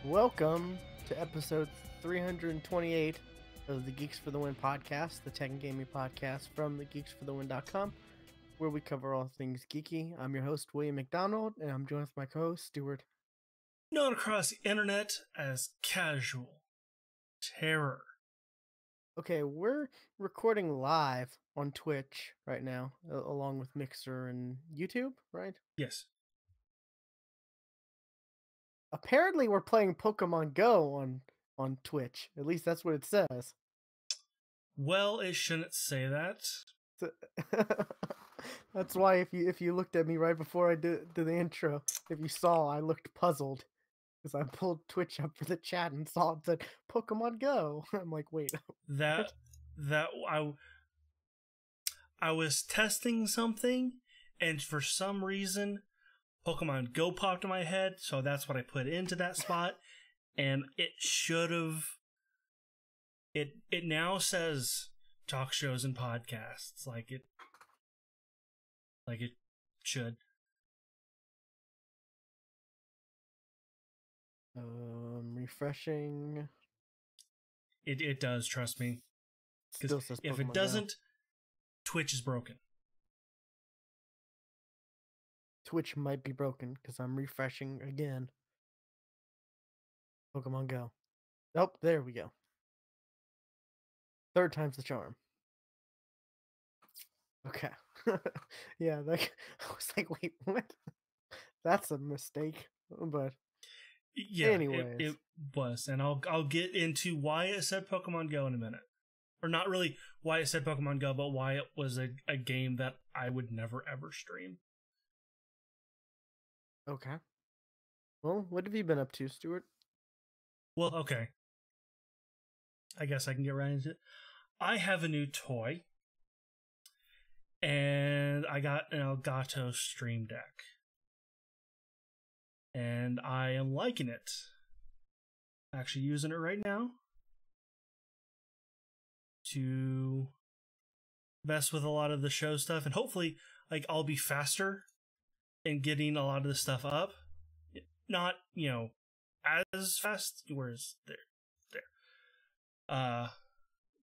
Welcome to episode 328 of the Geeks for the Win podcast, the tech and gaming podcast from the geeksforthewin.com, where we cover all things geeky. I'm your host, William McDonald, and I'm joined with my co-host, Stuart. Known across the internet as Casual Terror. Okay, we're recording live on Twitch right now, along with Mixer and YouTube, right? Yes. Apparently, we're playing Pokemon Go on Twitch. At least that's what it says. Well, it shouldn't say that. That's why if you looked at me right before I did the intro, if you saw, I looked puzzled because I pulled Twitch up for the chat and saw it said Pokemon Go. I'm like, wait. That I was testing something, and for some reason, Pokemon Go popped in my head, so that's what I put into that spot, and it should have. It now says talk shows and podcasts like it should. Refreshing. It does, trust me. Still says If Pokemon it Go. doesn't, Twitch is broken. Twitch might be broken because I'm refreshing again. Pokemon Go. Oh, there we go. Third time's the charm. Okay. Yeah, I was like, wait, what? That's a mistake. But Yeah, anyways. it was, and I'll get into why it said Pokemon Go in a minute, or not really why it said Pokemon Go, but why it was a game that I would never ever stream. Okay. Well, what have you been up to, Stuart? Well, okay, I guess I can get right into it. I have a new toy, and I got an Elgato Stream Deck, and I am liking it. Actually using it right now to mess with a lot of the show stuff, and hopefully like I'll be faster in getting a lot of the stuff up. Not, as fast, whereas there.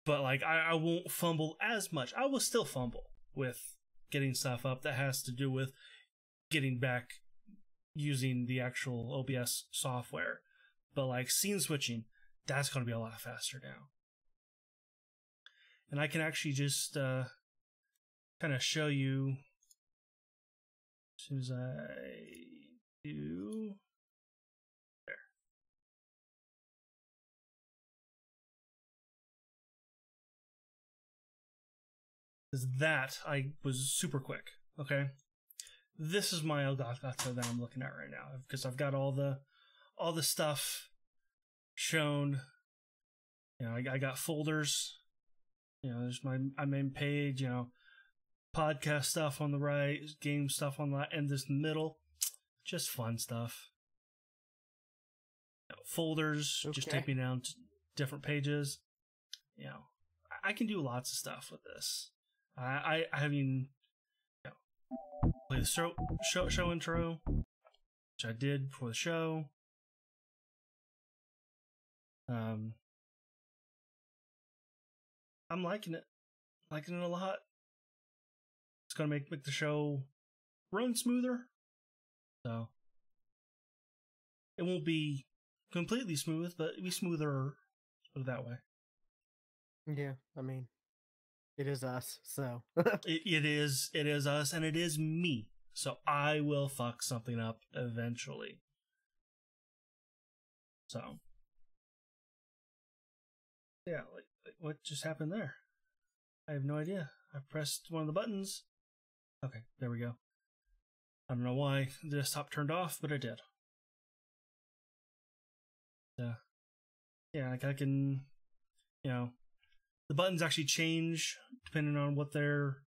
But like I won't fumble as much. I will still fumble with getting stuff up that has to do with getting back using the actual OBS software. But like scene switching, that's going to be a lot faster now. And I can actually just kind of show you as soon as I do. There. Because that, I was super quick, okay? This is my Elgato that I'm looking at right now, because I've got all the stuff shown. I got folders. There's my main page. Podcast stuff on the right, game stuff on the left, and this middle, just fun stuff. Folders, Okay. just take me down to different pages. I can do lots of stuff with this. I mean, play the show intro, which I did before the show. I'm liking it a lot. It's gonna make the show run smoother. So it won't be completely smooth, but it'll be smoother, put it that way. Yeah, I mean, it is us, so. it is us, and it is me. So I will fuck something up eventually. So yeah, like what just happened there? I have no idea. I pressed one of the buttons. Okay, there we go. I don't know why the desktop turned off, but it did. Yeah, like I can, the buttons actually change depending on what they're,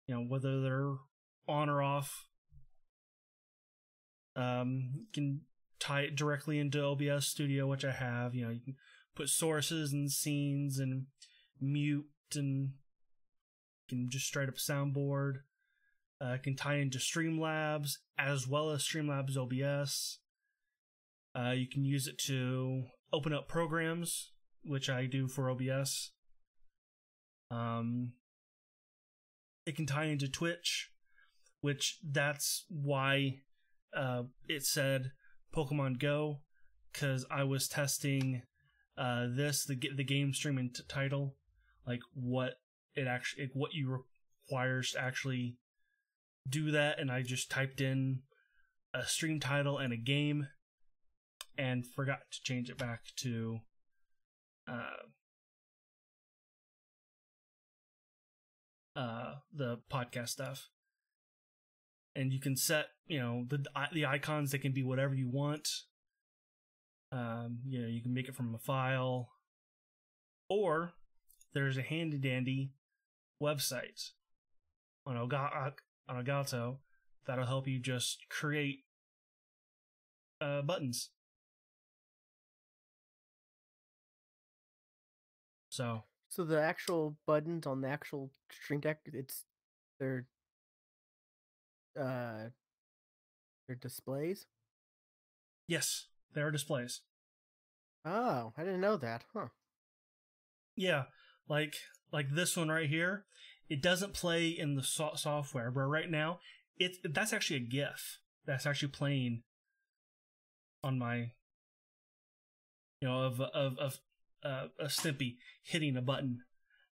whether they're on or off. You can tie it directly into OBS Studio, which I have. You can put sources and scenes and mute, and you can just straight up soundboard. Can tie into Streamlabs as well as Streamlabs OBS. You can use it to open up programs, which I do for OBS. It can tie into Twitch, which that's why it said Pokemon Go, because I was testing the game streaming title, like what you requires to actually do that, and I just typed in a stream title and a game, and forgot to change it back to the podcast stuff. And you can set, the icons. They can be whatever you want. You can make it from a file, or there's a handy dandy website on Elgato that'll help you just create buttons. So the actual buttons on the actual Stream Deck, they're displays. Yes, there are displays. Oh, I didn't know that. Huh. Yeah, like this one right here. It doesn't play in the software, but right now that's actually a GIF that's actually playing on my, of a Stimpy hitting a button,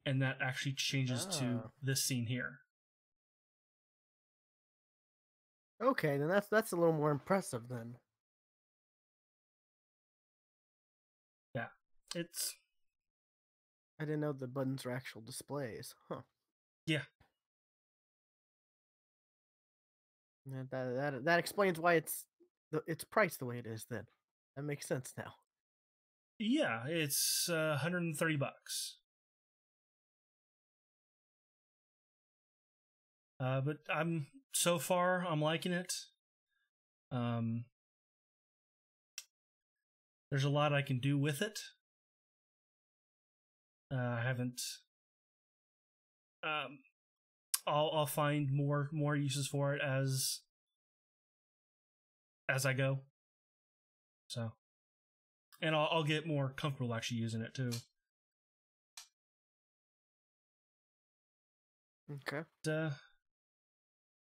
and that actually changes to this scene here. Okay, then that's a little more impressive then. Yeah, I didn't know the buttons are actual displays. Huh. Yeah. That explains why it's priced the way it is then. That makes sense now. Yeah, it's $130. But I'm liking it. There's a lot I can do with it. I haven't. I'll find more uses for it as I go. So, and I'll get more comfortable actually using it too. Okay.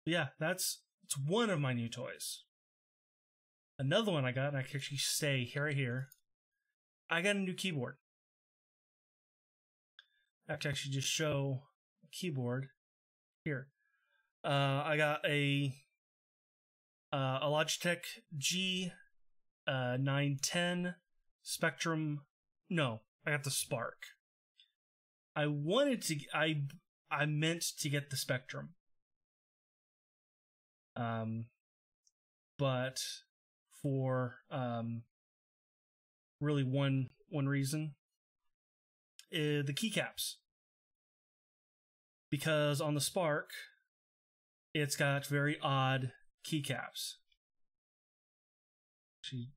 Yeah, it's one of my new toys. Another one I got, and I can actually say right here, I got a new keyboard. I have to actually just show a keyboard here. I got a Logitech G910 Spectrum. No, I got the Spark. I meant to get the Spectrum. But for really one reason, the keycaps. Because on the Spark, it's got very odd keycaps. Actually,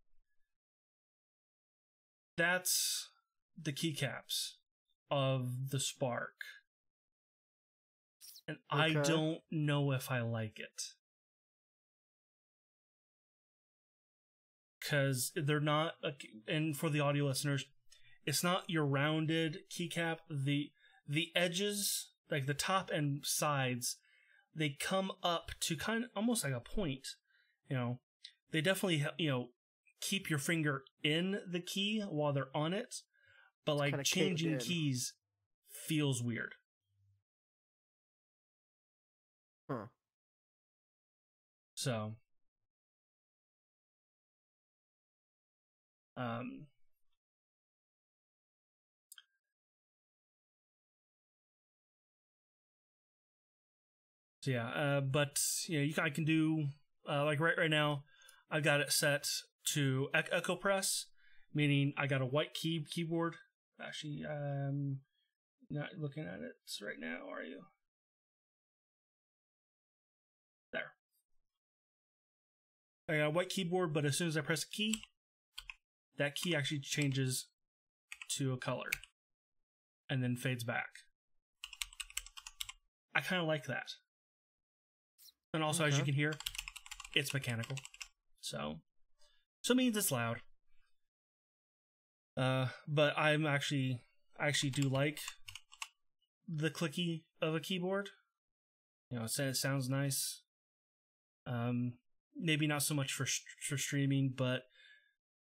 that's the keycaps of the Spark. And okay. I don't know if I like it. Because they're not, and for the audio listeners, it's not your rounded keycap. The edges, like the top and sides, they come up to kind of almost like a point. They definitely keep your finger in the key while they're on it, but like changing keys feels weird. Huh. So. So yeah, but I can do like right now, I've got it set to echo press, meaning I got a white keyboard. Actually, not looking at it right now, are you? There. I got a white keyboard, but as soon as I press a key, that key actually changes to a color and then fades back. I kind of like that. And also, as you can hear, it's mechanical. So, So it means it's loud. But I actually do like the clicky of a keyboard. You know, it sounds nice. Maybe not so much for streaming, but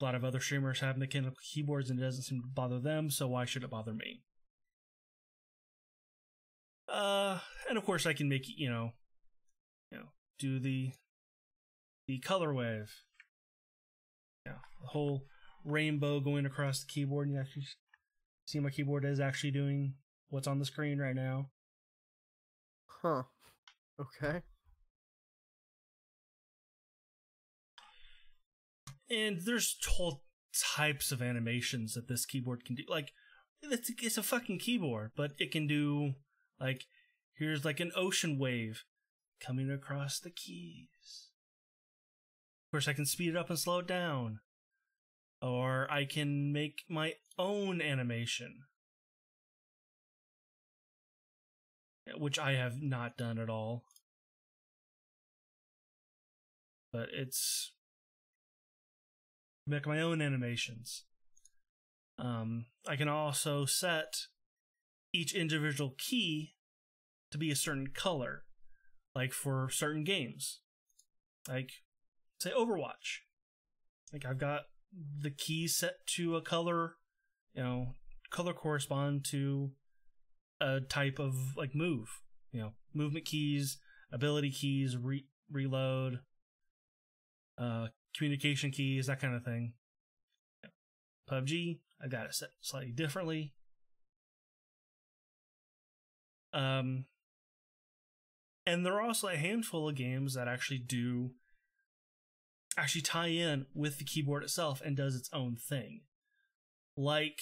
a lot of other streamers have mechanical keyboards and it doesn't seem to bother them, so why should it bother me? And of course I can make, do the color wave. Yeah, the whole rainbow going across the keyboard, and you actually see my keyboard is actually doing what's on the screen right now. Huh. Okay. And there's whole types of animations that this keyboard can do. Like, it's a fucking keyboard, but it can do, like, here's like an ocean wave coming across the keys. Of course, I can speed it up and slow it down. Or I can make my own animation, which I have not done at all. But it's make my own animations. I can also set each individual key to be a certain color, like for certain games, like say Overwatch. Like I've got the keys set to a color, color correspond to a type of like move, movement keys, ability keys, reload, communication keys, that kind of thing. PUBG, I got it set slightly differently. And there are also a handful of games that actually tie in with the keyboard itself and does its own thing. Like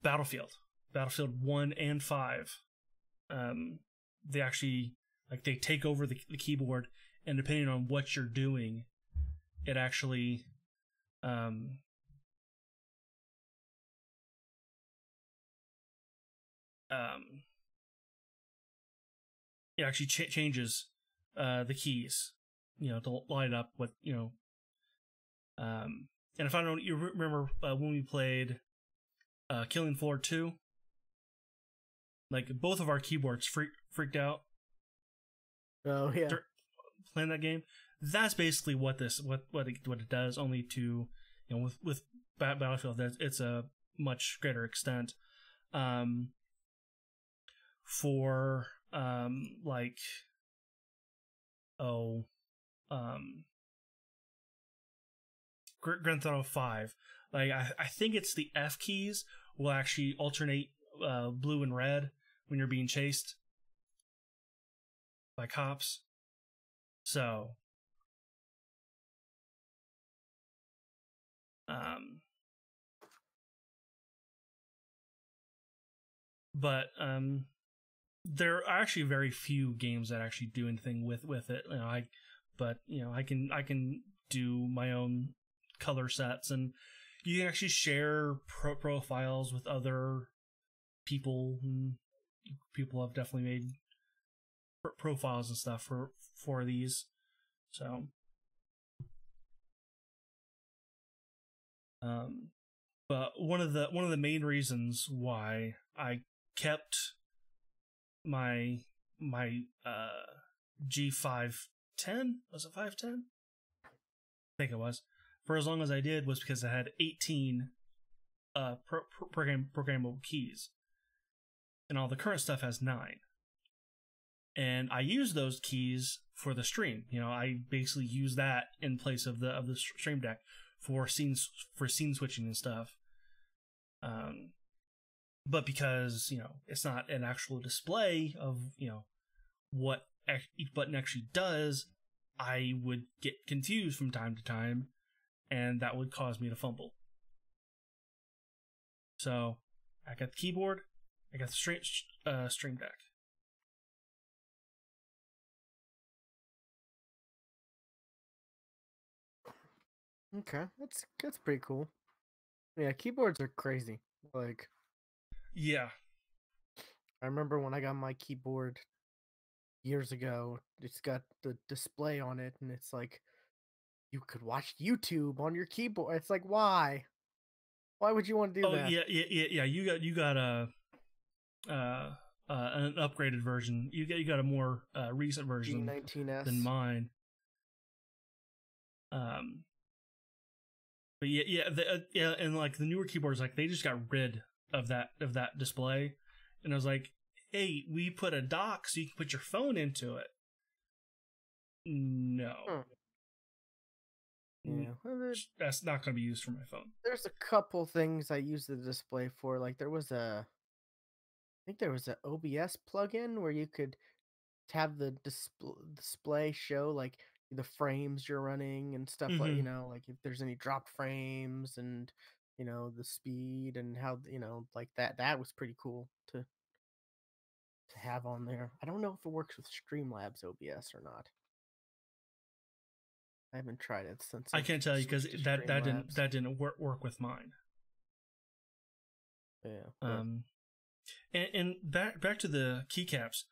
Battlefield 1 and 5. They actually they take over the keyboard, and depending on what you're doing, it actually it actually changes the keys, to light up what and if I don't, you remember when we played Killing Floor 2, like both of our keyboards freaked out. Oh yeah. Playing that game. That's basically what it does. Only to with Battlefield, it's a much greater extent. For Grand Theft Auto 5, like I think it's the F keys will actually alternate blue and red when you're being chased by cops. So but there are actually very few games that actually do anything with it. I can do my own color sets, and you can actually share profiles with other people. And people have definitely made profiles and stuff for these. So, but one of the main reasons why I kept my G510, was it 510? I think it was, for as long as I did, was because I had 18 programmable keys, and all the current stuff has 9. And I use those keys for the stream. I basically use that in place of the stream deck for scene switching and stuff. But because it's not an actual display of what each button actually does, I would get confused from time to time, and that would cause me to fumble. So I got the keyboard, I got the stream deck. Okay, that's pretty cool. Yeah, keyboards are crazy. Like, yeah, I remember when I got my keyboard years ago. It's got the display on it, and it's like you could watch YouTube on your keyboard. It's like, why? Why would you want to do Oh that? yeah. You got uh, an upgraded version. You got a more recent version G19S. than mine. Um, but yeah, and like the newer keyboards, like they just got rid of that display, and I was like, hey, we put a dock so you can put your phone into it. No, Yeah, well, that's not going to be used for my phone. there's a couple things I use the display for. Like I think there was a OBS plugin where you could have the display show like the frames you're running and stuff, like, Mm-hmm. like if there's any drop frames, and the speed and how, like that was pretty cool to have on there. I don't know if it works with Streamlabs OBS or not. I haven't tried it since I I've can't tell you because switched to that Streamlabs. didn't work with mine. Yeah. And back to the keycaps.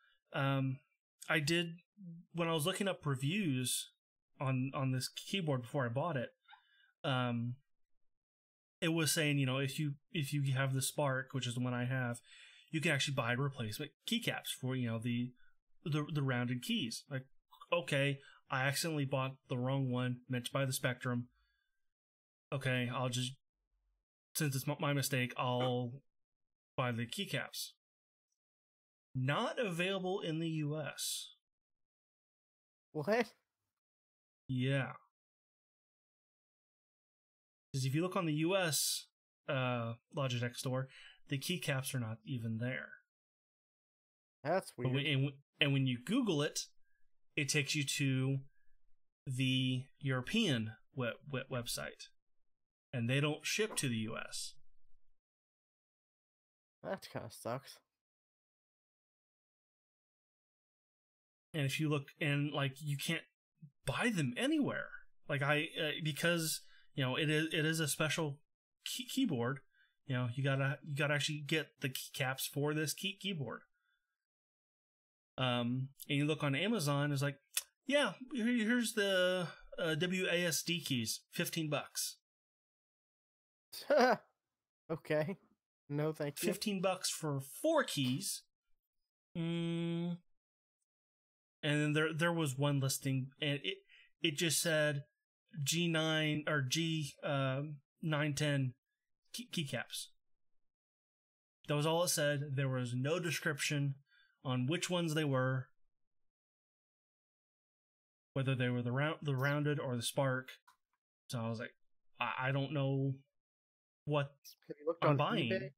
I did, when I was looking up reviews on this keyboard before I bought it. It was saying, if you have the Spark, which is the one I have, you can actually buy replacement keycaps for the rounded keys. Like, okay, I accidentally bought the wrong one, meant to buy the Spectrum. Okay, I'll just, since it's my mistake, I'll buy the keycaps. Not available in the US. What? Yeah. Because if you look on the US Logitech store, the keycaps are not even there. That's weird. And when you Google it, it takes you to the European website. And they don't ship to the US. That kind of sucks. And if you look, and like, you can't buy them anywhere. Like because it is a special keyboard. You gotta actually get the keycaps for this keyboard. And you look on Amazon, it's like, yeah, here's the WASD keys, $15. Okay. No, thank you. $15 for 4 keys. And then there was one listing, and it just said G9 or G910 keycaps. That was all it said. There was no description on which ones they were, whether they were the rounded or the Spark. So I was like, I don't know what Have you looked I'm on buying. eBay?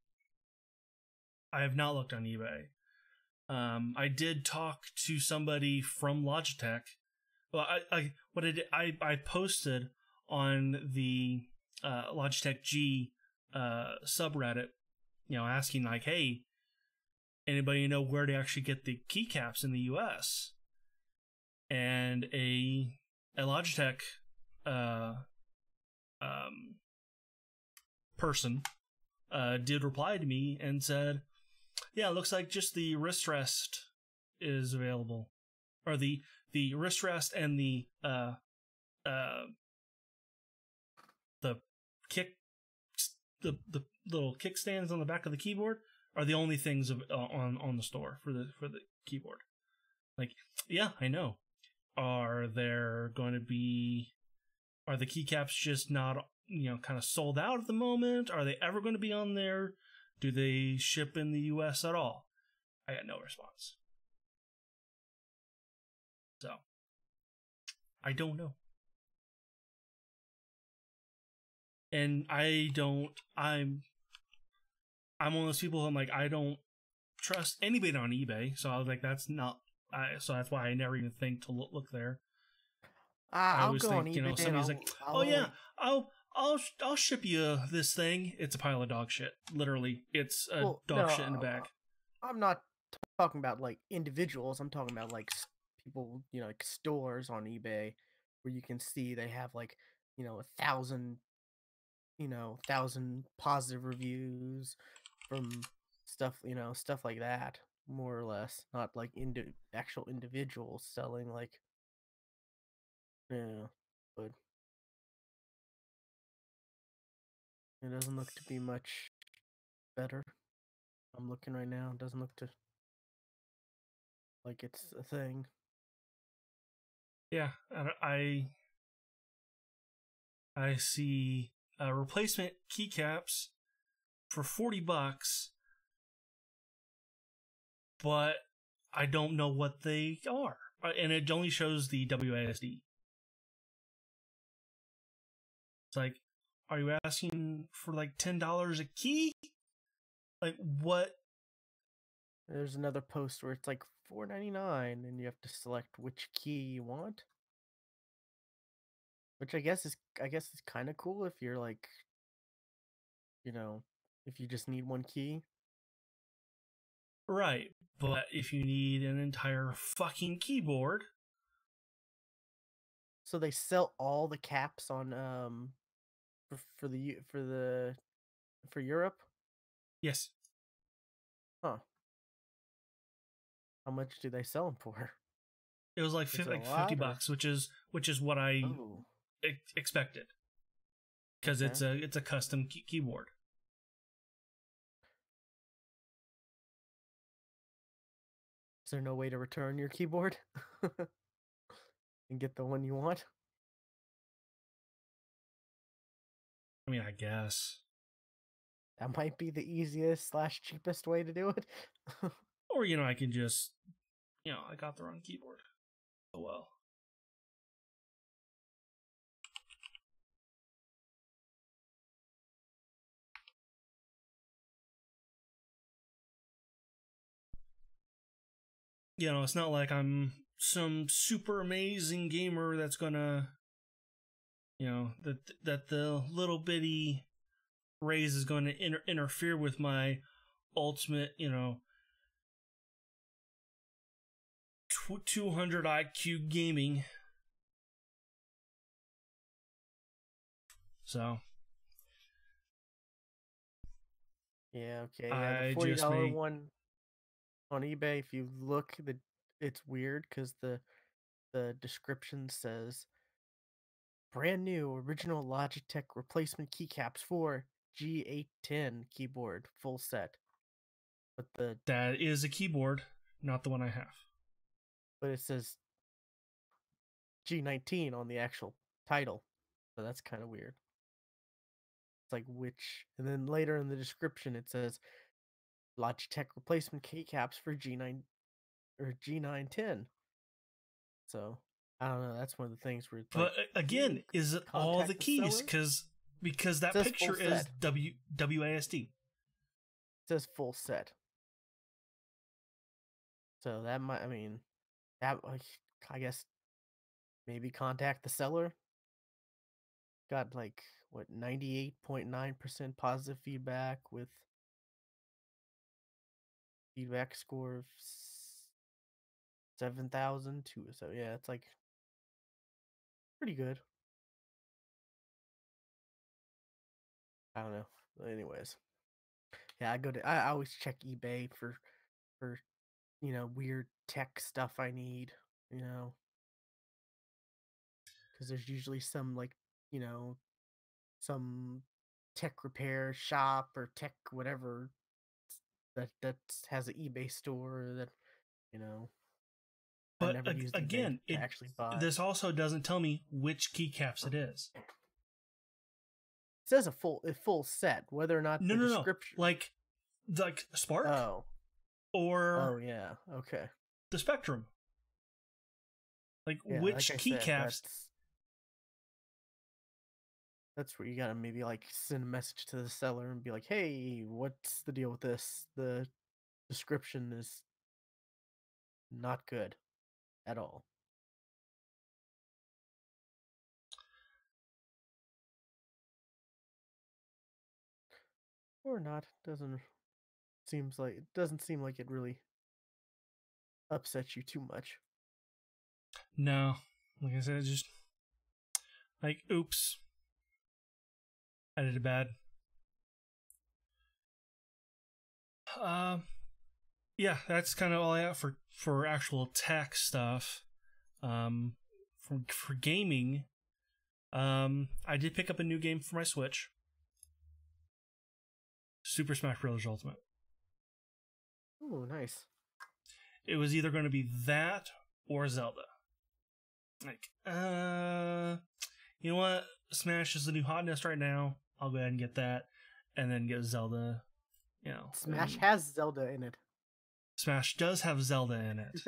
I have not looked on eBay. I did talk to somebody from Logitech. Well, I posted on the Logitech G subreddit, asking like, hey, anybody know where to actually get the keycaps in the US? And a Logitech person did reply to me and said, yeah, it looks like just the wrist rest is available, or the wrist rest and the kick, the little kickstands on the back of the keyboard are the only things on the store for the keyboard. Like, yeah, I know. Are the keycaps just not kind of sold out at the moment? Are they ever going to be on there? Do they ship in the US at all? I got no response. So, I don't know. And I'm one of those people who I'm like, I don't trust anybody on eBay. So I was like, so that's why I never even think to look there. I I'll always go think, on eBay. somebody's like, oh yeah, I'll ship you this thing. It's a pile of dog shit. Literally, it's dog shit in a bag. I'm not talking about like individuals. I'm talking about like people, like stores on eBay where you can see they have like 1,000, 1,000 positive reviews from stuff, stuff like that. more or less, not like actual individuals selling like, yeah, but it doesn't look to be much better. I'm looking right now. It doesn't look to like it's a thing. Yeah, I see replacement keycaps for $40, but I don't know what they are, and it only shows the WASD. It's like, are you asking for like $10 a key? Like what? There's another post where it's like $4.99 and you have to select which key you want. Which I guess is kind of cool if you're like, if you just need one key. Right, but if you need an entire fucking keyboard. So they sell all the caps on for Europe? Yes. Huh. How much do they sell them for? It was like Is it a lot, $50, which is what I expected, because okay. it's a custom keyboard. Is there no way to return your keyboard and get the one you want? I mean, I guess. That might be the easiest / cheapest way to do it. Or, I can just, I got the wrong keyboard. Oh well. It's not like I'm some super amazing gamer that's gonna, that the little bitty raise is going to interfere with my ultimate, 200 IQ gaming. So yeah, okay. Yeah, the $40 one on eBay, if you look, it's weird because the description says brand new original Logitech replacement keycaps for G810 keyboard full set. But that is a keyboard, not the one I have. But it says G19 on the actual title. So that's kind of weird. It's like which, and then later in the description it says Logitech replacement keycaps for G9 or G910. So I don't know. That's one of the things where, but again, is it all the keys? Because that picture is WASD. It says full set. So that might, I guess maybe contact the seller. Got like what 98.9% positive feedback with feedback score of 7,000 too. So yeah, it's like pretty good. I don't know. Anyways, yeah, I always check eBay for weird tech stuff I need. Because there's usually some like some tech repair shop or tech whatever that has an eBay store that I But never used again, eBay to actually buy. This also doesn't tell me which keycaps it is. It says a full set, whether or not description. Like Spark. Or yeah, okay. The Spectrum. Like which keycaps? That's where you gotta maybe like send a message to the seller and be like, "Hey, what's the deal with this? The description is not good at all." Or not. Doesn't seem like it really upsets you too much. No. Like I said, just like oops. I did it bad. yeah, that's kind of all I have for actual tech stuff. For gaming, I did pick up a new game for my Switch. Super Smash Bros. Ultimate. Oh, nice. It was either going to be that or Zelda. Like, you know what? Smash is the new hotness right now. I'll go ahead and get that, and then get Zelda. You know, Smash has Zelda in it. Smash does have Zelda in it,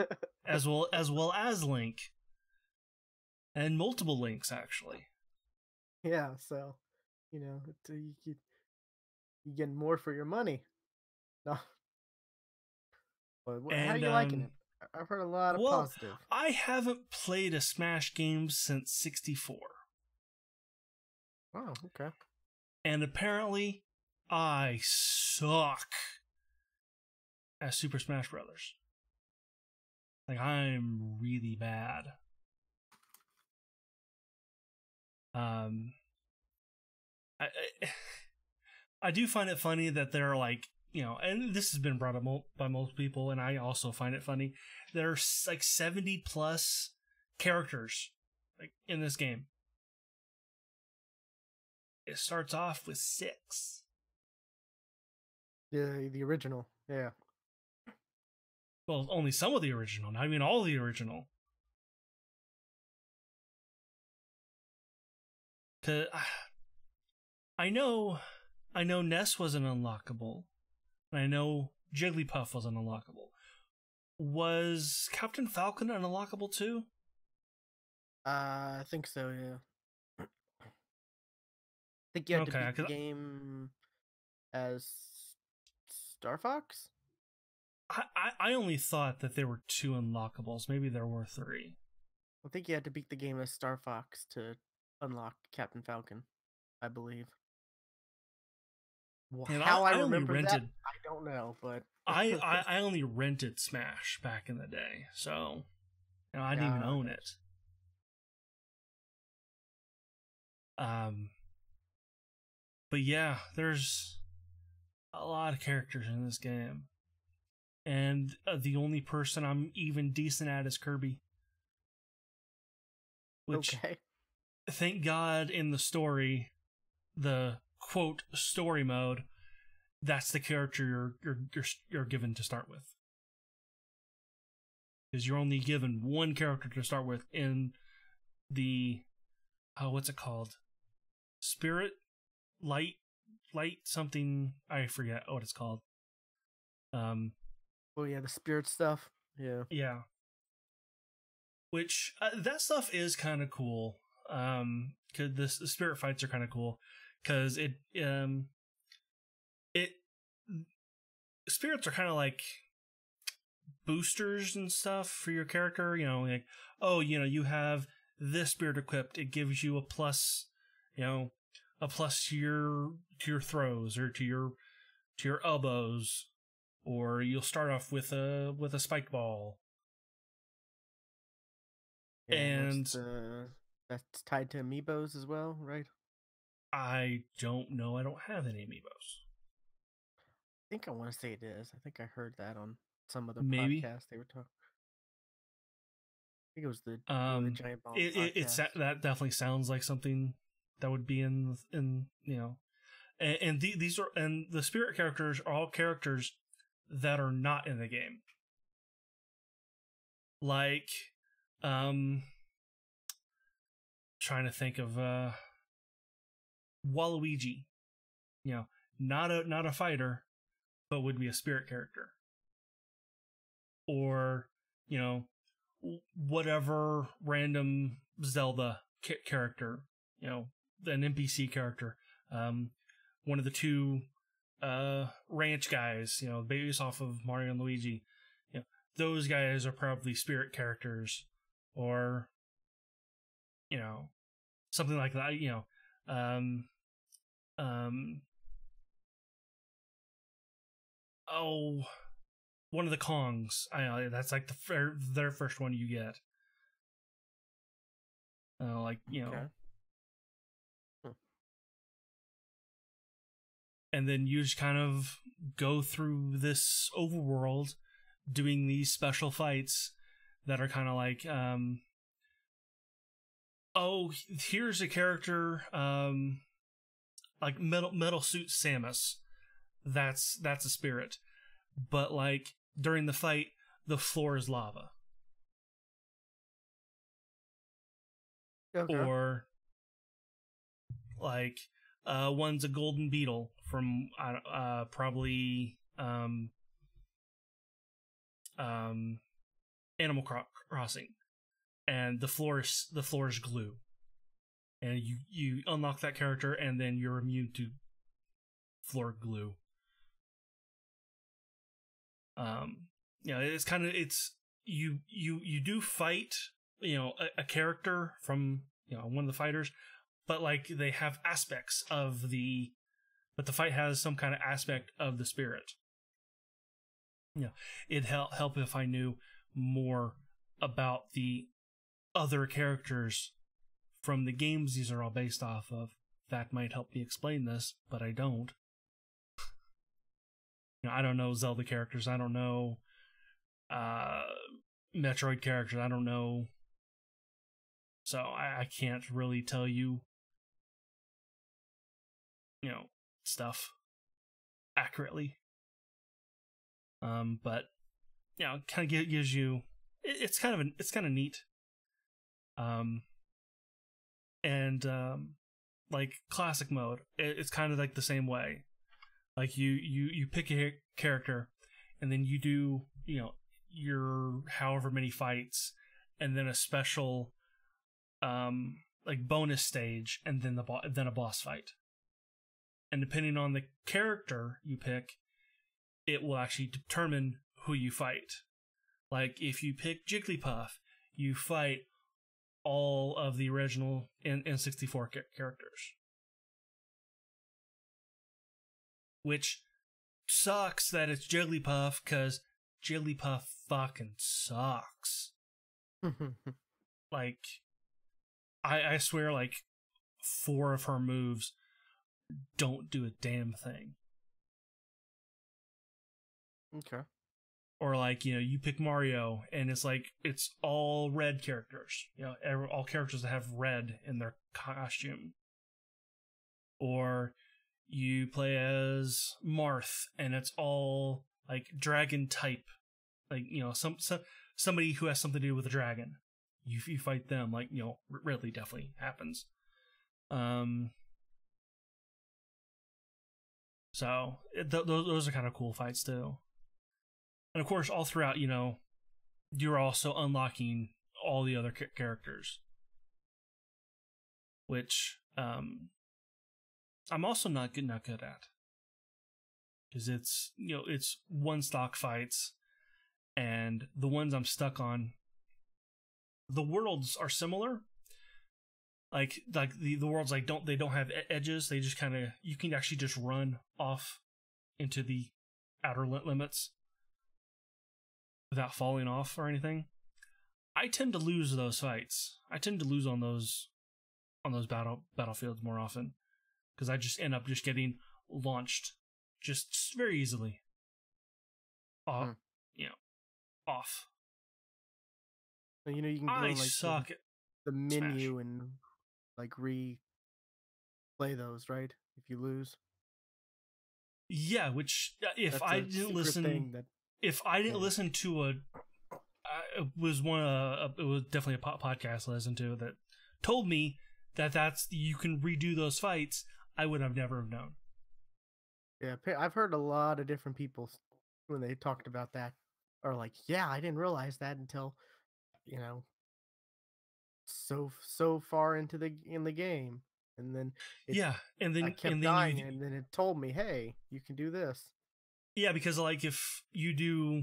as well as Link, and multiple Links actually. Yeah, so you get more for your money. No, but how are And you liking it? I've heard a lot of positive. I haven't played a Smash game since 64. Oh, okay. And apparently, I suck at Super Smash Brothers. Like, I'm really bad. I do find it funny that they're like, you know, and this has been brought up by most people, and I also find it funny. There's like 70 plus characters like in this game. It starts off with 6. Yeah, the original. Yeah. Well, only some of the original. I mean, all the original. Cause I know Ness was an unlockable, and I know Jigglypuff was an unlockable. Was Captain Falcon an unlockable too? I think so. Yeah. I think you had to beat the game as Star Fox. I only thought that there were 2 unlockables. Maybe there were 3. I think you had to beat the game as Star Fox to unlock Captain Falcon, I believe. Well, how I remember that, I don't know, but I only rented Smash back in the day, so I didn't even own it. But yeah, there's a lot of characters in this game, and the only person I'm even decent at is Kirby. Which, thank God, in the story, the quote story mode, that's the character you're given to start with, because you're only given one character to start with in the what's it called? Spirit light something, I forget what it's called. Oh yeah, the spirit stuff. Yeah. Which that stuff is kind of cool. Cause the spirit fights are kind of cool, because it spirits are kind of like boosters and stuff for your character. You know, like, oh, you have this spirit equipped, it gives you a plus, a plus to your throws, or to your elbows, or you'll start off with a spike ball. Yeah, and that's tied to amiibos as well, right? I don't know. I don't have any amiibos. I think I want to say it is. I think I heard that on some of the Maybe podcasts they were talking. I think it was the Giant Bomb podcast. That definitely sounds like something that would be in and these are, and the spirit characters are all characters that are not in the game. Like, trying to think of Waluigi, not a fighter, but would be a spirit character, or whatever random Zelda character, an NPC character, one of the 2 ranch guys, based off of Mario and Luigi. Those guys are probably spirit characters, or something like that. One of the Kongs. That's like their first one you get. Okay. And then you just kind of go through this overworld doing these special fights that are kind of like, oh, here's a character, like Metal Suit Samus. That's a spirit. But like during the fight, the floor is lava. Okay. Or like one's a golden beetle from probably Animal Crossing, and the floor is glue, and you unlock that character, and then you're immune to floor glue. It's kind of you do fight a character from one of the fighters, but like they have aspects of but the fight has some kind of aspect of the spirit. It'd help if I knew more about the other characters from the games these are all based off of. That might help me explain this, but I don't. I don't know Zelda characters. I don't know Metroid characters. I don't know. So I can't really tell you, stuff accurately. But it kind of gives you. It's kind of neat. Like classic mode, it's kind of like the same way. Like you pick a character, and then you do your however many fights, and then a special like bonus stage, and then then a boss fight. And depending on the character you pick, it will actually determine who you fight. Like if you pick Jigglypuff, you fight all of the original N64 characters. Which sucks that it's Jigglypuff, because Jigglypuff fucking sucks. Like, I swear, like, 4 of her moves don't do a damn thing. Okay. Or like, you pick Mario, and it's like, it's all red characters. All characters that have red in their costume. Or you play as Marth, and it's all like dragon type, like somebody who has something to do with a dragon. You fight them, like Ridley definitely happens. So those are kind of cool fights too. And of course, all throughout, you're also unlocking all the other characters, which I'm also not good at, because it's it's one stock fights, and the ones I'm stuck on, the worlds are similar. Like the worlds they don't have edges. They just kind of, you can actually just run off into the outer limits without falling off or anything. I tend to lose those fights. I tend to lose on those battlefields more often, because I just end up just getting launched just very easily off. Off. So, you can go I like suck at the menu Smash. and like replay those, right? If you lose. Yeah, which if That's I a didn't secret listen, thing that, if I didn't listen to it was it was definitely a podcast I listened to that told me that's you can redo those fights, I would have never have known. Yeah, I've heard a lot of different people when they talked about that are like, yeah, I didn't realize that until so far into the game, and then I kept dying, and then it told me, hey, you can do this. Yeah, because like if you do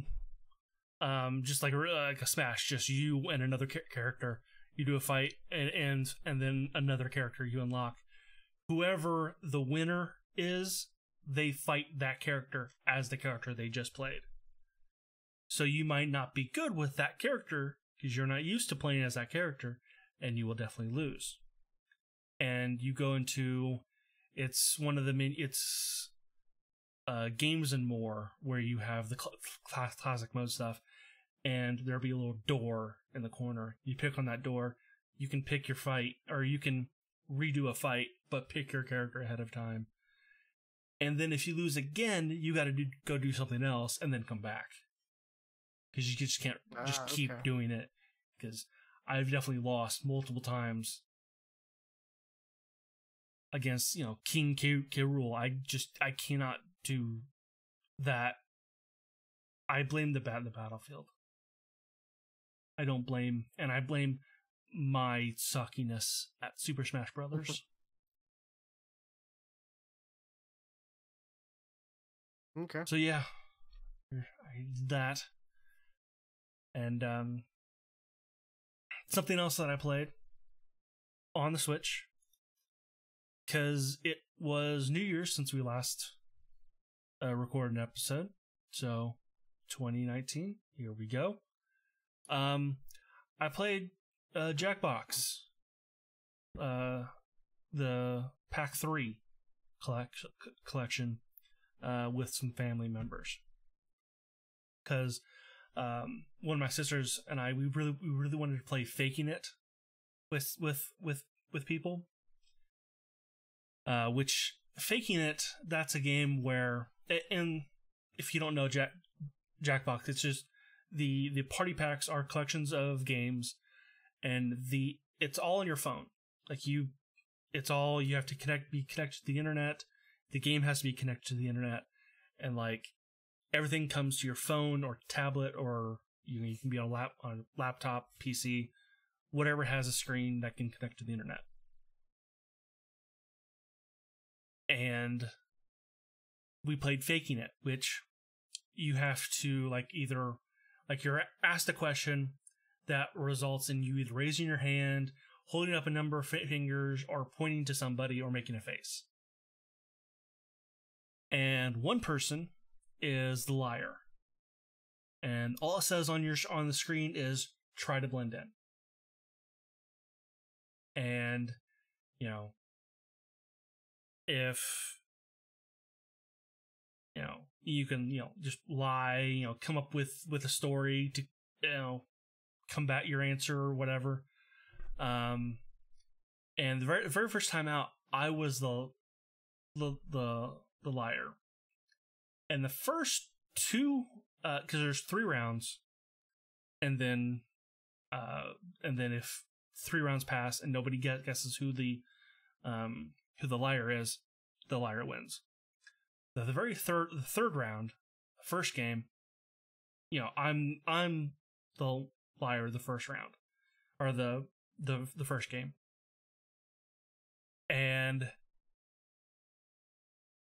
just like a Smash, just you and another character, you do a fight, and then another character you unlock, whoever the winner is, they fight that character as the character they just played. So you might not be good with that character because you're not used to playing as that character, and you will definitely lose. And you go into, it's one of the Games and More, where you have the classic mode stuff, and there'll be a little door in the corner. You pick on that door, you can pick your fight, or you can redo a fight, but pick your character ahead of time. And then if you lose again, you got to go do something else and then come back, because you just can't just keep doing it. Because I've definitely lost multiple times against, King K. Rool. I cannot do that. I blame the battlefield. I don't blame, and I blame my suckiness at Super Smash Brothers. Okay. So yeah, that, and something else that I played on the Switch, because it was New Year's since we last recorded an episode. So 2019, here we go. I played Jackbox, the Pack 3 collection with some family members, because one of my sisters and I, we really wanted to play Faking It with people. Which Faking It, that's a game where, and if you don't know Jackbox, it's just the party packs are collections of games, and it's all on your phone. Like you have to be connected to the internet. The game has to be connected to the internet, and like everything comes to your phone or tablet, or you can be on a laptop, PC, whatever has a screen that can connect to the internet. And we played Faking It, which you have to you're asked a question that results in you either raising your hand, holding up a number of fingers, or pointing to somebody, or making a face. And one person is the liar, and all it says on the screen is "try to blend in." And if you can just lie, come up with a story to combat your answer or whatever. And the very first time out, I was the liar. And the first two, because there's 3 rounds, and then if 3 rounds pass and nobody guesses who the liar is, the liar wins. The third round, first game, I'm the liar the first round, or the first game, and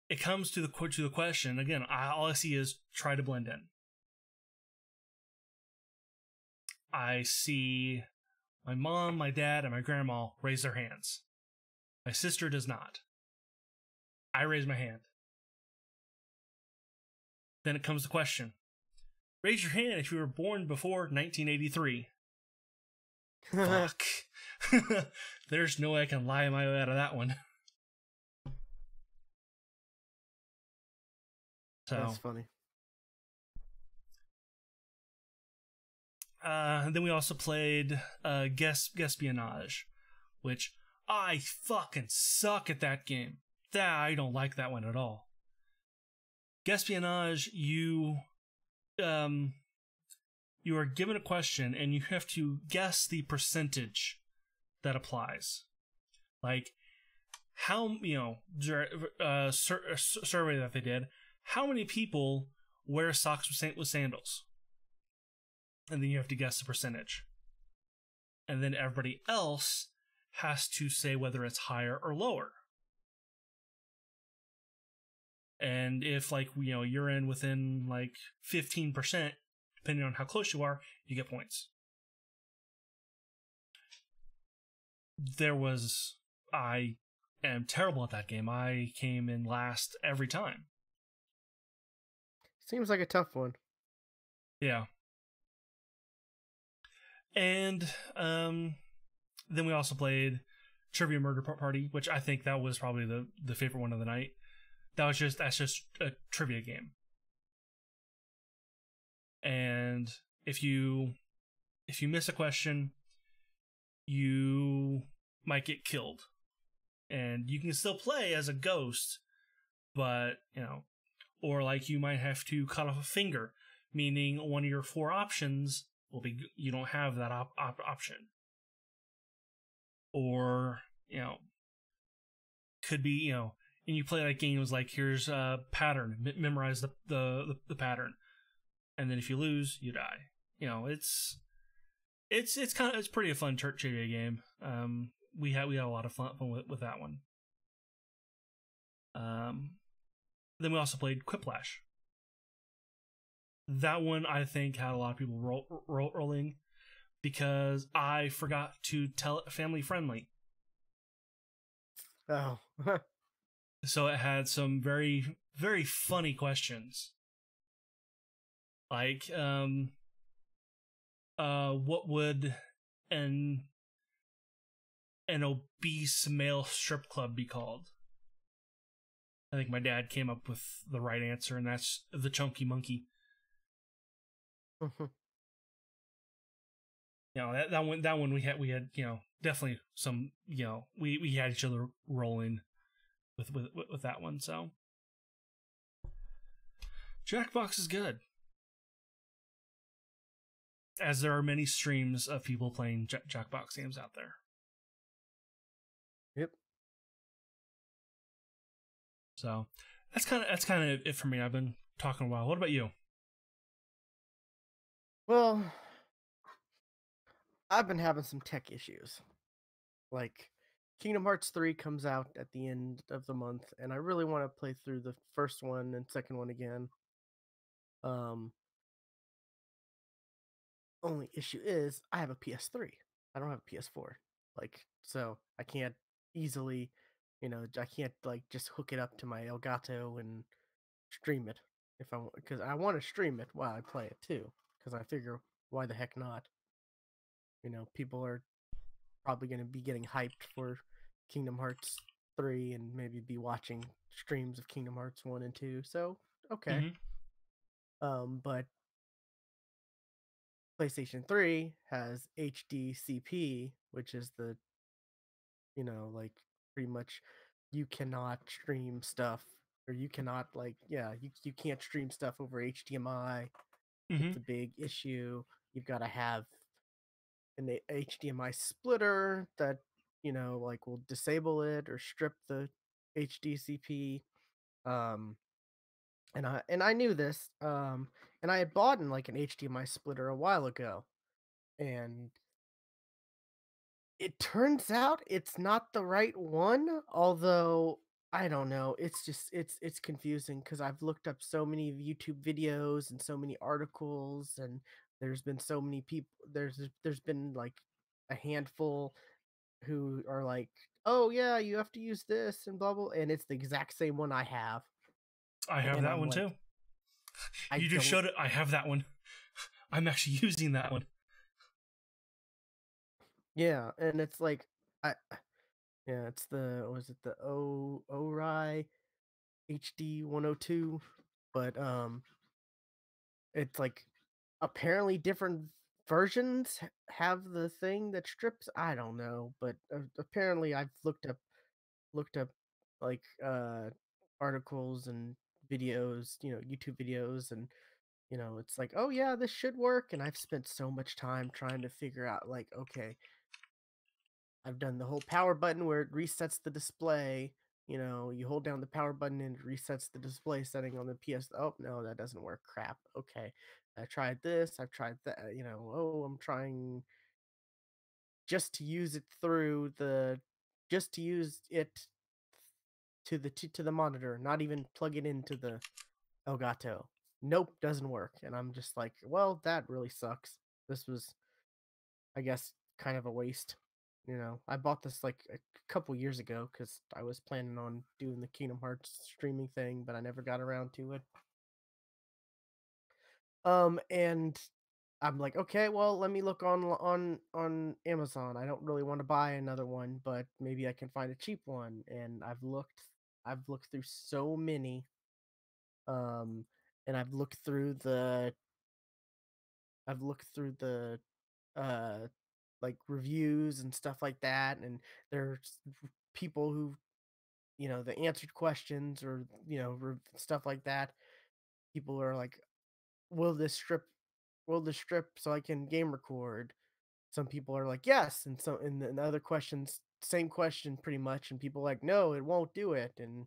it comes to the question again. All I see is try to blend in. I see my mom, my dad, and my grandma raise their hands. My sister does not. I raise my hand. Then it comes the question. Raise your hand if you were born before 1983. Fuck. There's no way I can lie my way out of that one. So, that's funny. And then we also played GeeksFTW, which I fucking suck at that game. I don't like that one at all. GeeksFTW, you are given a question and you have to guess the percentage that applies. Like how a survey that they did, how many people wear socks with sandals? And then you have to guess the percentage. And then everybody else has to say whether it's higher or lower. And if you're within 15%, depending on how close you are, you get points. I am terrible at that game. I came in last every time. Seems like a tough one. Yeah. And then we also played Trivia Murder Party, which I think that was probably the favorite one of the night, that's just a trivia game. And if you miss a question, you might get killed. And you can still play as a ghost, but or like you might have to cut off a finger, meaning one of your 4 options will be you don't have that option. Or could be and you play that game, it was like, here's a pattern, memorize the pattern, and then if you lose, you die. It's pretty a fun trivia game. We had a lot of fun with that one. Then we also played Quiplash. That one I think had a lot of people rolling because I forgot to tell it family friendly. Oh. So it had some very, very funny questions. Like, what would an obese male strip club be called? I think my dad came up with the right answer, and that's the Chunky Monkey. That one we had definitely some we had each other rolling with that one. So Jackbox is good, as there are many streams of people playing Jackbox games out there. Yep. So that's kind of it for me. I've been talking a while. What about you? Well, I've been having some tech issues. Like, Kingdom Hearts 3 comes out at the end of the month, and I really want to play through the first one and second one again. Only issue is I have a PS3. I don't have a PS4. Like, so I can't easily, I can't like just hook it up to my Elgato and stream it if I want, because I want to stream it while I play it too. Because I figure, why the heck not? People are probably going to be getting hyped for Kingdom Hearts 3 and maybe be watching streams of Kingdom Hearts 1 and 2. So, okay. But PlayStation 3 has HDCP, which is the, like, pretty much you cannot stream stuff, or you cannot, like, you can't stream stuff over HDMI. It's a big issue. You've got to have an HDMI splitter that, like, will disable it or strip the HDCP. And I knew this, and I had bought like an HDMI splitter a while ago, and it turns out it's not the right one. Although I don't know, it's just it's confusing because I've looked up so many YouTube videos and so many articles, and there's been so many people. There's been like a handful who are like, oh yeah, you have to use this and blah blah, and it's the exact same one I have. I have that one too. You just showed it. I have that one. I'm actually using that one. Yeah, and it's like, it's the, was it the ORI HD 102, but it's like apparently different versions have the thing that strips. I don't know, but apparently I've looked up like articles and videos, YouTube videos, and it's like, oh yeah, this should work, and I've spent so much time trying to figure out, like, okay, I've done the whole power button where it resets the display. You hold down the power button and it resets the display setting on the PS. Oh no, that doesn't work. Crap. Okay, I tried this. I've tried that. Oh, I'm trying just to use it through the, just to use it to the monitor, not even plug it into the Elgato. Nope, doesn't work. And I'm just like, well, that really sucks. This was, I guess, kind of a waste. I bought this like a couple years ago because I was planning on doing the Kingdom Hearts streaming thing, but I never got around to it. And I'm like, okay, well, let me look on Amazon. I don't really want to buy another one, but maybe I can find a cheap one. And I've looked. I've looked through so many, um, and I've looked through the uh like reviews and stuff like that, and there's people who they answered questions or stuff like that. People are like, will this strip so I can game record? Some people are like, yes, and so and then other questions, same question pretty much, and people are like, no, it won't do it, and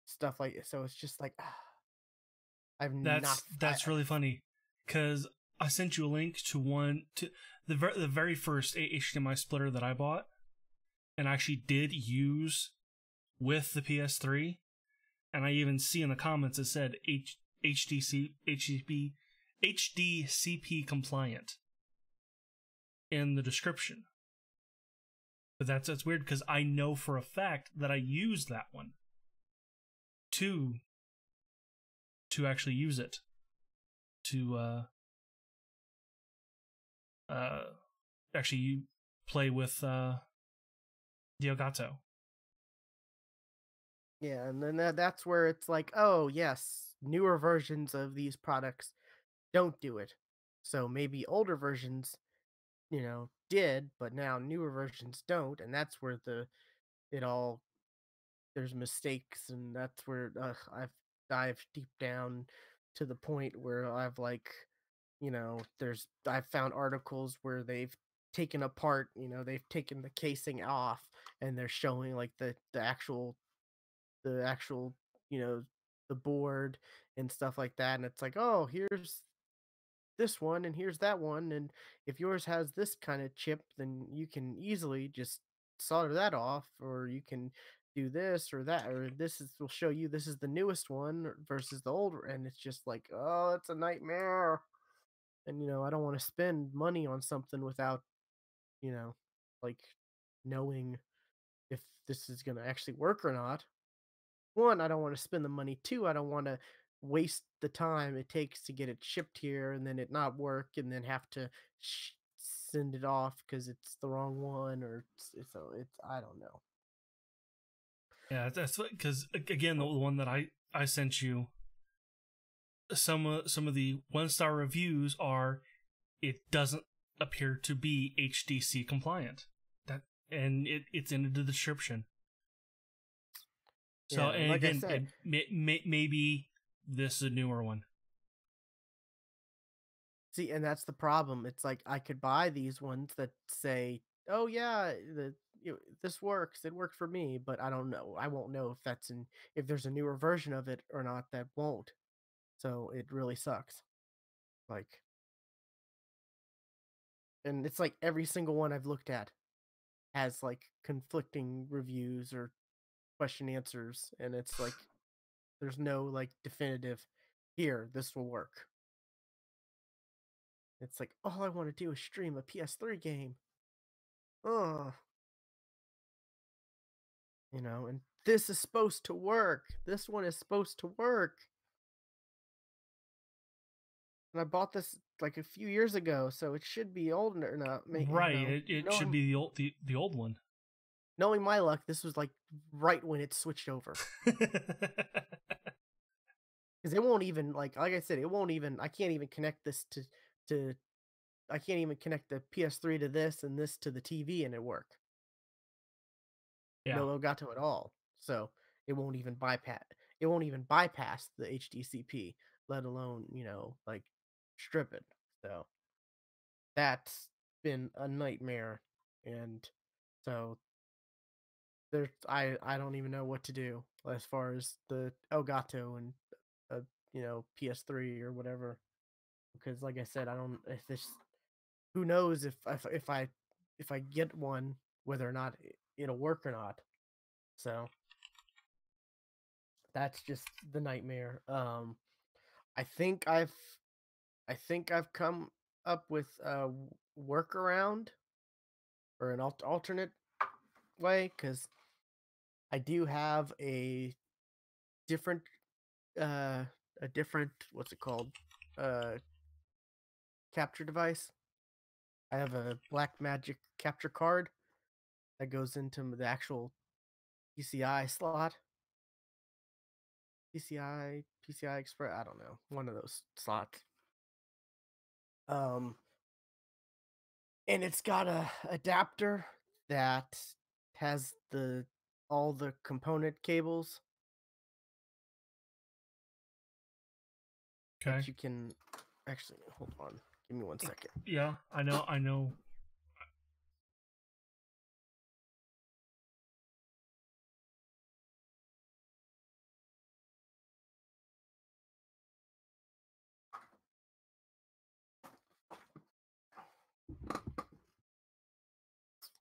stuff like. So it's just like, I've not That's really funny because I sent you a link to the very first HDMI splitter that I bought and actually did use with the PS3, and I even see in the comments it said HDCP compliant in the description. But that's weird because I know for a fact that I used that one to actually use it to actually play with the Elgato. Yeah, and then that's where it's like, oh yes, newer versions of these products don't do it. So maybe older versions, did, but now newer versions don't, and that's where it all there's mistakes, and that's where I've dived deep down to the point where I've found articles where they've taken apart, they've taken the casing off, and they're showing like the actual, you know, the board and stuff like that. And it's like, oh, here's this one and here's that one. And if yours has this kind of chip, then you can easily just solder that off, or you can do this or that, or will show you this is the newest one versus the older. And it's just like, oh, it's a nightmare. And I don't want to spend money on something without, you know, like knowing if this is going to actually work or not. One, I don't want to spend the money. Two, I don't want to waste the time it takes to get it shipped here and then it not work and then have to send it off because it's the wrong one, or so it's I don't know. Yeah, that's because again the one that I sent you, some of the 1-star reviews are it doesn't appear to be HDC compliant. That and it's in the description. So Yeah, and like I again, said, maybe this is a newer one. see, and that's the problem. It's like I could buy these ones that say, "Oh yeah, this works. It worked for me," but I don't know. I won't know if there's a newer version of it or not that won't. So it really sucks. Like, and it's like every single one I've looked at has like conflicting reviews or question answers, and it's like there's no like definitive here this will work. It's like all I want to do is stream a PS3 game. Oh, and this is supposed to work. This one is supposed to work. And I bought this like a few years ago, so it should be old enough. Right, it should be the old one. Knowing my luck, this was like right when it switched over. Because it won't even like I said, it won't even. I can't even connect this to. I can't even connect the PS3 to this and this to the TV and it work. Yeah. No Elgato at all. So it won't even bypass. It won't even bypass the HDCP, let alone like strip it. So that's been a nightmare, and so I don't even know what to do as far as the Elgato and PS3 or whatever, because like I said, I don't if this who knows if I get one, whether or not it'll work or not. So that's just the nightmare. I think I've I think I've come up with a workaround or an alternate way, because I do have different uh a different what's it called uh capture device. I have a Black Magic capture card that goes into the actual PCI slot, PCI Express. I don't know, one of those slots. Um, and it's got a adapter that has all the component cables Okay. that you can actually hold on. Give me 1 second. Yeah, I know.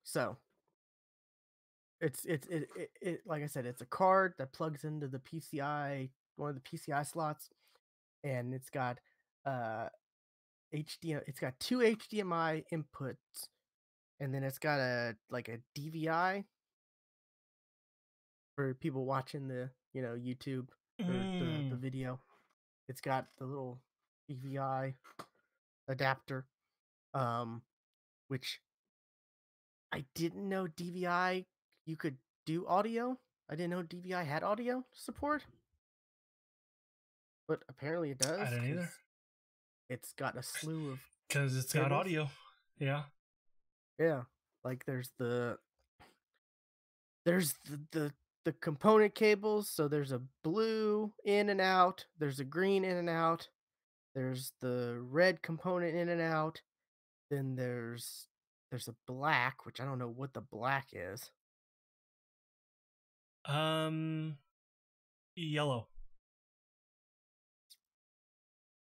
So it like I said, it's a card that plugs into the PCI, one of the PCI slots, and it's got HDMI. It's got two HDMI inputs, and then it's got a DVI for people watching the YouTube or the Mm. video. It's got the little DVI adapter, which I didn't know DVI you could do audio. I didn't know DVI had audio support, but apparently it I does didn't because either. it's got a slew of Because it's got cables. audio. Yeah. Yeah, like there's the component cables. So there's a blue in and out. There's a green in and out. There's the red component in and out. Then there's a black, which I don't know what the black is. Yellow.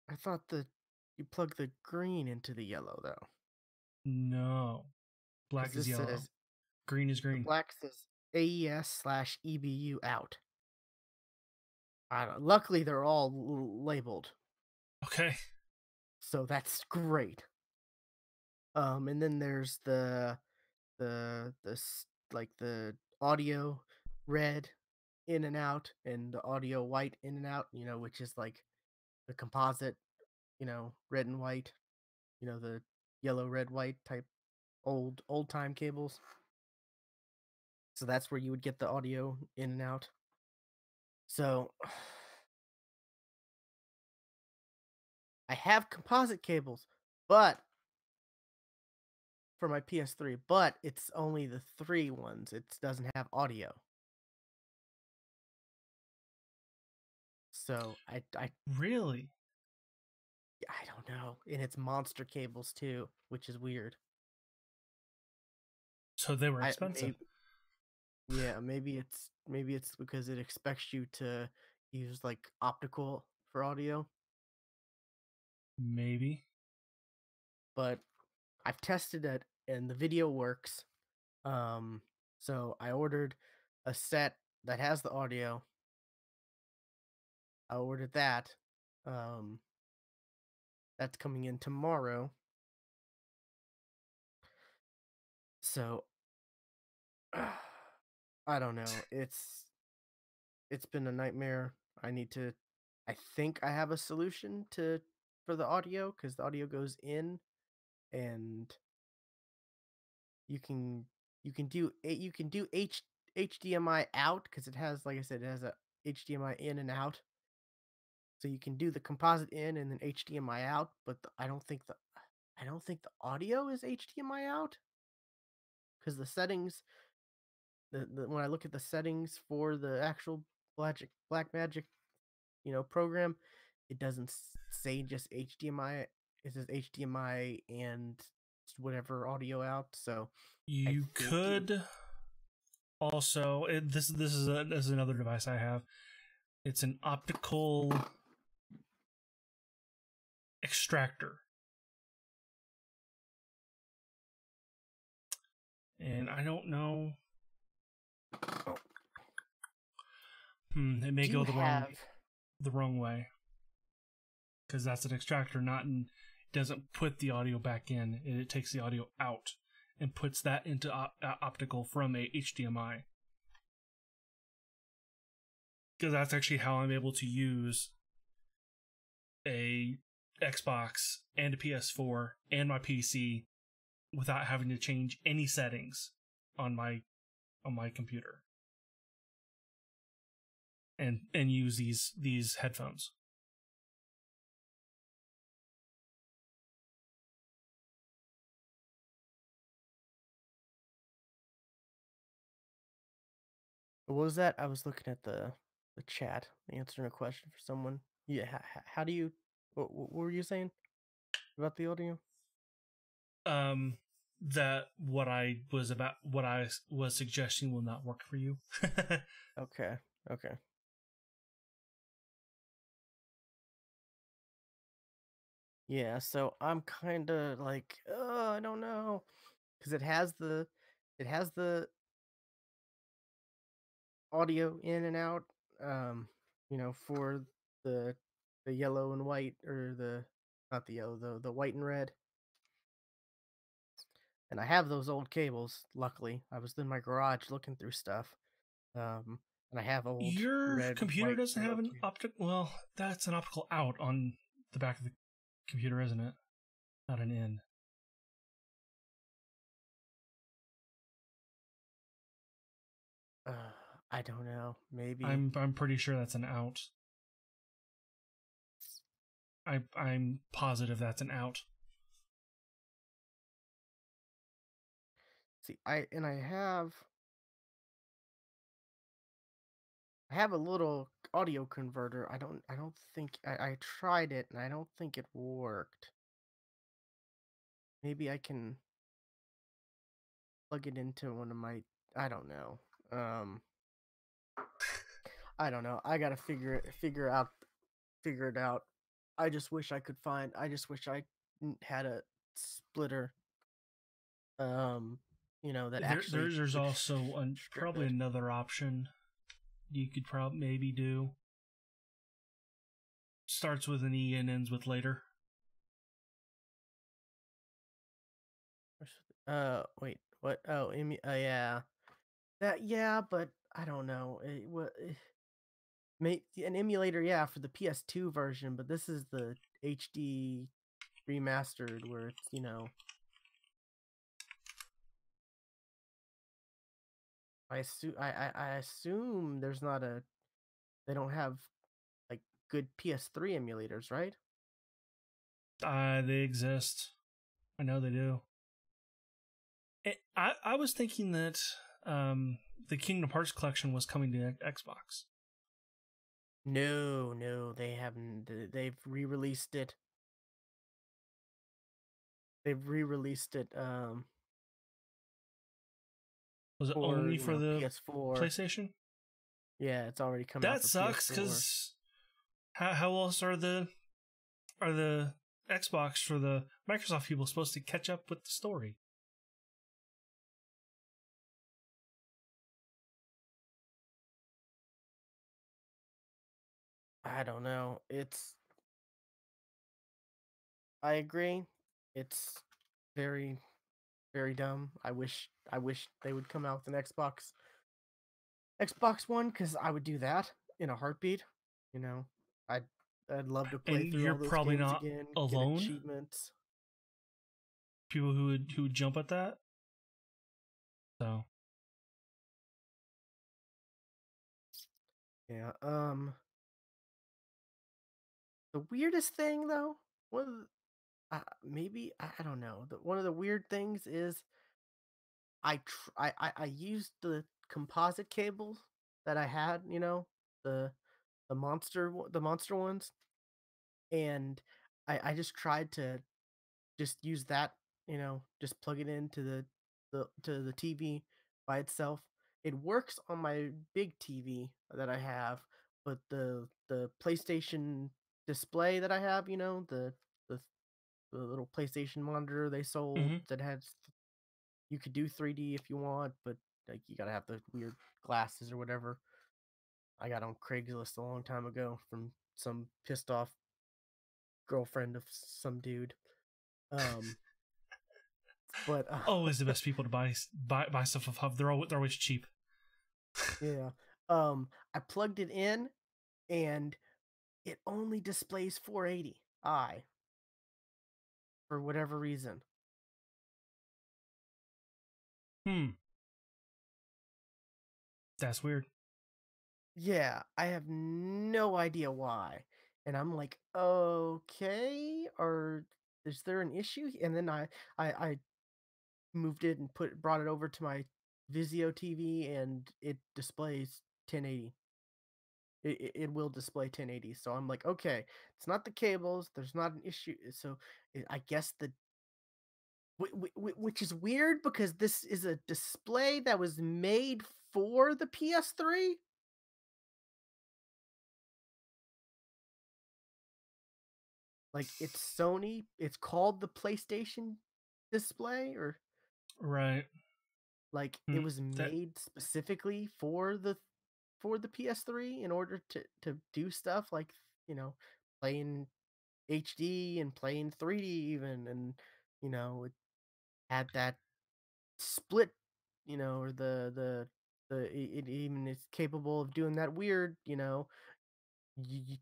I thought that you plug the green into the yellow though, No. because Black is this yellow. says Green is the green. black says AES/EBU out. I don't, luckily, they're all labeled, Okay. so that's great. And then there's like the audio red in and out, and the audio white in and out. Which is like the composite. Red and white. The yellow, red, white type old time cables. So that's where you would get the audio in and out. So I have composite cables, but for my PS3, but it's only the 3 ones. It doesn't have audio. So Really? I don't know. And it's monster cables too, which is weird. So they were I expensive. Yeah, maybe it's because it expects you to use like optical for audio, Maybe. but I've tested it and the video works. So I ordered a set that has the audio. I ordered that. Um, that's coming in tomorrow. So I don't know. It's been a nightmare. I think I have a solution for the audio, because the audio goes in, and you can do HDMI out, because it has, like I said, it has a HDMI in and out. So you can do the composite in and then HDMI out, but I don't think the audio is HDMI out, because the settings, when I look at the settings for the actual Blackmagic, program, it doesn't say just HDMI. It says HDMI and whatever audio out. So I You think could also this is another device I have. It's an optical extractor. And I don't know. It may do go you have the wrong way, because that's an extractor, not in. It doesn't put the audio back in. It takes the audio out and puts that into optical from a HDMI. Because that's actually how I'm able to use a Xbox and a PS4 and my PC without having to change any settings on my computer. and use these headphones. What was that? I was looking at the chat, answering a question for someone. Yeah, how do you? What were you saying about the audio? That what I was suggesting will not work for you. Okay. Okay. Yeah, so I'm kind of like, oh, I don't know, because it has the audio in and out, for the yellow and white, or the not the yellow, the white and red. And I have those old cables. Luckily, I was in my garage looking through stuff, and I have old Your red, computer white, doesn't yellow have an cables. optic. Well, that's an optical out on the back of the computer, isn't it? Not an in. I don't know. Maybe. I'm pretty sure that's an out. I'm positive that's an out. See, I have a little audio converter. I don't think I tried it and I don't think it worked. Maybe I can plug it into one of my, I don't know. I don't know. I got to figure it out. I just wish I just wish I had a splitter, that actually There's would also strip probably it. another option you could probably maybe do. Starts with an E and ends with later. Wait, what? Oh, yeah. That, yeah, but I don't know. An emulator, yeah, for the PS2 version, but this is the HD remastered where it's, I assume there's not a they don't have like good PS3 emulators, right? They exist. I know they do. I was thinking that the Kingdom Hearts collection was coming to Xbox. No, they haven't. They've re-released it. They've re-released it Was it for, only for the PS4. PlayStation? Yeah, it's already come out That for sucks PS4. because how else are the Xbox for the Microsoft people supposed to catch up with the story? I don't know. I agree. It's very, very dumb. I wish they would come out with an Xbox One, because I would do that in a heartbeat. You know, I'd I'd love to play And through you're all those probably games not again, get alone. achievements. People who would jump at that. So Yeah. The weirdest thing though, one of maybe I don't know. One of the weird things is I used the composite cables that I had, the the monster ones, and I just tried to just use that, just plug it into the TV by itself. It works on my big TV that I have, but the PlayStation display that I have, the the little PlayStation monitor they sold mhm. that has, you could do 3D if you want, but like you gotta have the weird glasses or whatever. I got on Craigslist a long time ago from some pissed off girlfriend of some dude. Um, but Always the best people to buy stuff of Hub. They're always cheap. yeah, I plugged it in and it only displays 480i for whatever reason. Hmm, that's weird. Yeah, I have no idea why. And I'm like, okay, or is there an issue? And then I moved it and brought it over to my Vizio TV, and it displays 1080. It will display 1080. So I'm like, okay, it's not the cables. There's not an issue. So I guess which is weird because this is a display that was made for the PS3. Like, it's Sony. It's called the PlayStation display, or Right. like it Mm, was that made specifically for the PS3 in order to do stuff like, playing HD and playing 3D even, and it had that split, or it even is capable of doing that weird,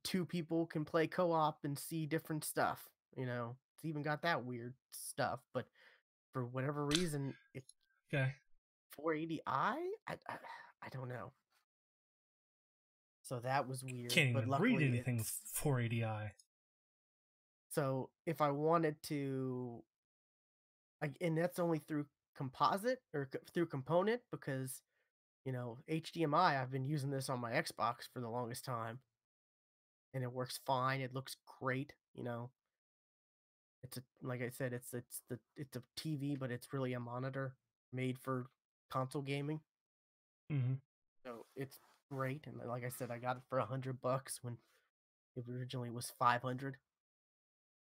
two people can play co-op and see different stuff. It's even got that weird stuff, but for whatever reason, it's okay. 480i. I don't know. So that was weird, Can't but even read luckily anything with it's 480i. so if I wanted to, and that's only through composite or through component because HDMI. I've been using this on my Xbox for the longest time, and it works fine. It looks great. It's a like I said, it's a TV, but it's really a monitor made for console gaming. Hmm. So it's great. And like I said, I got it for $100 when it originally was 500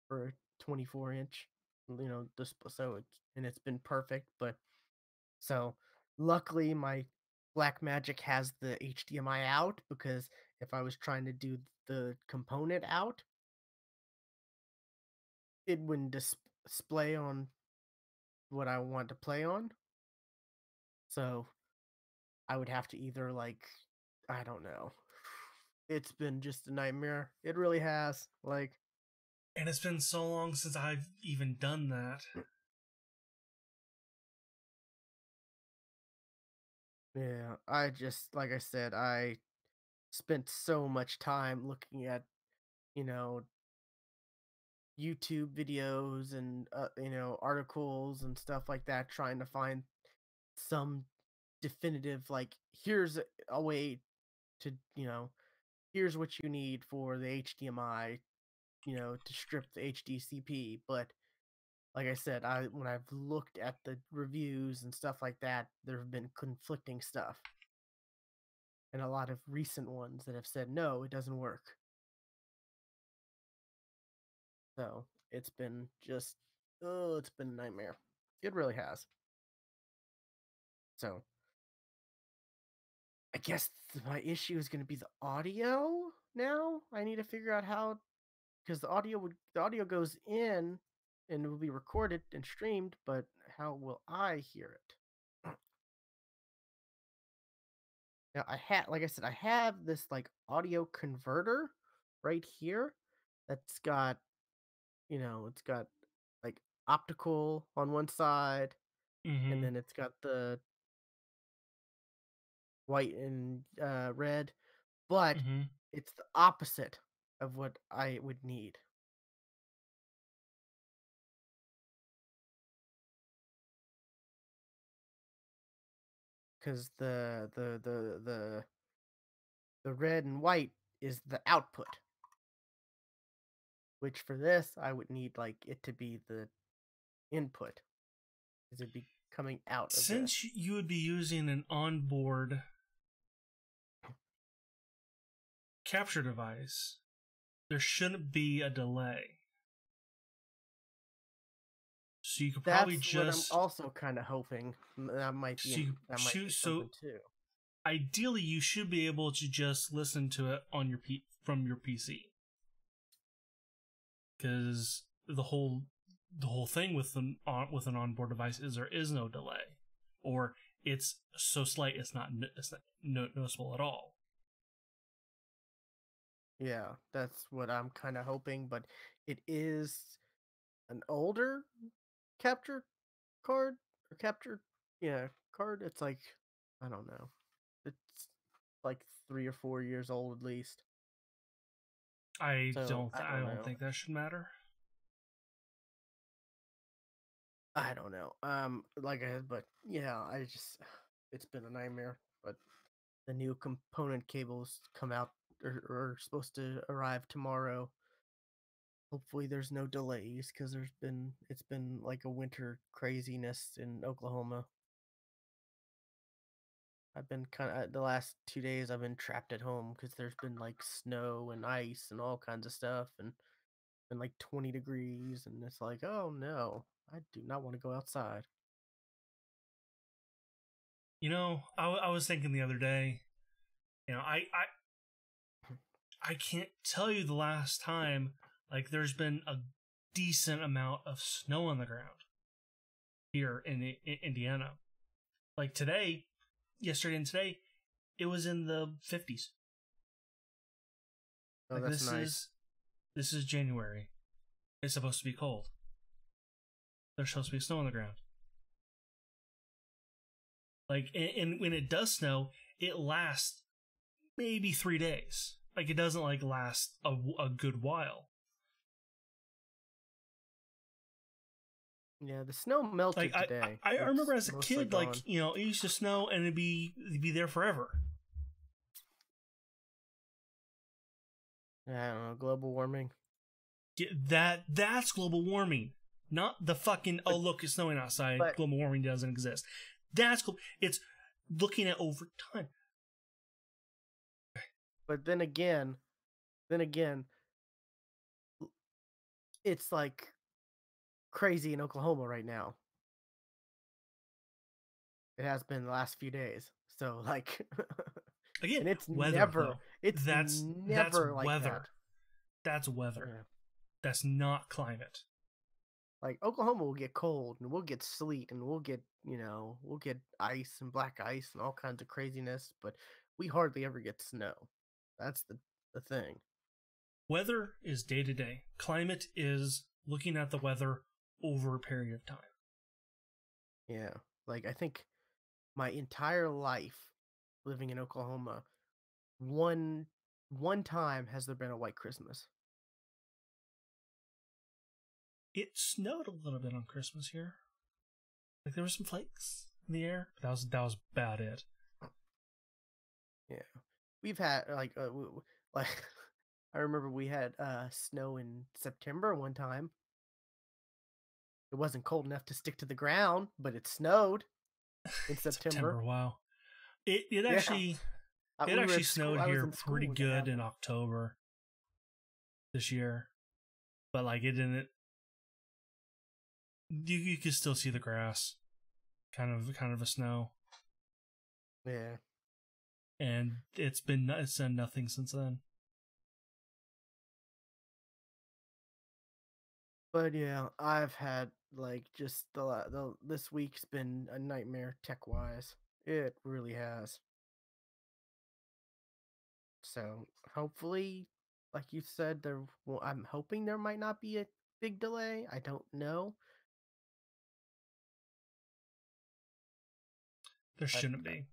for a 24-inch, display. So it's been perfect. But so luckily my Blackmagic has the HDMI out, because if I was trying to do the component out, it wouldn't display on what I want to play on. So I would have to either, like, I don't know. It's been just a nightmare. It really has. Like, And it's been so long since I've even done that. yeah, I just, like I said, I spent so much time looking at, you know, YouTube videos and, articles and stuff like that, trying to find some definitive, like, here's a way to, here's what you need for the HDMI, to strip the HDCP. But like I said, when I've looked at the reviews and stuff like that, there have been conflicting stuff, and a lot of recent ones that have said no, it doesn't work. So it's been just, oh, it's been a nightmare. It really has. So I guess my issue is going to be the audio now. I need to figure out how, because the audio goes in and it will be recorded and streamed, but how will I hear it? Now like I said, I have this like audio converter right here that's got, it's got like optical on one side, and Hmm. then it's got the white and red, but Hmm. it's the opposite of what I would need, because the red and white is the output, which for this I would need like it to be the input, because it'd be coming out of the. Since you would be using an onboard capture device, there shouldn't be a delay. So you could probably That's what I'm just also kind of hoping. so you That might shoot be so something too. ideally you should be able to just listen to it on your from your PC, because the whole thing with with an onboard device is there is no delay, or it's so slight it's not noticeable at all. Yeah, that's what I'm kind of hoping, but it is an older capture card or capture, yeah, card. It's like, I don't know. It's like 3 or 4 years old at least. I So don't. I I don't don't know. think that should matter. I don't know. But yeah, it's been a nightmare. But the new component cables come out or are supposed to arrive tomorrow. Hopefully, there's no delays because it's been like a winter craziness in Oklahoma. I've been the last 2 days I've been trapped at home because there's been like snow and ice and all kinds of stuff and been like 20 degrees and it's like, oh no, I do not want to go outside. I was thinking the other day. I can't tell you the last time like there's been a decent amount of snow on the ground here in Indiana. Like yesterday and today, it was in the 50s. Oh, Like that's nice. this is January. It's supposed to be cold. There's supposed to be snow on the ground. Like, and when it does snow, it lasts maybe 3 days. Like, it doesn't like last a good while. Yeah, the snow melted Like today. I remember It's as a mostly kid, gone. like it used to snow and it'd be there forever. I don't know, global warming. That's global warming, not the fucking But look, it's snowing outside. but Global warming doesn't exist. It's looking at over time. but then again, it's like crazy in Oklahoma right now. It has been the last few days. So like Again, and weather though. it's That's never like that. weather. That's weather. Yeah. That's not climate. Like Oklahoma will get cold and we'll get sleet and we'll get ice and black ice and all kinds of craziness, but we hardly ever get snow. That's the thing. Weather is day to day. Climate is looking at the weather over a period of time. Yeah. Like I think my entire life living in Oklahoma, one one time has there been a white Christmas. It snowed a little bit on Christmas here. Like there were some flakes in the air. But that was about it. Yeah. We've had like I remember we had snow in September one time. It wasn't cold enough to stick to the ground, but it snowed in September. September, wow. It Yeah. it We were actually at school. snowed I was here in school pretty when that good in happened. October this year. But like it didn't you could still see the grass. Kind of a snow. Yeah. And it's done nothing since then. But yeah, I've had like just this week's been a nightmare tech wise. It really has. So hopefully, like you said, I'm hoping there might not be a big delay. I don't know, There but shouldn't be.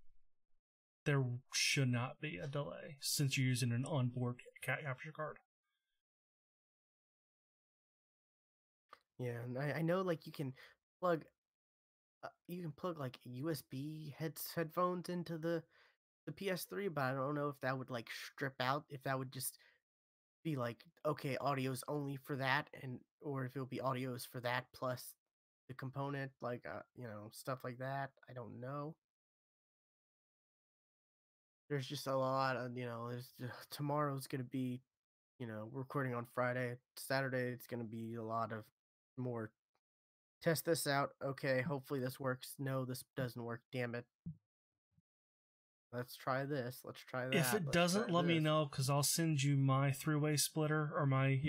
There should not be a delay since you're using an onboard capture card. yeah, and I know like you can plug like USB headphones into the PS3, but I don't know if that would like strip out if that would just be like okay, audio's only for that and or if it'll be audio's for that plus the component like stuff like that. I don't know. There's just a lot of tomorrow's going to be we're recording on Friday. Saturday it's going to be a lot of more test this out. Okay, hopefully this works. No, this doesn't work. Damn it. Let's try this. Let's try If that. it Let's try doesn't, let me this. know because I'll send you my three-way splitter or my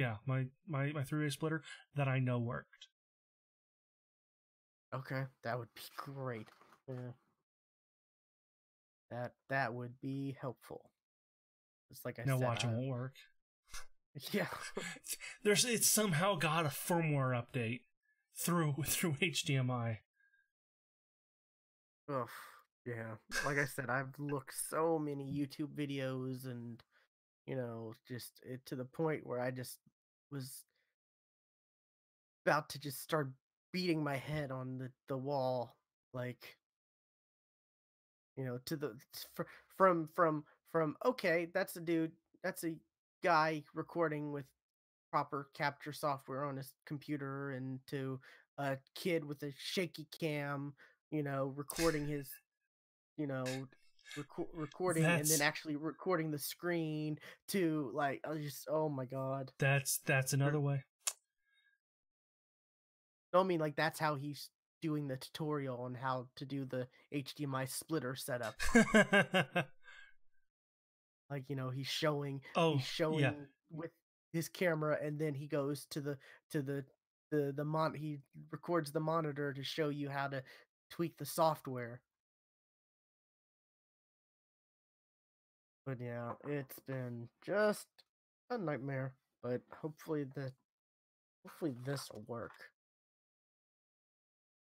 three-way splitter that I know worked. Okay, that would be great. Yeah. That would be helpful. It's like I Now said. watch, it won't work. Yeah. It's somehow got a firmware update through HDMI. Ugh. Yeah, like I said, I've looked so many YouTube videos and just it to the point where I just was about to just start beating my head on the wall, like to the from okay, that's a dude, that's a guy recording with proper capture software on his computer, and to a kid with a shaky cam, recording his, you know, recording and then That's actually recording the screen, to like, I was just, oh my god. that's another way. No, I mean, like, that's how he's doing the tutorial on how to do the HDMI splitter setup. Like, he's Oh yeah, showing with his camera, and then he goes to he records the monitor to show you how to tweak the software. But yeah, it's been just a nightmare. But hopefully this will work.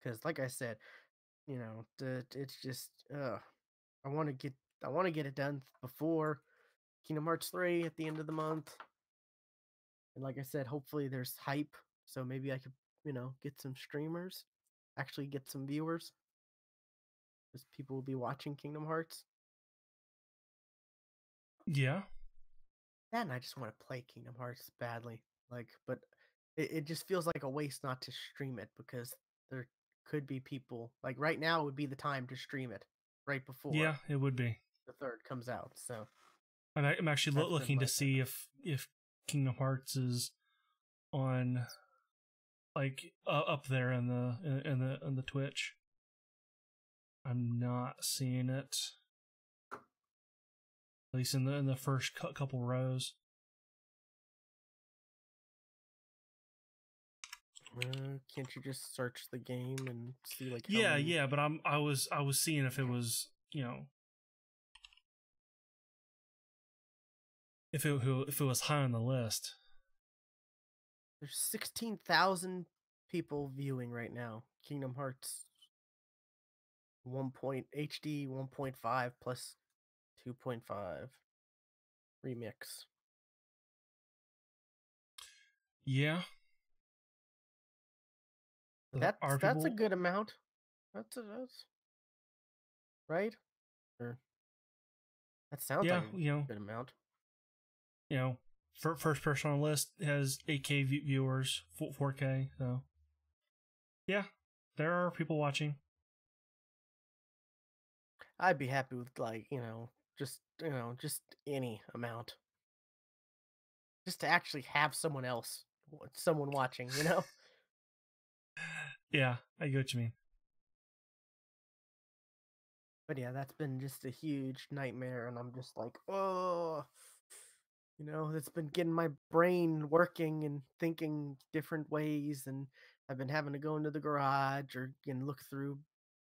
Because like I said, it's just I want to get I want to get it done before Kingdom Hearts 3 at the end of the month. And like I said, hopefully there's hype, so maybe I could, get some streamers, actually get some viewers, because people will be watching Kingdom Hearts. yeah, That, and I just want to play Kingdom Hearts badly. Like, but it just feels like a waste not to stream it, because there could be people, like, right now would be the time to stream it, right yeah. before It would be. the third comes out. So I'm actually that's been looking my to thing. see if Kingdom Hearts is on like up there in the Twitch. I'm not seeing it, at least in the first couple rows. Can't you just search the game and see, like, how Yeah, many? yeah, but I was seeing if it was, if it was high on the list. There's 16,000 people viewing right now. Kingdom Hearts 1 point HD 1.5 plus 2.5 remix. Yeah, there are That's a people. good amount. That's right. Or that sounds like Yeah, a good amount. you know, first person on the list has 8K viewers, 4K. So yeah, there are people watching. I'd be happy with, like, just any amount, just to actually have someone watching. Yeah, I get what you mean. But yeah, that's been just a huge nightmare, and I'm just like, oh, it's been getting my brain working and thinking different ways, and I've been having to go into the garage or and look through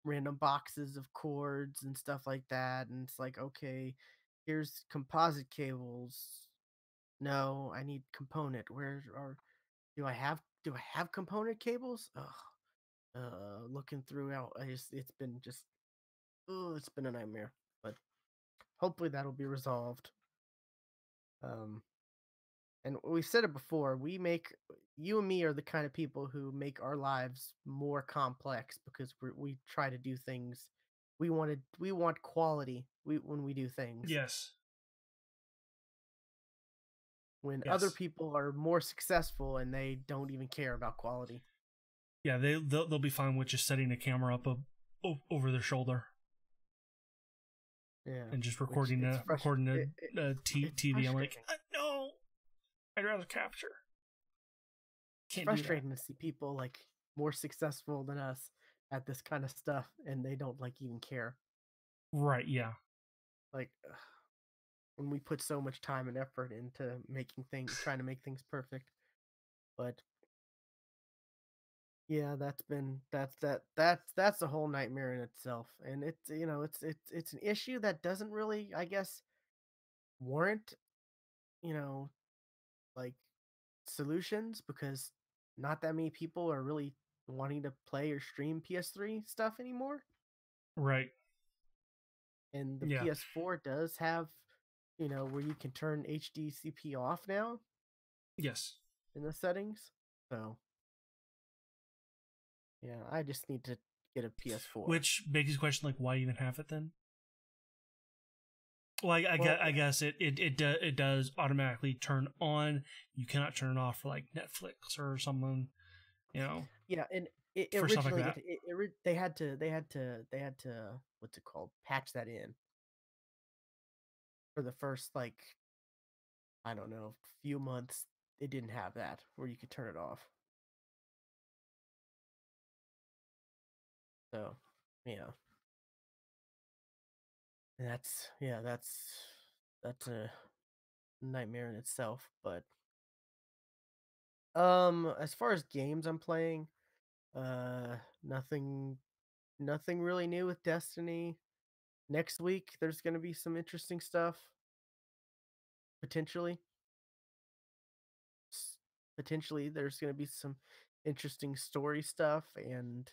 random boxes of cords and stuff like that, and it's like, okay, here's composite cables. No, I need component. Where are do I have component cables? Ugh. Looking through out, it's been just, oh, it's been a nightmare. But hopefully that'll be resolved. Um, and we said it before. You and me are the kind of people who make our lives more complex, because we try to do things. We want quality. When we do things. Yes, When other yes, people are more successful and they don't even care about quality. yeah. They'll be fine with just setting a camera up over their shoulder Yeah, and just which recording it's TV. I'm like, frustrating. no, I'd rather capture. It's Can't do that. frustrating to see people, like, more successful than us at this kind of stuff, and they don't, like, even care. Right? Yeah. Like, when we put so much time and effort into trying to make things perfect. But yeah, that's a whole nightmare in itself, and it's an issue that doesn't really, I guess, warrant, you know like, solutions, because not that many people are really wanting to play or stream PS3 stuff anymore. Right. And the Yeah. PS4 does have, where you can turn HDCP off now Yes. in the settings. So yeah, I just need to get a PS4. Which begs the question, like, why even have it then? Well, Well, I guess it does automatically turn on. You cannot turn it off for like Netflix or something, you know, yeah, and it for stuff like originally that. they had to what's it called, patch that in for the first, like, I don't know, few months. They didn't have that where you could turn it off. So yeah, and that's a nightmare in itself. But as far as games I'm playing, uh, nothing nothing really new with Destiny. Next week there's gonna be some interesting stuff potentially. Potentially there's gonna be some interesting story stuff, and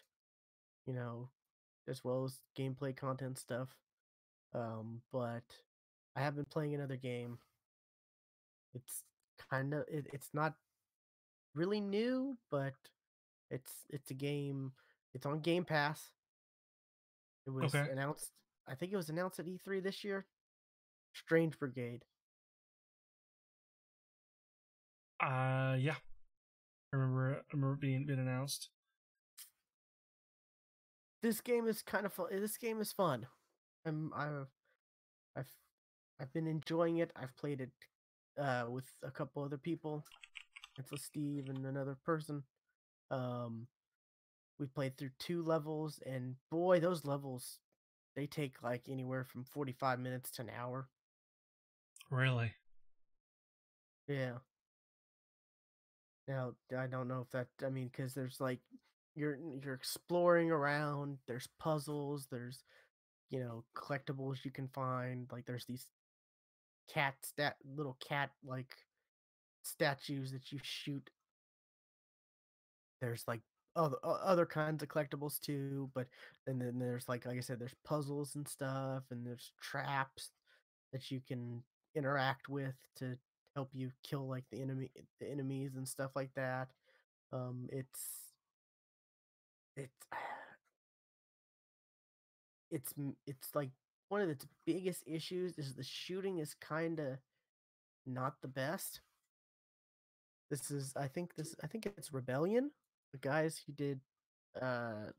you know, as well as gameplay content stuff. But I have been playing another game. It's it's not really new, but it's a game. It's on Game Pass. It was Okay. announced. I think it was announced at E3 this year. Strange Brigade. Yeah. I remember it being announced. This game is kind of fun. This game is fun. I've I've been enjoying it. I've played it with a couple other people. It's with Steve and another person. Um, we played through 2 levels, and boy, those levels, they take like anywhere from 45 minutes to an hour. Really? Yeah. Now, I don't know if that, I mean, because there's like, you're exploring around, there's puzzles, there's, collectibles you can find. Like there's these little cat like statues that you shoot. There's like other kinds of collectibles too, but and then there's like I said, there's puzzles and stuff, and there's traps that you can interact with to help you kill like the enemies and stuff like that. It's it's like one of its biggest issues is the shooting is kind of not the best. I think it's Rebellion, the guys who did uh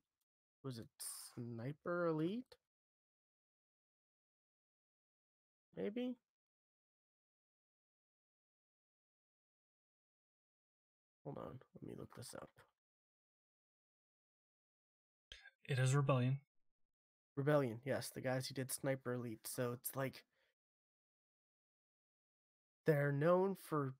was it Sniper Elite? Maybe? Hold on, let me look this up. It is Rebellion. Rebellion, yes, the guys who did Sniper Elite. So it's like they're known for,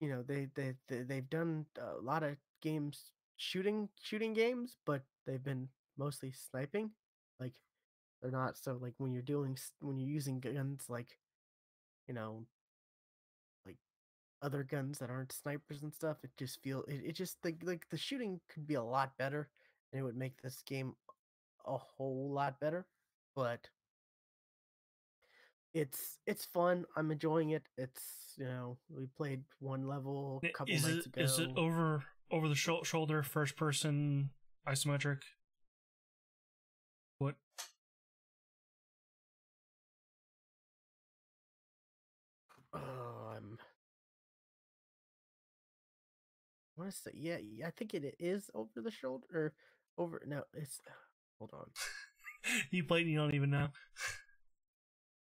they've done a lot of games, shooting games, but they've been mostly sniping. Like they're not, so like when you're using guns like, you know, like other guns that aren't snipers and stuff, it just like the shooting could be a lot better, and it would make this game a whole lot better. But it's fun. I'm enjoying it. We played one level a couple nights Is it ago. over the shoulder, first person, isometric? What? I'm I want to say, yeah, I think it is over the shoulder, or over. No, it's hold on. You played and you don't even know.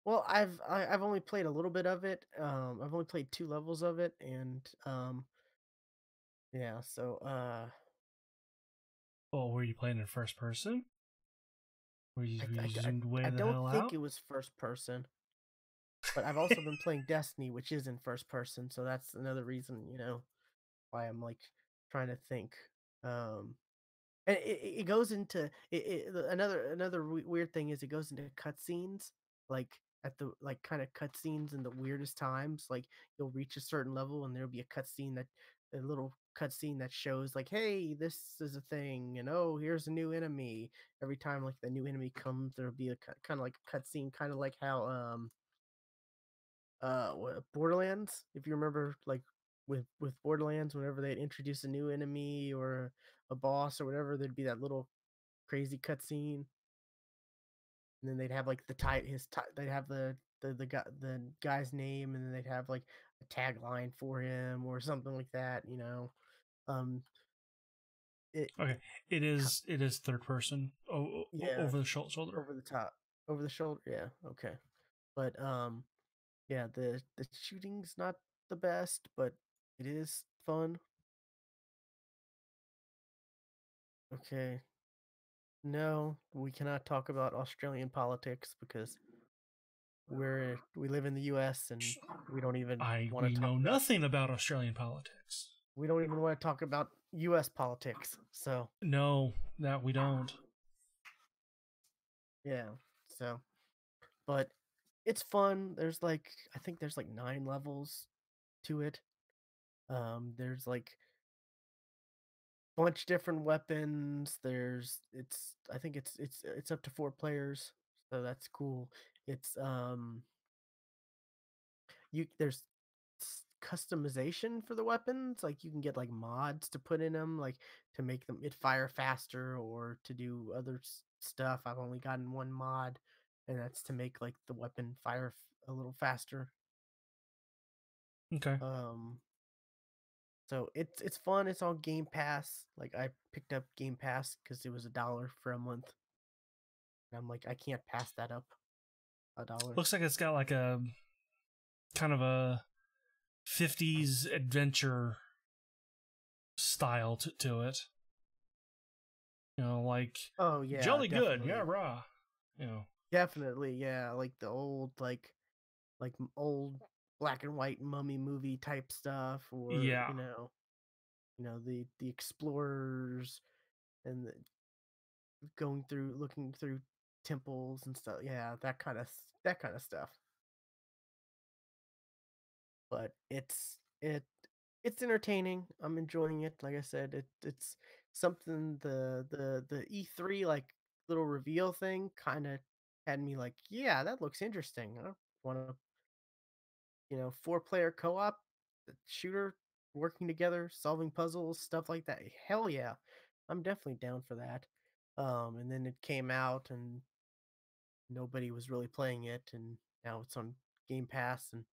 Well, I've only played a little bit of it. I've only played 2 levels of it, and yeah. So Oh, were you playing in first person? Were you zoomed way I the don't hell think out? it was first person, but I've also been playing Destiny, which is in first person. So that's another reason, why I'm like trying to think. Um, and it goes into another weird thing is it goes into cutscenes, like at the like kind of cutscenes in the weirdest times. Like you'll reach a certain level and there'll be a cutscene that a little cutscene that shows like, hey, this is a thing, and oh, here's a new enemy. Every time like the new enemy comes, there'll be a kind of like a cutscene, kind of like how Borderlands, if you remember, like with Borderlands, whenever they'd introduce a new enemy or a boss or whatever, there'd be that little crazy cutscene, and then they'd have like they'd have the guy's name, and then they'd have like a tagline for him or something like that, you know. Um, it Okay, it is third person Yeah, over the shoulder. over the top, over the shoulder. Yeah, okay, but yeah, the shooting's not the best, but it is fun. Okay, no, we cannot talk about Australian politics because we live in the U.S. and we don't even want We to talk know about nothing about Australian politics. we don't even want to talk about U.S. politics. So No, that we don't. yeah, so but it's fun. There's like I think there's like 9 levels to it. There's like bunch different weapons. It's I think it's up to 4 players, so that's cool. It's you there's customization for the weapons. Like you can get like mods to put in them, like to make them it fire faster or to do other stuff. I've only gotten one mod, and that's to make like the weapon fire a little faster. Okay. Um, so it's fun. It's on Game Pass. Like I picked up Game Pass because it was $1 for a month. And I'm like, I can't pass that up $1. Looks like it's got like a kind of a 50s adventure style to it. You know, like Oh yeah, jolly good, yeah, definitely, rah. You know, definitely, yeah. Like the old old black and white mummy movie type stuff, or yeah. the explorers and going through looking through temples and stuff. Yeah, that kind of stuff. But it's entertaining. I'm enjoying it. Like I said, it's something the E3 like little reveal thing kind of had me like, yeah, that looks interesting. I want to, 4-player co-op shooter working together, solving puzzles, stuff like that. Hell yeah. I'm definitely down for that. And then it came out and nobody was really playing it, and now it's on Game Pass, and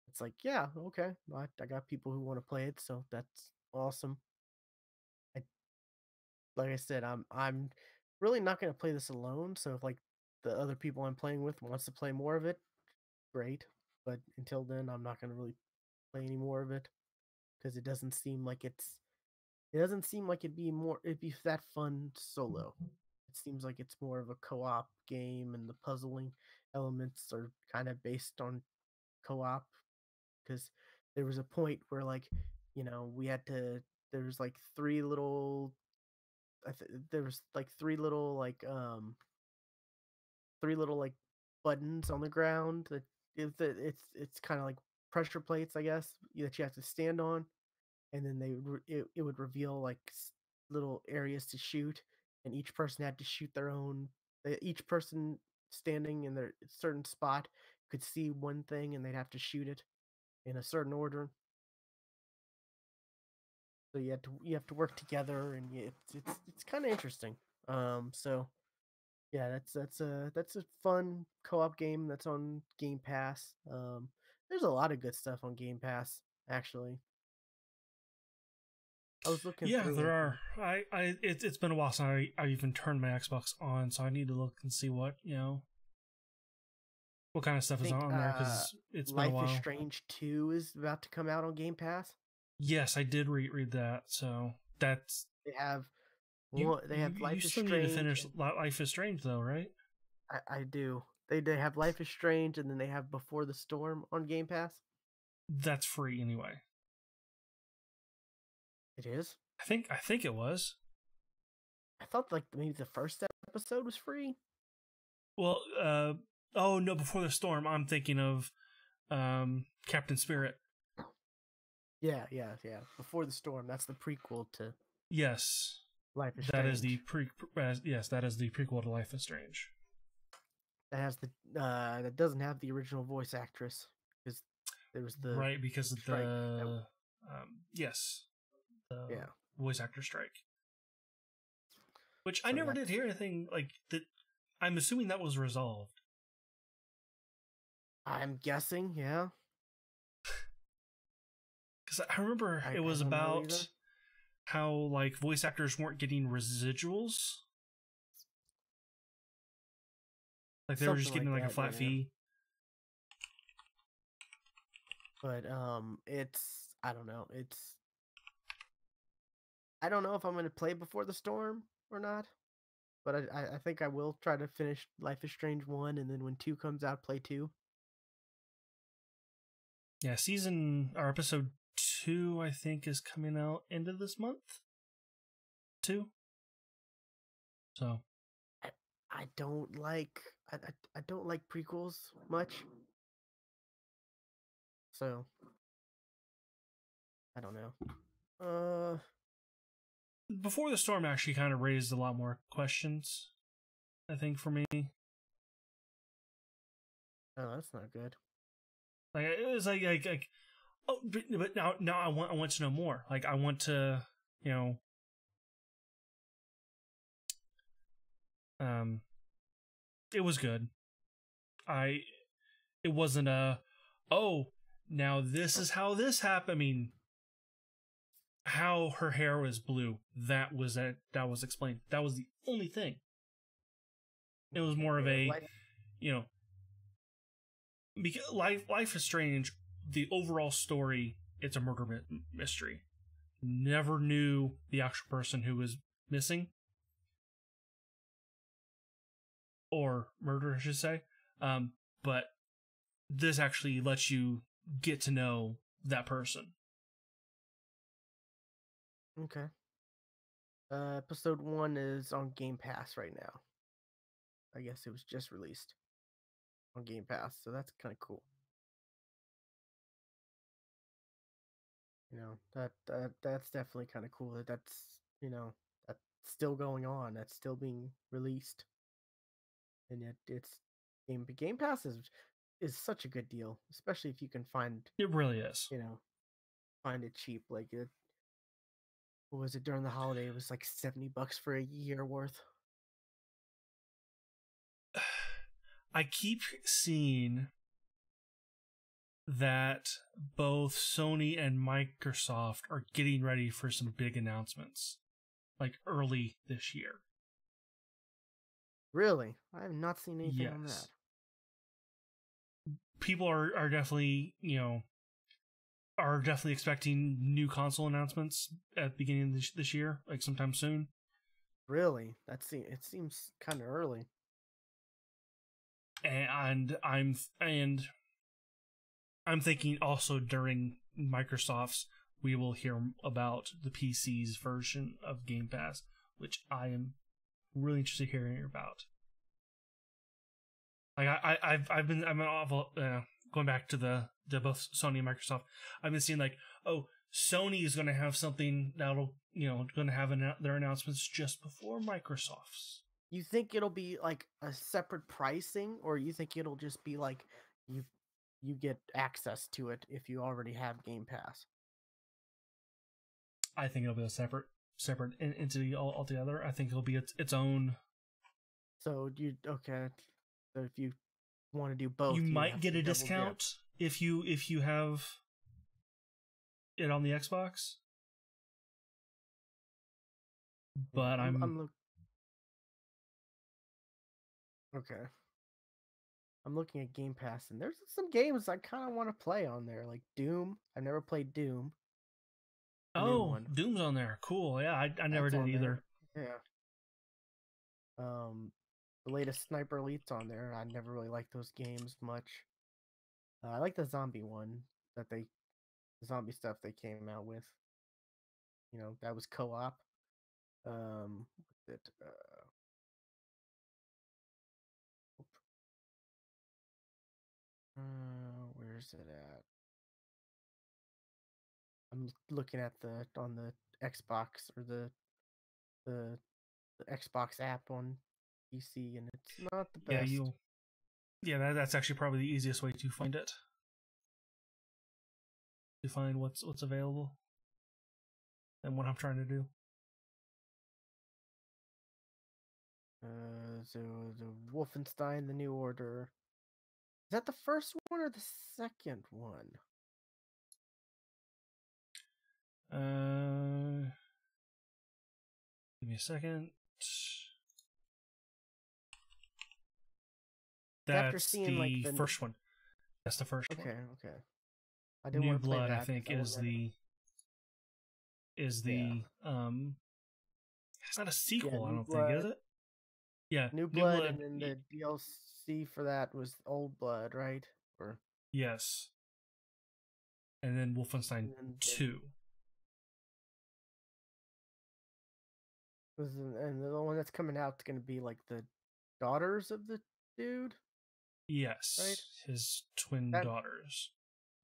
it's like, yeah, okay. I got people who want to play it, so that's awesome. I Like I said, I'm really not going to play this alone. So if like the other people I'm playing with wants to play more of it, great. But until then, I'm not going to really play any more of it because it doesn't seem like it'd be that fun solo. It seems like it's more of a co-op game, and the puzzling elements are kind of based on co-op because there was a point where like we had to there was like three little there was like three little like buttons on the ground that it's kind of like pressure plates, I guess, that you have to stand on, and then it would reveal like little areas to shoot, and each person had to shoot their own. Each person standing in their certain spot could see one thing, and they'd have to shoot it in a certain order. So you have to work together, and it's kind of interesting. So yeah, that's a fun co-op game that's on Game Pass. There's a lot of good stuff on Game Pass, actually. I was looking Yeah, through there it. are. It's been a while since I even turned my Xbox on, so I need to look and see what kind of I stuff is think on there because it's been a Life is while. Strange 2 is about to come out on Game Pass. Yes, I did read that. So that's They have they you have you Life is still need to Strange, finish and Life is Strange though, right? I do. They have Life is Strange, and then they have Before the Storm on Game Pass. That's free anyway. It is. I think it was. I thought like maybe the first episode was free. Well, oh no, Before the Storm. I'm thinking of Captain Spirit. Yeah, yeah, yeah. Before the Storm. That's the prequel to Yes, Life is that is Strange. yes, that is the prequel to Life is Strange. That has the that doesn't have the original voice actress because there was the Right, because of strike. the yes, the Yeah. voice actor strike, which I So never did that's hear anything like that. I'm assuming that was resolved. I'm guessing, yeah. Because I remember it I was don't know about either. how like voice actors weren't getting residuals, like they were Something just getting like like a that, flat yeah. fee. But it's I don't know. It's I don't know if I'm gonna play Before the Storm or not. But I think I will try to finish Life is Strange 1 and then when 2 comes out play 2. Yeah, season or episode 2, I think, is coming out end of this month. 2. So I, I don't like I don't like prequels much. So I don't know. Before the Storm actually kind of raised a lot more questions, I think, for me. Oh, that's not good. Like it was like oh, but now I want to know more. Like I want to, you know, um, it was good. I it wasn't a oh now this is how this happened. I mean, how her hair was blue. That was explained. That was the only thing. It was more of Yeah, a, life. you know, because Life is Strange. The overall story, it's a murder mystery. Never knew the actual person who was missing or murder, I should say. But this actually lets you get to know that person. Okay. Episode 1 is on Game Pass right now. I guess it was just released on Game Pass, so that's kind of cool. That's definitely kind of cool that's still going on. That's still being released, and yet it's Game Pass is such a good deal, especially if you can It really is. find it cheap. Like it, what was it during the holiday? It was like $70 for a year worth. I keep seeing that both Sony and Microsoft are getting ready for some big announcements, like early this year. Really, I have not seen anything on that. Yes. People are definitely, are definitely expecting new console announcements at the beginning of this year, like sometime soon. Really, it seems kind of early. And I'm thinking also during Microsoft's, we will hear about the PC's version of Game Pass, which I am really interested in hearing about. Like I'm awful, going back to the both Sony and Microsoft. I've been seeing like, oh, Sony is going to have something that'll going to have their announcements just before Microsoft's. You think it'll be like a separate pricing, or you think it'll just be like you you get access to it if you already have Game Pass? I think it'll be a separate entity altogether. I think it'll be its own. So you okay? So if you want to do You both, you would might have get to a double dip. discount if you have it on the Xbox, Yeah, but okay. I'm looking at Game Pass, and there's some games I kind of want to play on there, like Doom. I've never played Doom, the new oh, one. Doom's on there. Cool. Yeah, I never That's did on there. either. Yeah. Um, the latest Sniper Elite's on there. I never really liked those games much. I like the zombie one the zombie stuff they came out with. That was co-op. What's it? Where's it at? I'm looking at on the Xbox or the Xbox app on PC, and it's not the Yeah, best. that's actually probably the easiest way to find it. To find what's available and what I'm trying to do. So the Wolfenstein: The New Order. Is that the first one or the second one? Give me a second. After That's seeing like the the first one. That's the first one. okay. I didn't New want to play Blood, I that think, because I wanted is yeah the It's not a yeah sequel, I New don't think, is Blood, it? Yeah, New New Blood, Blood. and then the DLC for that was Old Blood, right? Or Yes, and then Wolfenstein and then 2. and the one that's coming out is going to be like the daughters of the dude, right? Yes, his twin That daughters.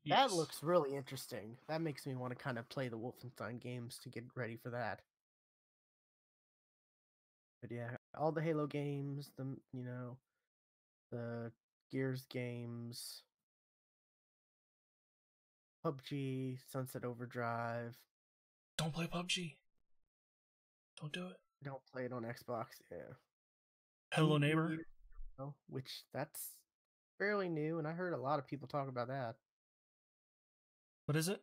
that Yes. looks really interesting. That makes me want to kind of play the Wolfenstein games to get ready for that. But yeah, all the Halo games, the Gears games, PUBG, Sunset Overdrive. Don't play PUBG. Don't do it. I don't play it on Xbox. Yeah, Hello Mutant Neighbor. Year, which that's fairly new, and I heard a lot of people talk about that. What is it?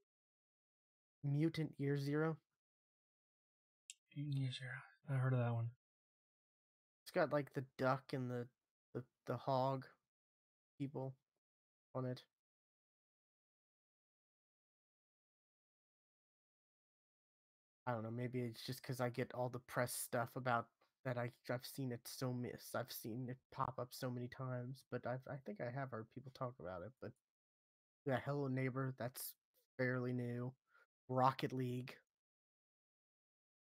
Mutant Year Zero. I heard of that one. It's got like the duck and the hog people on it. I don't know. Maybe it's just because I get all the press stuff about that. I've seen it I've seen it pop up so many times, but I think I have heard people talk about it. But yeah, Hello Neighbor, that's fairly new. Rocket League,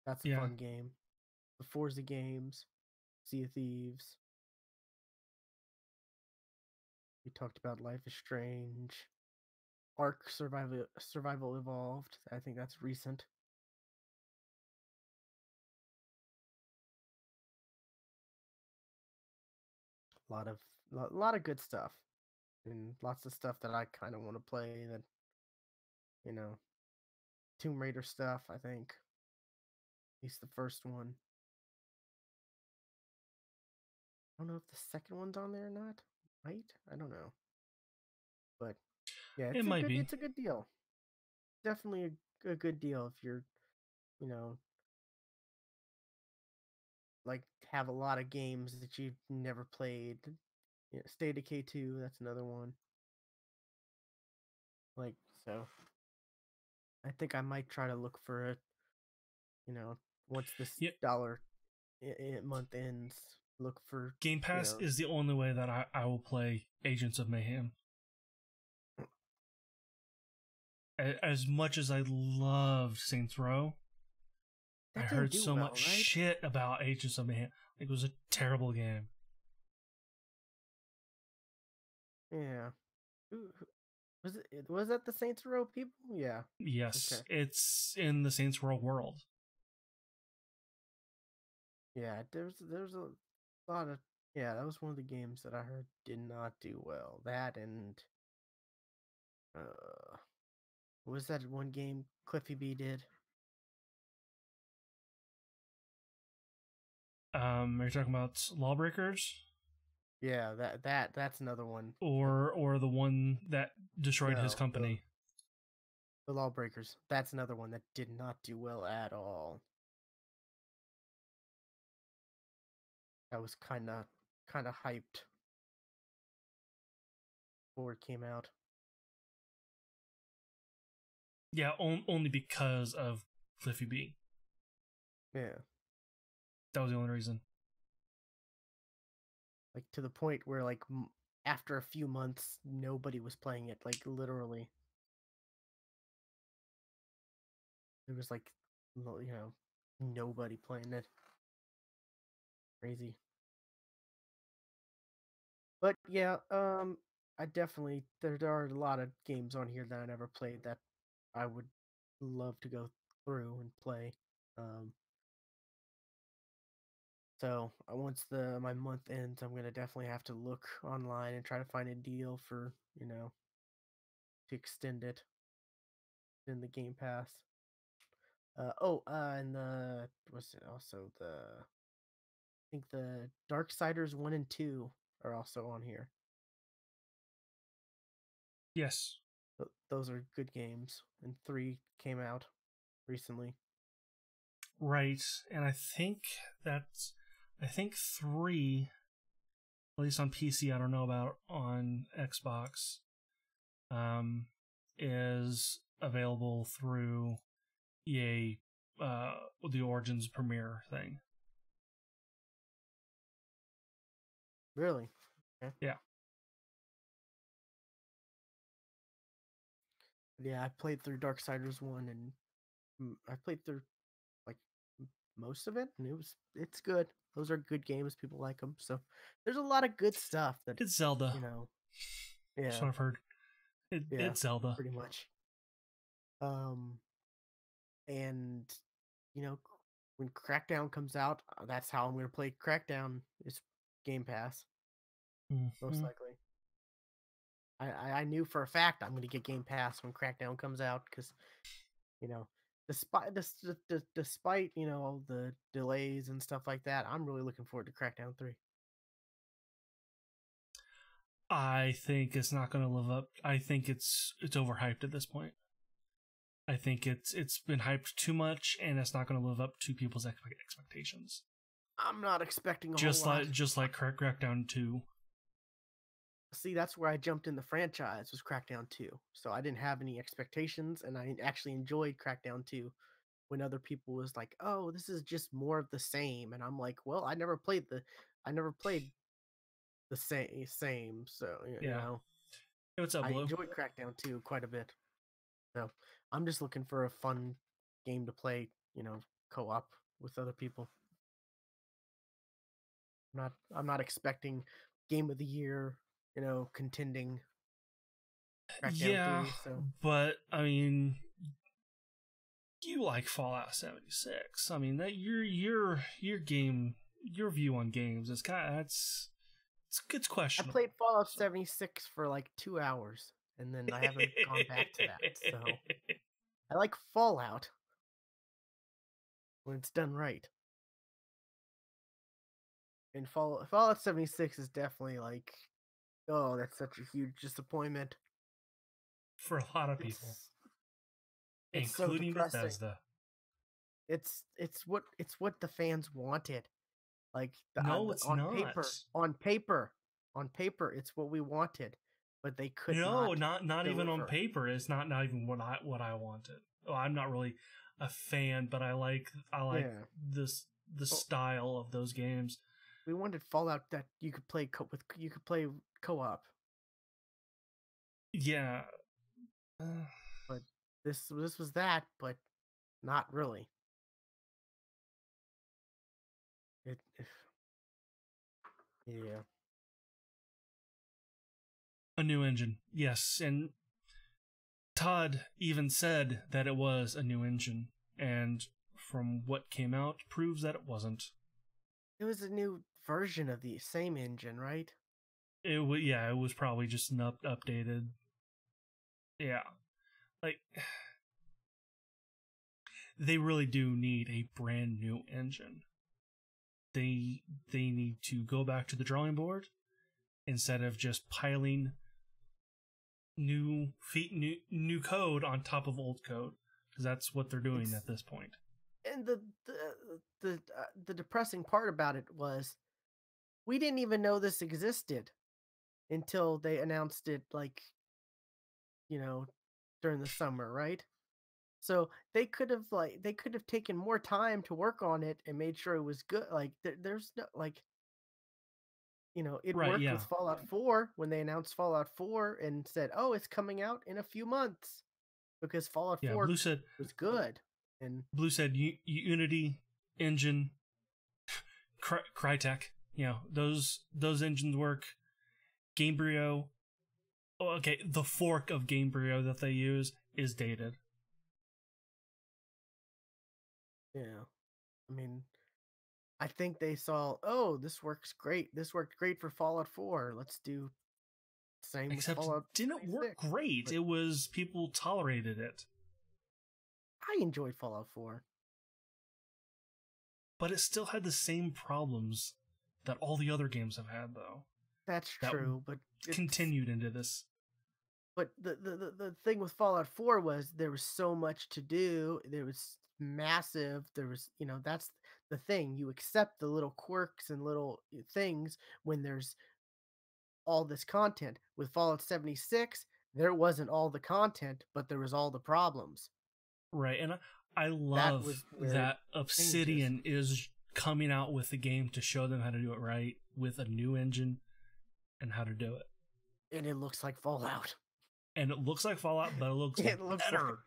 that's a Yeah. fun game. The Forza games, Sea of Thieves. We talked about Life is Strange. Ark Survival Evolved. I think that's recent. A lot of good stuff, and lots of stuff that I kind of want to play. That you know, Tomb Raider stuff. I think at least the first one. I don't know if the second one's on there or not. Might, I don't know, but yeah, It might be. it's a good deal. Definitely a good deal if you're you know like have a lot of games that you've never played. Yeah, State of K2, that's another one. Like so, I think I might try to look for it. Once this Yeah. dollar month ends, look for Game Pass is the only way that I will play Agents of Mayhem. As much as I loved Saints Row, I that didn't heard do so well, much right? shit about Agents of Mayhem. It was a terrible game. Yeah. Was that the Saints Row people? Yeah. Okay. Yes, it's in the Saints Row world. Yeah, there's a lot of yeah, that was one of the games that I heard did not do well. That and what was that one game Cliffy B did? Are you talking about Lawbreakers? Yeah, that's another one. Or the one that destroyed his No, company? the Lawbreakers. That's another one that did not do well at all. That was kind of hyped before it came out. Yeah, only because of Cliffy B. Yeah. That was the only reason. Like to the point where like after a few months nobody was playing it, like literally. There was like nobody playing it. Crazy. But yeah, I definitely there are a lot of games on here that I never played that I would love to go through and play. So once the my month ends, I'm gonna definitely have to look online and try to find a deal for to extend it in the Game Pass. And the what's it also the I think the Darksiders 1 and 2 are also on here. Yes. Those are good games, and 3 came out recently. Right. And I think 3, at least on PC, I don't know about on Xbox, is available through EA, the Origins Premiere thing. Really? Okay. Yeah. Yeah, I played through Darksiders 1 and I played through like most of it, and it's good. Those are good games. People like them. So there's a lot of good stuff that It's Zelda. you know. That's Yeah, what I've heard. yeah, It's Zelda. pretty much. Um, and when Crackdown comes out, that's how I'm gonna play Crackdown. Is Game Pass most Mm-hmm. likely. I knew for a fact I'm gonna get Game Pass when Crackdown comes out because you know despite all the delays and stuff like that, I'm really looking forward to Crackdown 3. I think it's not going to live up. I think it's overhyped at this point. I think it's been hyped too much, and it's not going to live up to people's expectations. I'm not expecting a whole lot. Just like Crackdown 2. See, that's where I jumped in the franchise was Crackdown 2. So I didn't have any expectations, and I actually enjoyed Crackdown 2 when other people was like, "Oh, this is just more of the same." And I'm like, "Well, I never played the same." So, Yeah. Hey, what's up, I Blue? enjoyed Crackdown 2 quite a bit. So, I'm just looking for a fun game to play, co-op with other people. I'm not expecting game of the year, contending Crackdown Yeah, 3, so but I mean, you like Fallout 76. I mean, that your game, your view on games is kind of it's I questionable. played Fallout 76 for like 2 hours, and then I haven't gone back to that. So I like Fallout when it's done right. And Fallout 76 is definitely like, oh, that's such a huge disappointment. For a lot of people, It's it's so including depressing. Bethesda. It's what the fans wanted. Like No, it's on not. on paper, it's what we wanted, but they could No, not not even on deliver. paper. It's not even what I wanted. Oh, I'm not really a fan, but I like Yeah. this the Well, style of those games. we wanted Fallout that you could play you could play co-op, Yeah. but this was that, but not really. It yeah. A new engine. Yes, and Todd even said that it was a new engine, and from what came out proves that it wasn't. It was a new version of the same engine, right? It was probably just an updated. Yeah. Like they really do need a brand new engine. They need to go back to the drawing board instead of just piling new code on top of old code, because that's what they're doing It's at this point. and the depressing part about it was we didn't even know this existed until they announced it, like, you know, during the summer, right? So they could have taken more time to work on it and made sure it was good. Like there's no like it Right, worked yeah. with Fallout 4 when they announced Fallout 4 and said, "Oh, it's coming out in a few months," because Fallout Yeah, 4 was good. And Blue said Unity engine, Crytek. Those engines work. Gamebryo. Oh, okay, the fork of Gamebryo that they use is dated. Yeah. I mean, I think they saw, oh, this works great. This worked great for Fallout 4. Let's do same with Except it Fallout didn't work 76. great. But It was people tolerated it, I enjoyed Fallout 4. but it still had the same problems that all the other games have had, though. That's That true, but it's continued into this. but the thing with Fallout 4 was there was so much to do. There was massive. There was, that's the thing. You accept the little quirks and little things when there's all this content. With Fallout 76, there wasn't all the content, but there was all the problems. Right, and I That love was where it that changes. Obsidian is coming out with a game to show them how to do it right with a new engine and how to do it. And it looks like Fallout. And it looks like Fallout, but it looks better.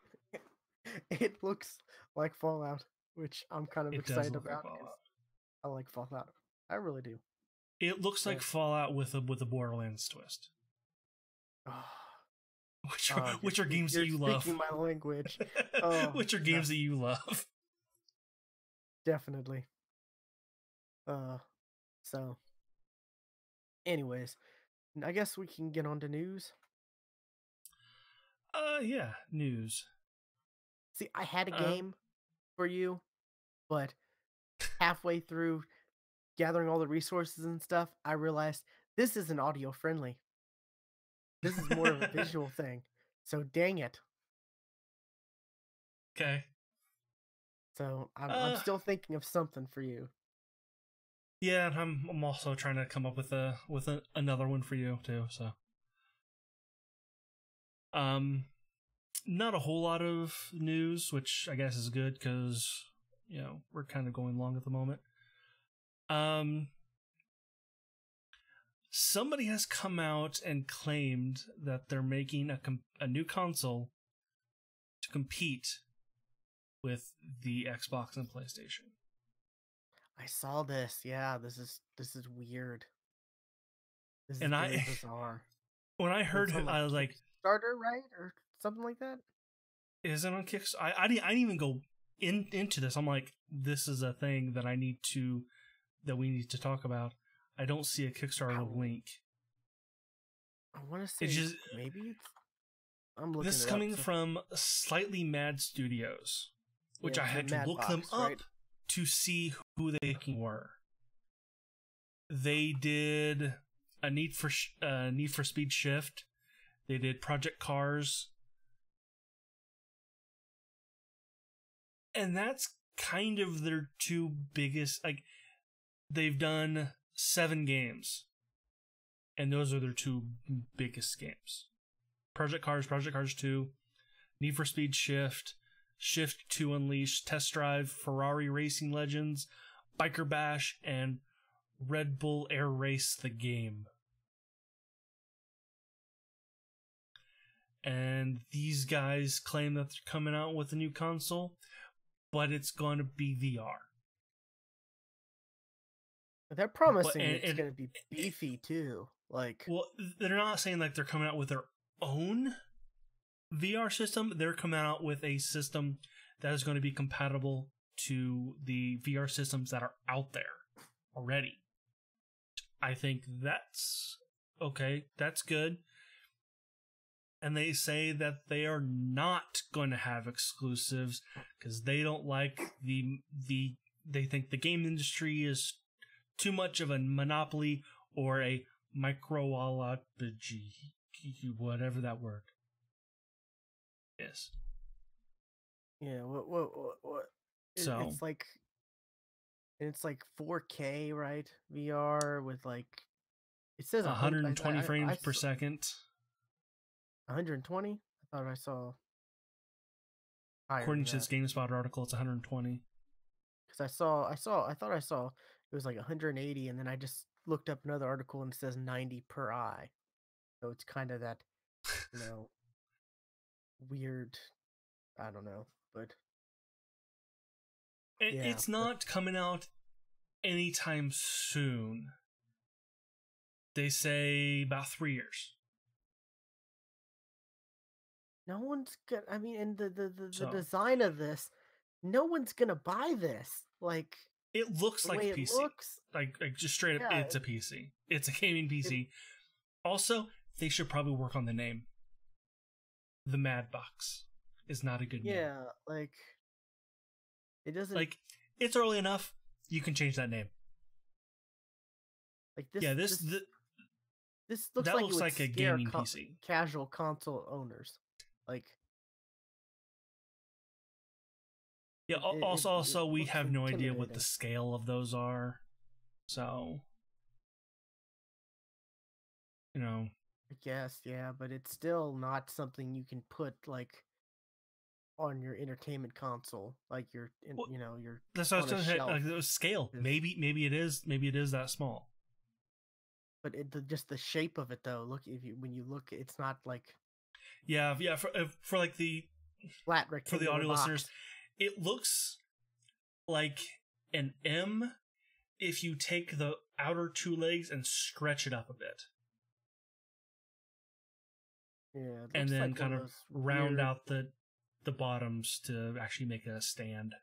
It looks like Fallout, which I'm kind of It does excited look like about because Fallout. I like Fallout. I really do. It looks like Fallout with a Borderlands twist. Which are games that you love. Speaking my language. Which are games that you love. Definitely. So anyways, I guess we can get on to news. Yeah, news. See, I had a game for you, but halfway through gathering all the resources and stuff, I realized this isn't audio friendly. This is more of a visual thing. So dang it. Okay. So I'm still thinking of something for you. Yeah, I'm also trying to come up with another one for you too. So, not a whole lot of news, which I guess is good because we're kind of going long at the moment. Somebody has come out and claimed that they're making a new console to compete with the Xbox and PlayStation. I saw this. Yeah, this is weird. This is very bizarre. When I heard it, I was like, Kickstarter, right, or something like that. Is it on Kickstarter? I didn't even go into this. I'm like, this is a thing that we need to talk about. I don't see a Kickstarter link. I want to say maybe I'm looking. This is coming from Slightly Mad Studios, which I had to look them up to see who they were. They did a Need for Speed Shift. They did Project Cars. And that's kind of their two biggest, they've done 7 games. And those are their 2 biggest games. Project Cars 2, Need for Speed Shift, Shift 2 Unleashed, Test Drive, Ferrari Racing Legends, Biker Bash, and Red Bull Air Race the game. And these guys claim that they're coming out with a new console, but it's going to be VR. They're promising it's going to be beefy too. Well, they're not saying they're coming out with their own VR system. They're coming out with a system that is going to be compatible to the VR systems that are out there already. I think that's okay. That's good. And they say that they are not going to have exclusives because they don't like they think the game industry is too much of a monopoly or a microology, whatever that word is. Yeah, what? So it's like 4K, right? VR with it says 120 frames per second. 120? I thought I saw. According to this GameSpot article, it's 120. Because I thought I saw it was like 180, and then I just looked up another article and it says 90 per eye. So it's kind of that, weird. I don't know, but it's not coming out anytime soon. They say about 3 years. No one's good. I mean, and the design of this, no one's gonna buy this. Like It looks the like way a it PC. looks. Like just straight up, Yeah, it's a PC. It's a gaming PC. Also, they should probably work on the name. The Mad Box is not a good name. yeah, like it doesn't Like, it's early enough. You can change that name. like this. Yeah, This looks that like looks it would like a scare gaming PC. casual console owners. Like Yeah. it Also, we looks have no idea what the intimidating. scale of those are. So, you know, I guess, yeah, but it's still not something you can put like on your entertainment console, like well, you're that's what I on was a going to say. shelf. Like, the scale. 'Cause- Maybe it is that small. But just the shape of it, though. Look, when you look, it's not like Yeah. For like flat for the rectangular audio box. listeners, it looks like an M if you take the outer two legs and stretch it up a bit. Yeah, it And looks then like kind one of those round weird, out the bottoms to actually make it a stand.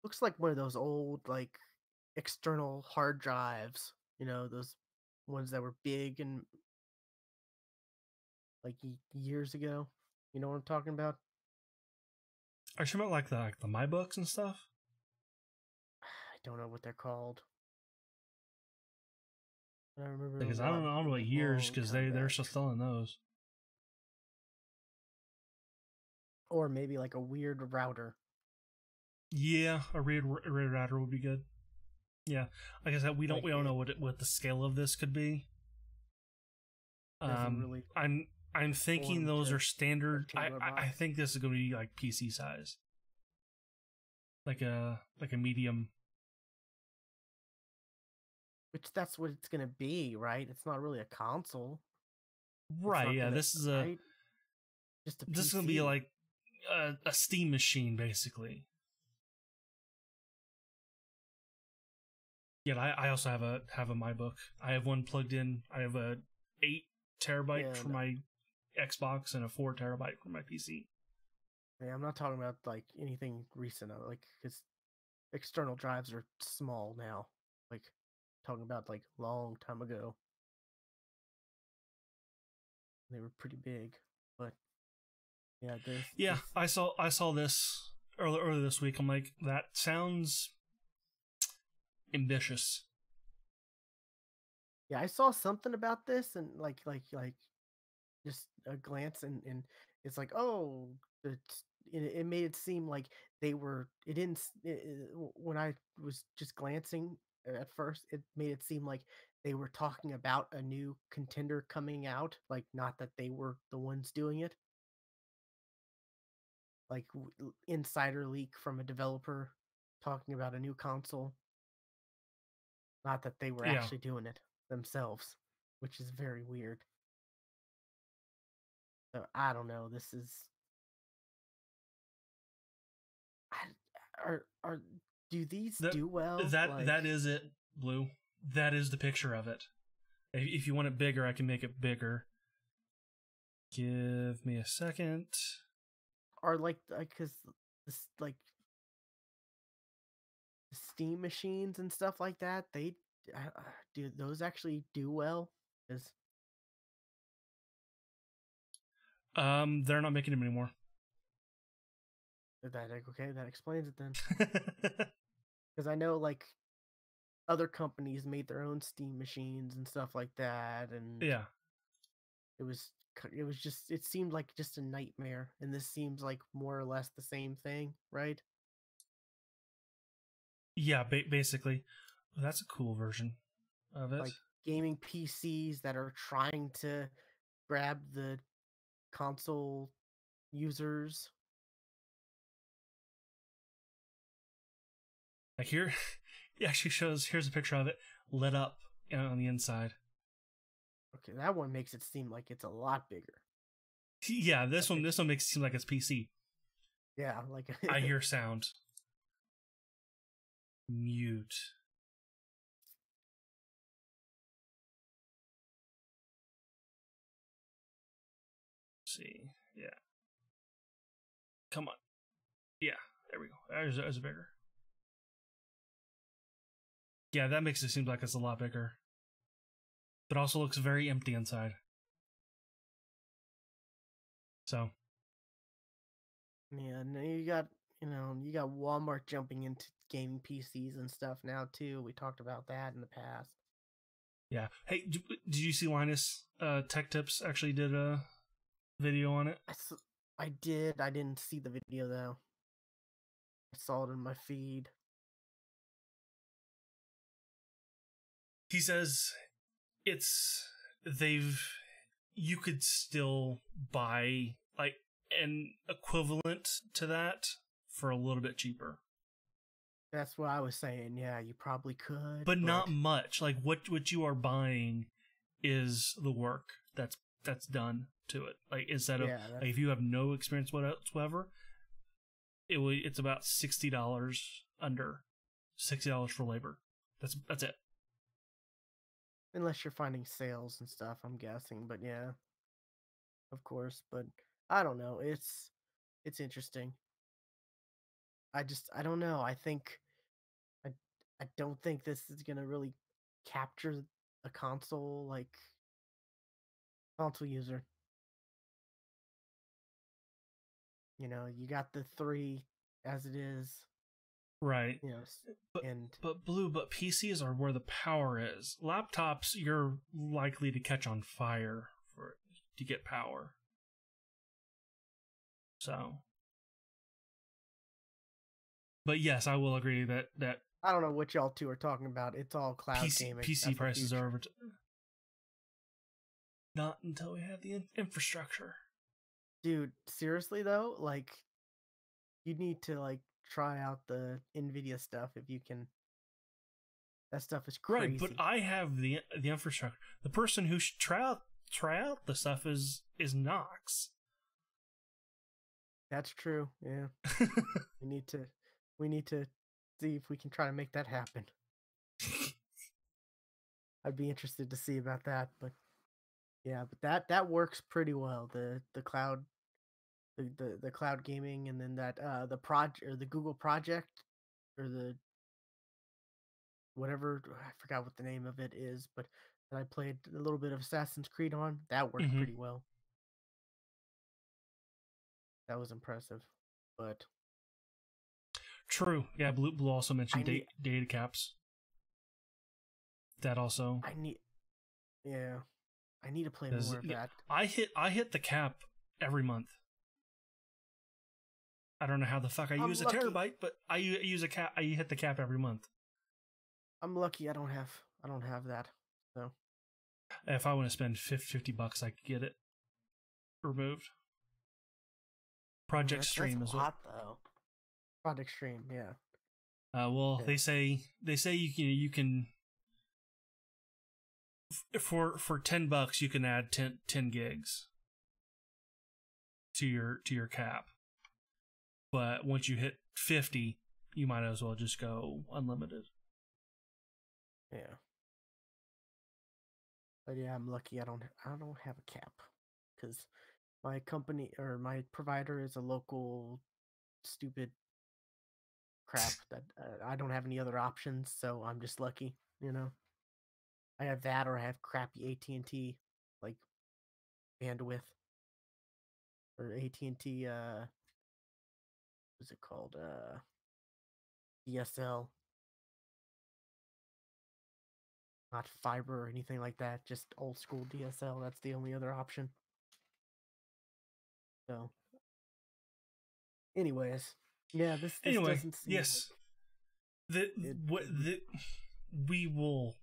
looks like one of those old like external hard drives. Those ones that were big and like years ago. You know what I'm talking about? Are you talking about like the My Books and stuff? I don't know what they're called. I remember Because those I don't know a about years long because time they're back. still selling those. Or maybe like a weird router. Yeah, a rear router would be good. Yeah, like I said, we don't Like know it what the scale of this could be. doesn't really I'm thinking conform those to are standard. rectangular I box. think this is going to be like PC size, like a medium. Which that's what it's gonna be, right? It's not really a console. It's Right. not Yeah. gonna This is right? Just a this is PC. going to be like a Steam machine, basically. Yeah. I also have a MyBook. I have one plugged in. I have a 8 TB for my Xbox and a 4 TB for my PC. Yeah, I'm not talking about like anything recent, like because external drives are small now. Like talking about like long time ago, they were pretty big. But yeah, Yeah, this I saw this earlier this week. I'm like, that sounds ambitious. yeah, I saw something about this and like just a glance and it's like it made it seem like they were it didn't s- it- when I was just glancing at first it made it seem like they were talking about a new contender coming out, like not that they were the ones doing it, like insider leak from a developer talking about a new console, not that they were Yeah. actually doing it themselves, which is very weird. So I don't know. This is are do these do well? That is it, Blue. That is the picture of it. If you want it bigger, I can make it bigger. Give me a second. Are like because this like Steam machines and stuff like that, they do those actually do well? Is They're not making them anymore. that okay? That explains it then. Because I know like other companies made their own Steam machines and stuff like that, and Yeah. it was just it seemed like just a nightmare, and this seems like more or less the same thing, right? Yeah, basically. Well, that's a cool version of it. Like gaming PCs that are trying to grab the console users. Like here, it actually shows. Here's a picture of it lit up on the inside. Okay, that one makes it seem like it's a lot bigger. Yeah, this one makes it seem like it's PC. Yeah, like I hear sound. Mute. Let's see. Yeah. Come on. Yeah, there we go. Is it bigger? Yeah, that makes it seem like it's a lot bigger. But also looks very empty inside. So. Yeah, no, you got Walmart jumping into gaming PCs and stuff now too. We talked about that in the past. Yeah. Hey, did you see Linus Tech Tips actually did a video on it? I did. I didn't see the video though. I saw it in my feed. He says you could still buy like an equivalent to that for a little bit cheaper. That's what I was saying. Yeah, you probably could, but not much. Like what you are buying is the work that's done to it. Like instead of like, if you have no experience whatsoever, it's about $60 under $60 for labor. That's it. Unless you're finding sales and stuff, I'm guessing. But yeah, of course. But I don't know. It's interesting. I don't know. I don't think this is gonna really capture a console user. You know, you got the 3 as it is. Right. Yes. But PCs are where the power is. Laptops, you're likely to catch on fire to get power. So. But yes, I will agree that I don't know what y'all two are talking about. It's all cloud gaming. PC prices are over. Not until we have the infrastructure. Dude, seriously though, like, you need to like try out the NVIDIA stuff if you can. That stuff is crazy. Right, but I have the infrastructure. The person who should try out the stuff is Knox. That's true. Yeah. We need to see if we can try to make that happen. I'd be interested to see about that, but yeah, but that works pretty well. The cloud, the cloud gaming, and then that the project or the Google project or the whatever, I forgot what the name of it is, but that I played a little bit of Assassin's Creed on, that worked pretty well. That was impressive, but true. Yeah, Blue also mentioned data caps. That also. I need to play more of that. I hit the cap every month. I don't know how the fuck I use lucky. A terabyte, but I use a cap. I hit the cap every month. I'm lucky. I don't have that. So if I want to spend $50, I could get it removed. Project Stream is hot though. Project Stream, yeah. Well, yeah. They say you can for $10 you can add 10 gigs to your cap. But once you hit 50, you might as well just go unlimited. Yeah. But yeah, I'm lucky I don't have a cap cuz my company or my provider is a local stupid crap that I don't have any other options, so I'm just lucky, you know. I have that, or I have crappy AT&T like bandwidth, or AT&T what's it called, DSL, not fiber or anything like that, just old school DSL. That's the only other option. So anyways, yeah, this doesn't seem yes like we will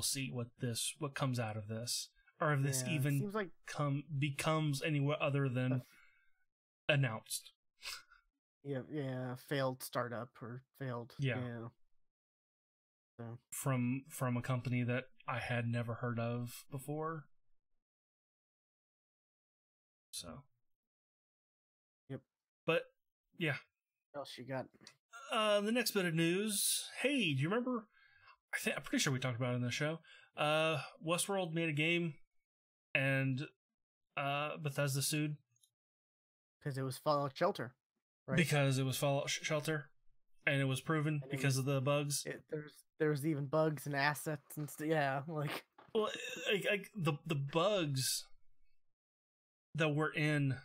see what comes out of this, or if this even seems like becomes anywhere other than announced. Yeah, failed startup or failed. Yeah. So. From a company that I had never heard of before. So. Yep. But yeah. What else you got? The next bit of news. Hey, do you remember? I'm pretty sure we talked about it in the show. Westworld made a game, and Bethesda sued because it was Fallout Shelter, right? Because it was Fallout Shelter, and it was proven And because of the bugs. There's even bugs and assets and stuff. Yeah, like Well, the bugs that were in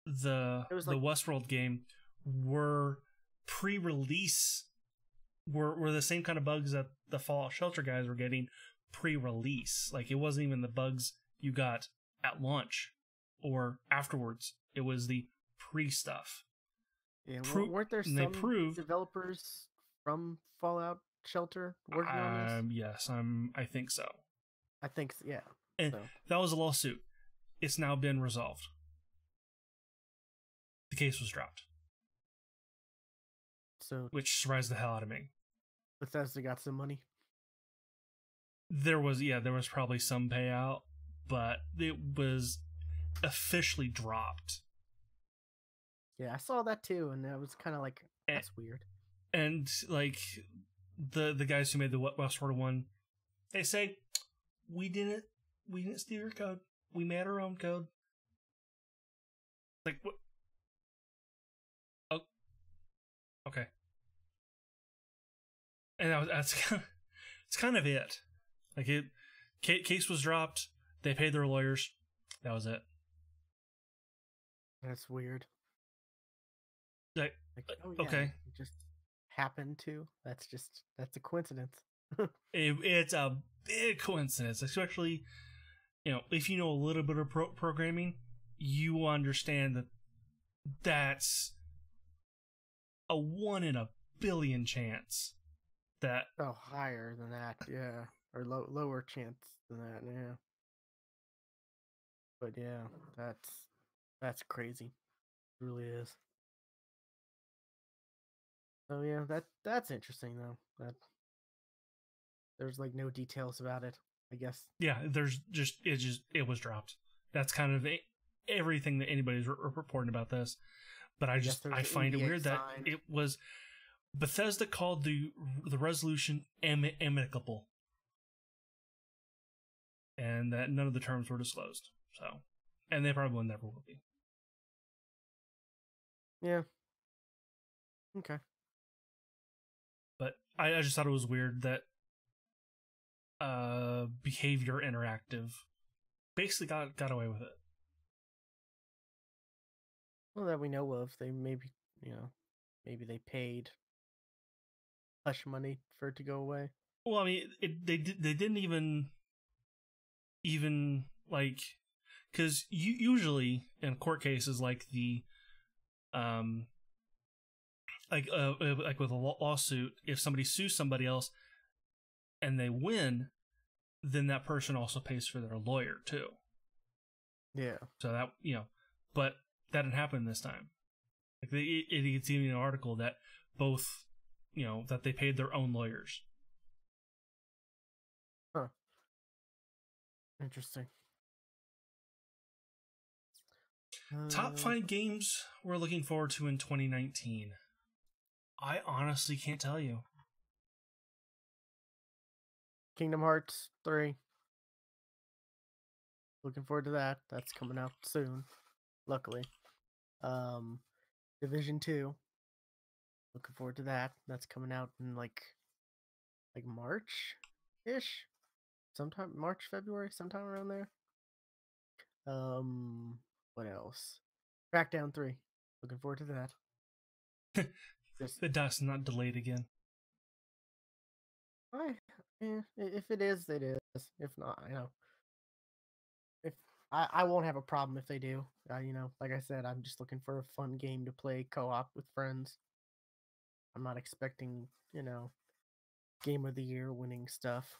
the it was like Westworld game were pre-release, were the same kind of bugs that the Fallout Shelter guys were getting pre-release. Like, it wasn't even the bugs you got at launch or afterwards. It was the pre stuff. yeah. Weren't there they some proved developers from Fallout Shelter working on this? Yes, I think so. I think so, yeah. And So. that was a lawsuit. It's now been resolved. The case was dropped. So which surprised the hell out of me. Bethesda got some money. There was probably some payout, but it was officially dropped. Yeah, I saw that too, and I was kind of like, that's weird. And like the guys who made the Westworld one, they say we didn't steal your code. We made our own code. Like, what? Oh, okay. And that's it's kind of it. Like, case was dropped. They paid their lawyers. That was it. That's weird. Like oh, yeah, okay, it just happened to. That's a coincidence. It's a big coincidence, especially, if you know a little bit of programming, you understand that that's a 1 in a billion chance that. Oh, higher than that, yeah, or lower chance than that, yeah. But yeah, that's crazy. It really is. Oh yeah, that's interesting though. That there's like no details about it, I guess. Yeah, it was dropped. That's kind of everything that anybody's reporting about this. But I find it weird that it was Bethesda called the resolution amicable, and that none of the terms were disclosed. So, and they probably never will be. Yeah. Okay. But I just thought it was weird that Behavior Interactive basically got away with it. Well, that we know of, they maybe they paid hush money for it to go away. Well, I mean, they didn't even like, because usually in court cases like the like with a lawsuit, if somebody sues somebody else and they win, then that person also pays for their lawyer too. Yeah. So that, but that didn't happen this time. Like, it's even an article that both, that they paid their own lawyers. Huh. Interesting. Top 5 games we're looking forward to in 2019. I honestly can't tell you. Kingdom Hearts 3. Looking forward to that. That's coming out soon, luckily. Division 2. Looking forward to that. That's coming out in like March-ish. Sometime March, February, sometime around there. What else? Crackdown 3. Looking forward to that. The dust not delayed again. If it is, it is. If not, if I won't have a problem if they do. Like I said, I'm just looking for a fun game to play co-op with friends. I'm not expecting, Game of the Year winning stuff.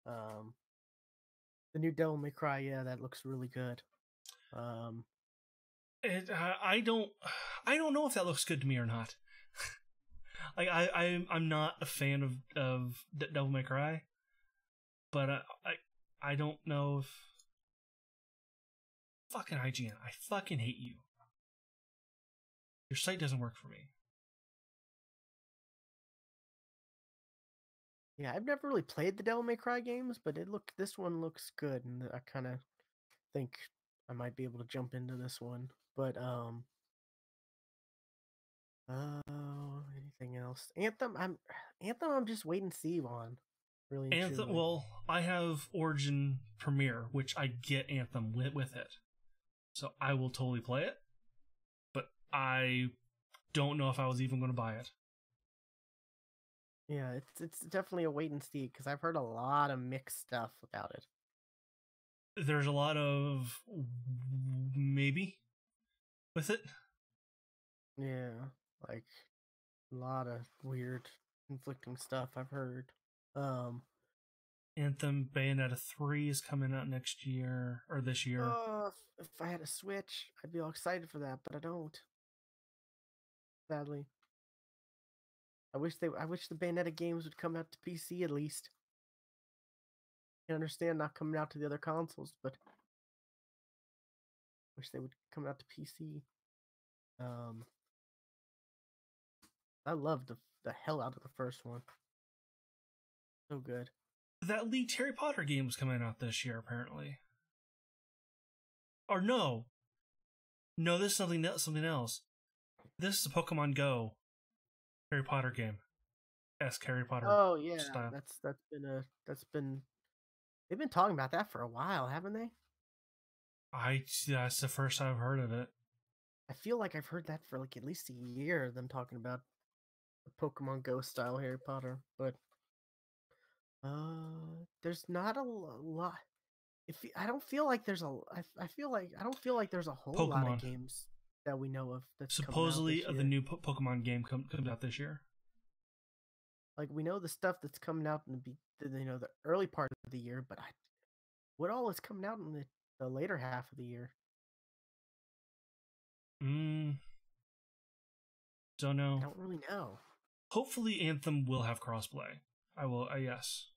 The new Devil May Cry, yeah, that looks really good. I don't know if that looks good to me or not. Like, I'm not a fan of Devil May Cry, but I don't know if fucking IGN. I fucking hate you. Your site doesn't work for me. Yeah, I've never really played the Devil May Cry games, but this one looks good, and I kind of think I might be able to jump into this one. But Oh, anything else? Anthem. I'm just waiting to see on. Really and Anthem. truly. Well, I have Origin Premiere, which I get Anthem with it, so I will totally play it. But I don't know if I was even going to buy it. Yeah, it's definitely a wait and see because I've heard a lot of mixed stuff about it. There's a lot of maybe with it. Yeah, like a lot of weird, conflicting stuff I've heard. Anthem Bayonetta 3 is coming out next year or this year. If I had a Switch, I'd be all excited for that, but I don't. Sadly, I wish the Bayonetta games would come out to PC at least. I understand not coming out to the other consoles, but wish they would come out to PC. I loved the hell out of the first one. So good. That leaked Harry Potter game is coming out this year, apparently. Or no, this is something else. This is a Pokemon Go Harry Potter game. Harry Potter. Oh yeah, style. that's been they've been talking about that for a while, haven't they? That's the first I've heard of it. I feel like I've heard that for like at least a year. Them talking about the Pokemon Go style Harry Potter, but there's not a lot. I don't feel like there's a. I feel like I don't feel like there's a whole lot of games that we know of that's supposedly coming out this year. The new Pokemon game comes out this year. Like we know the stuff that's coming out in the early part of the year, but what all is coming out in the later half of the year? Don't know. I don't really know. Hopefully, Anthem will have crossplay. I will. Yes.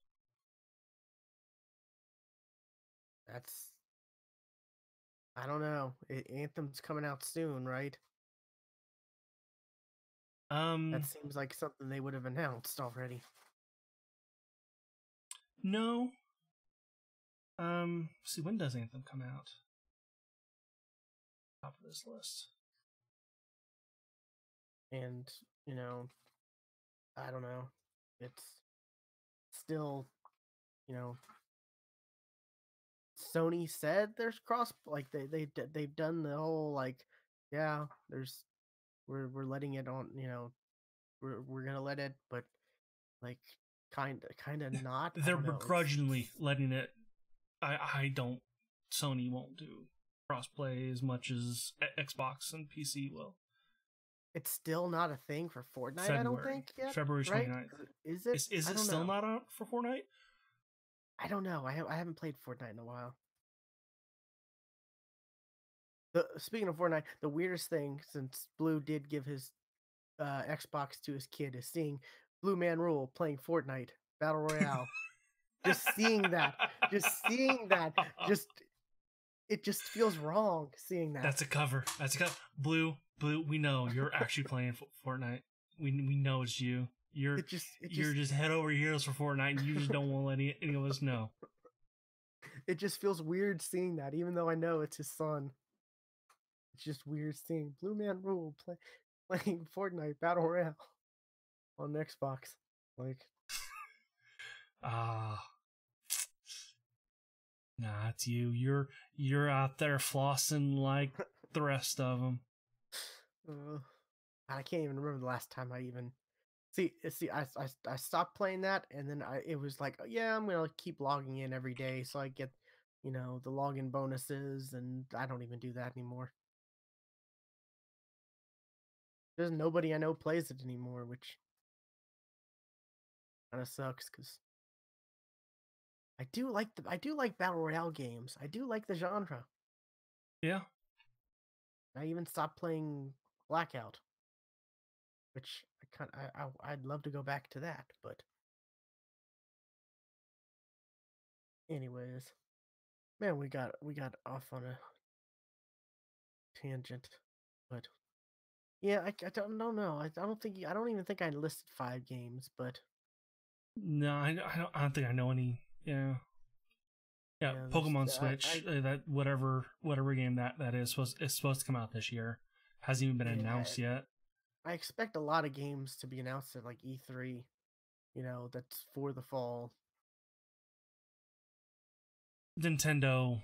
I don't know. Anthem's coming out soon, right? That seems like something they would have announced already. No. See, when does Anthem come out? Top of this list. And, I don't know. It's still, Sony said there's they've done the whole we're letting it on, we're gonna let it, but kind of not. They're begrudgingly letting it. I don't. Sony won't do crossplay as much as Xbox and PC will. It's still not a thing for Fortnite. February. I don't think yet. February 29th. Right? Is it? Is it still not out for Fortnite? I don't know. I haven't played Fortnite in a while. Speaking of Fortnite, the weirdest thing since Blue did give his Xbox to his kid is seeing Blue Man Rule playing Fortnite Battle Royale. Just seeing that, it just feels wrong seeing that. That's a cover. Blue, we know you're actually playing Fortnite. We know it's you. You're just head over heels for Fortnite, and you just don't want to let any of us know. It just feels weird seeing that, even though I know it's his son. It's just weird seeing Blue Man Rule playing Fortnite Battle Royale on Xbox. Nah, it's you. You're out there flossing like the rest of them. I can't even remember the last time I even see. I stopped playing that, and then it was like, yeah, I'm gonna keep logging in every day, so I get, the login bonuses, and I don't even do that anymore. There's nobody I know plays it anymore, which kind of sucks because I do like Battle Royale games. I do like the genre. Yeah. I even stopped playing Blackout, which I'd love to go back to that, but anyways, man, we got off on a tangent, but yeah, I don't know. I don't even think I listed 5 games, but no, I don't think I know any. Yeah, Pokemon Switch. That whatever game that is supposed to come out this year hasn't even been announced yet. I expect a lot of games to be announced at like E3. That's for the fall. Nintendo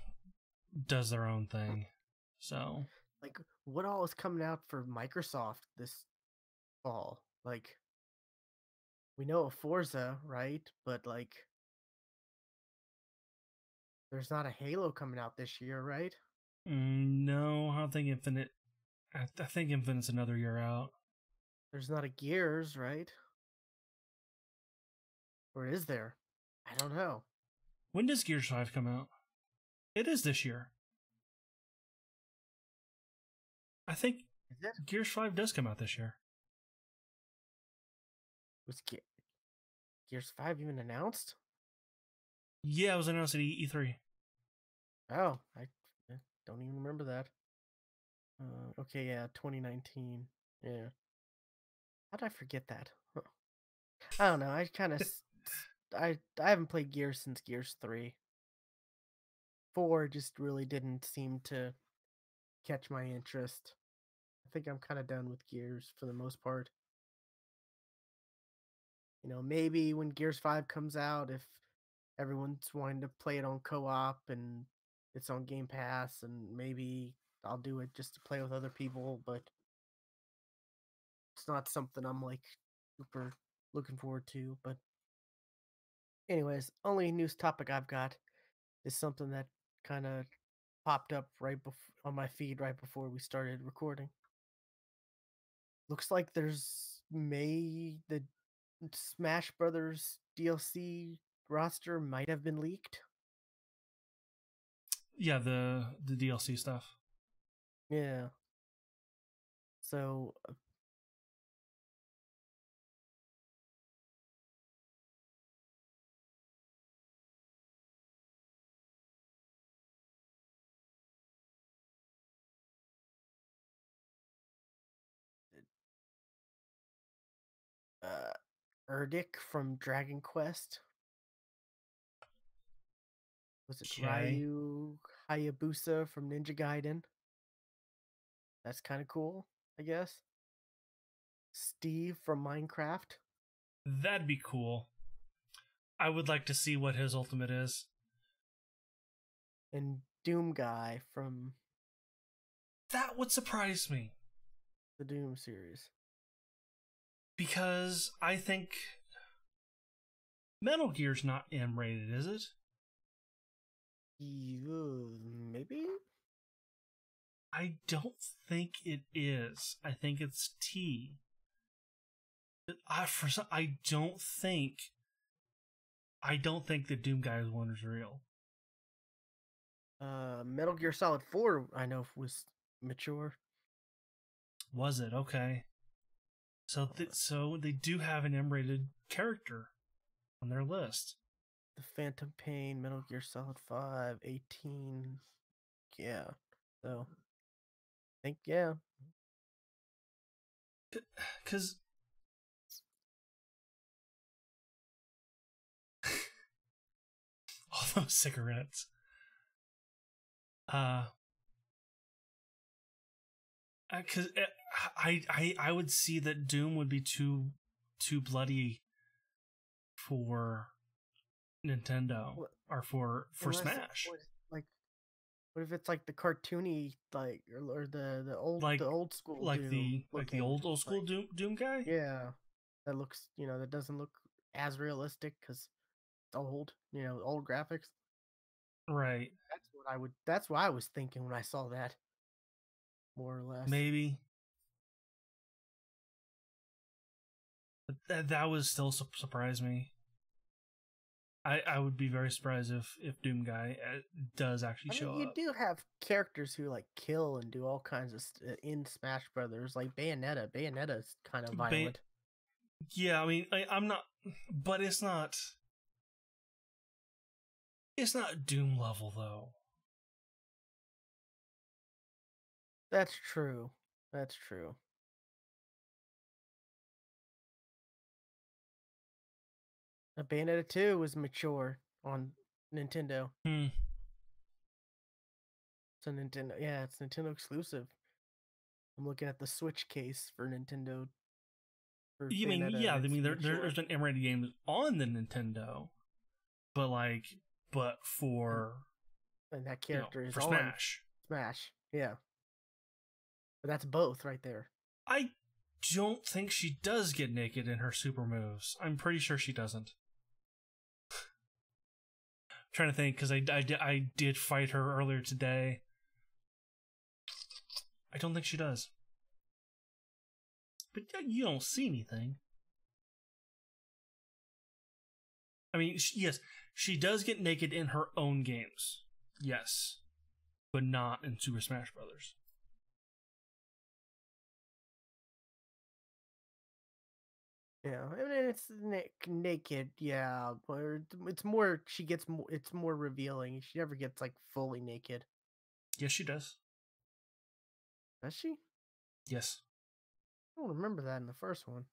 does their own thing, so Like, what all is coming out for Microsoft this fall? Like, we know of Forza, right? But like, there's not a Halo coming out this year, right? no, I don't think Infinite. I think Infinite's another year out. There's not a Gears, right? Or is there? I don't know. When does Gears 5 come out? It is this year. I think Is it? Gears 5 does come out this year. Was Gears 5 even announced? Yeah, it was announced at E3. Oh, I don't even remember that. Okay, yeah, 2019. Yeah. How did I forget that? Huh. I don't know. I kind of I haven't played Gears since Gears 3. 4 just really didn't seem to catch my interest. I think I'm kind of done with Gears for the most part. Maybe when Gears 5 comes out, if everyone's wanting to play it on co-op and it's on Game Pass, and maybe I'll do it just to play with other people, but it's not something I'm like super looking forward to. But anyways, only news topic I've got is something that kind of popped up on my feed right before we started recording. Looks like the Smash Brothers DLC roster might have been leaked. Yeah, the DLC stuff. Yeah. So uh Erdic from Dragon Quest. Was it Okay. Ryu Hayabusa from Ninja Gaiden? That's kind of cool, I guess. Steve from Minecraft. That'd be cool. I would like to see what his ultimate is. And Doom Guy from That would surprise me. the Doom series. Because I think Metal Gear's not M rated, is it? Maybe? I don't think it is. I think it's T. I don't think the Doom Guy one is real. Metal Gear Solid 4, I know was mature. Was it? Okay. So they do have an M-rated character on their list. The Phantom Pain, Metal Gear Solid 5, 18. Yeah. So, I think, yeah. Because all those cigarettes. Because I would see that Doom would be too bloody for Nintendo What, or for Smash. like, what if it's like the cartoony, like, or Like the old school Doom the looking? old school Like, Doom guy. yeah, that looks, that doesn't look as realistic because it's old, old graphics. Right. That's what I was thinking when I saw that, more or less. Maybe. But that was still surprise me. I would be very surprised if Doom Guy does actually show You up. do have characters who like kill and do all kinds of in Smash Brothers, like Bayonetta. Bayonetta's kind of violent. Yeah, I mean, I'm not, but it's not. It's not Doom level though. That's true. That's true. Bayonetta 2 was mature on Nintendo. Hmm. It's a Nintendo. Yeah, it's Nintendo exclusive. I'm looking at the Switch case for Nintendo. For You mean, Bayonetta, yeah, and I it's mean, mature. there's been M-rated games on the Nintendo, but for, And that character is for on Smash. Smash. Yeah. But that's both right there. I don't think she does get naked in her super moves. I'm pretty sure she doesn't. I'm trying to think, because I did fight her earlier today. I don't think she does. But you don't see anything. I mean, yes, she does get naked in her own games. Yes. But not in Super Smash Brothers. Yeah, I mean, it's naked, yeah, but it's more. She gets more. It's more revealing. She never gets like fully naked. Yes, she does. Does she? Yes. I don't remember that in the first one.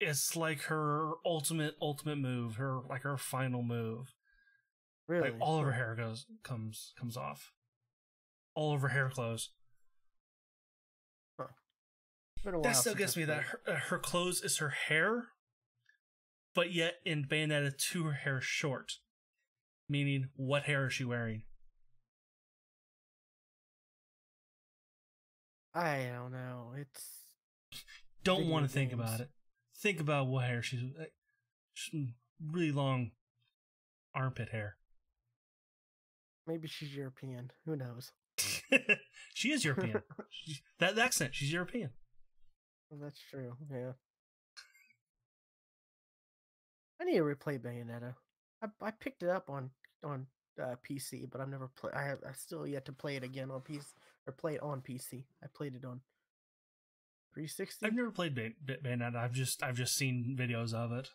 It's like her ultimate move, her final move. Really? Like all of her hair comes off. All of her hair clothes. Huh. Been a while That still since gets I me that her clothes is her hair, but yet in Bayonetta 2 her hair is short. Meaning, what hair is she wearing? I don't know. It's Don't video want to think games. about it. Think about what hair she's really long armpit hair. Maybe she's European. Who knows? She is European. That accent, she's European. Well, that's true. Yeah. I need to replay Bayonetta. I picked it up on PC, but I've never played. I still yet to play it again on PC or play it on PC. I played it on 360. I've never played Bayonetta. I've just seen videos of it.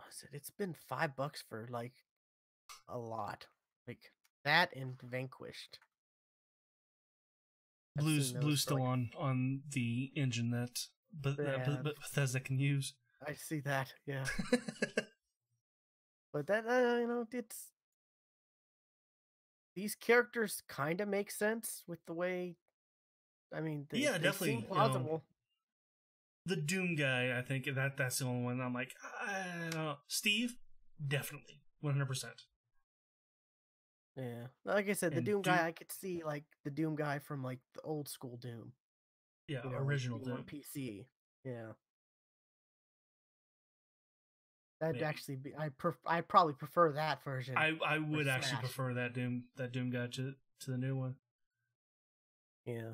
I said it's been $5 for like a lot, like that and Vanquished. Blue's still like, on the engine that Bethesda can use. I see that, yeah. But that it's these characters kind of make sense with the way. I mean, they Definitely seem plausible. The Doom guy, I think that's the only one I'm like, I don't know. Steve, definitely 100%. Yeah, like I said, the And Doom guy, I could see like the Doom guy from like the old school Doom. Yeah, original like, Doom on PC. Yeah, that'd Maybe. actually be. I probably prefer that version. I would actually Smash. prefer that Doom guy to the new one. Yeah,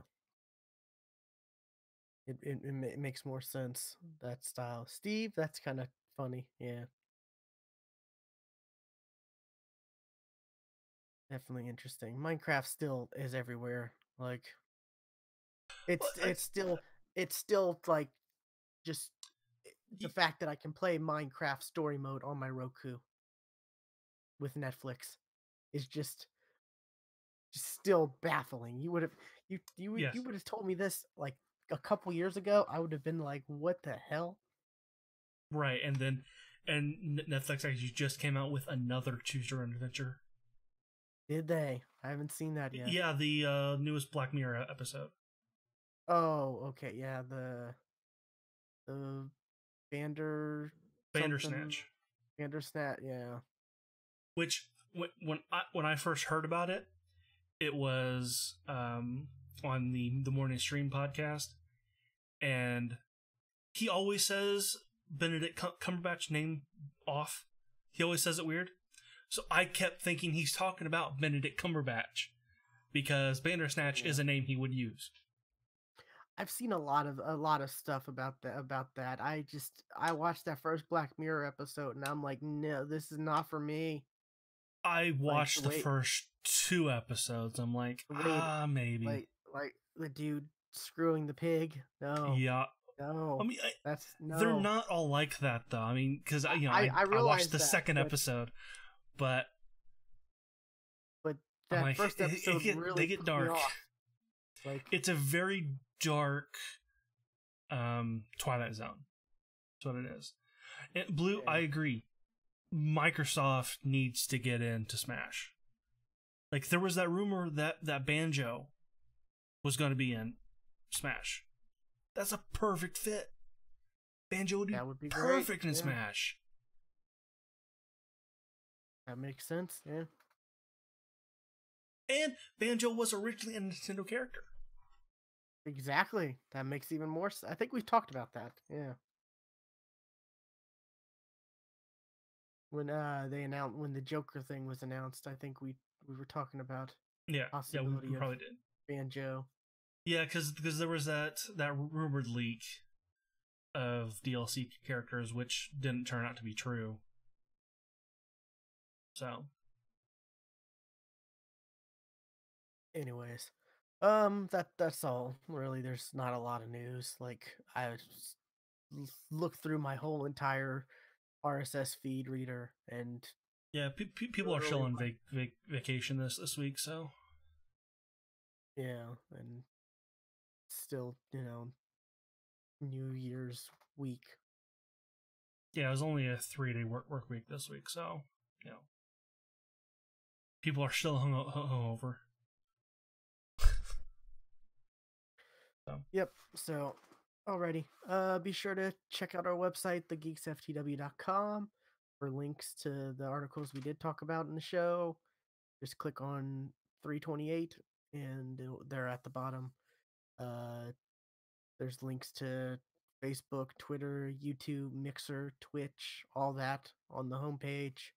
it makes more sense, that style. Steve, that's kind of funny. Yeah, definitely interesting. Minecraft still is everywhere. Like it's still like just the fact that I can play Minecraft story mode on my Roku with Netflix is just still baffling. You would have you would have told me this like a couple years ago. I would have been like, "What the hell?" Right, and Netflix actually just came out with another Choose Your Own Adventure. Did they? I haven't seen that yet. Yeah, the newest Black Mirror episode. Oh, okay, yeah, the Bandersnatch. Bandersnatch, yeah. Which when I first heard about it, it was on the morning stream podcast, and he always says Benedict Cumberbatch name off. He always says it weird. So I kept thinking he's talking about Benedict Cumberbatch because Bandersnatch is a name he would use. I've seen a lot of stuff about that. I watched that first Black Mirror episode and I'm like, no, this is not for me. I watched the first 2 episodes. I'm like, maybe. Like the dude screwing the pig. No. Yeah. No. I mean, no. They're not all like that though. I mean, because I watched the second episode, but that like, first episode really they get dark. Like it's a very dark Twilight Zone. That's what it is. And Blue, I agree. Microsoft needs to get into Smash. Like there was that rumor that Banjo was going to be in Smash. That's a perfect fit. Banjo would be, That would be perfect great. in Yeah. Smash. That makes sense. Yeah. And Banjo was originally a Nintendo character. Exactly. That makes even more I think we've talked about that. Yeah. When they announced when the Joker thing was announced, I think we were talking about Yeah, possibility we of probably did. Banjo. Yeah, because there was that rumored leak of DLC characters, which didn't turn out to be true. So, Anyways, that's all. Really, there's not a lot of news. Like I just looked through my whole entire RSS feed reader, and yeah, people are still literally, on vacation this week, so yeah, and still, New Year's week. yeah, it was only a 3-day work week this week, so people are still hungover. So. Yep. So, alrighty. Be sure to check out our website, thegeeksftw.com, for links to the articles we did talk about in the show. Just click on 328, and they're at the bottom. There's links to Facebook, Twitter, YouTube, Mixer, Twitch, all that on the homepage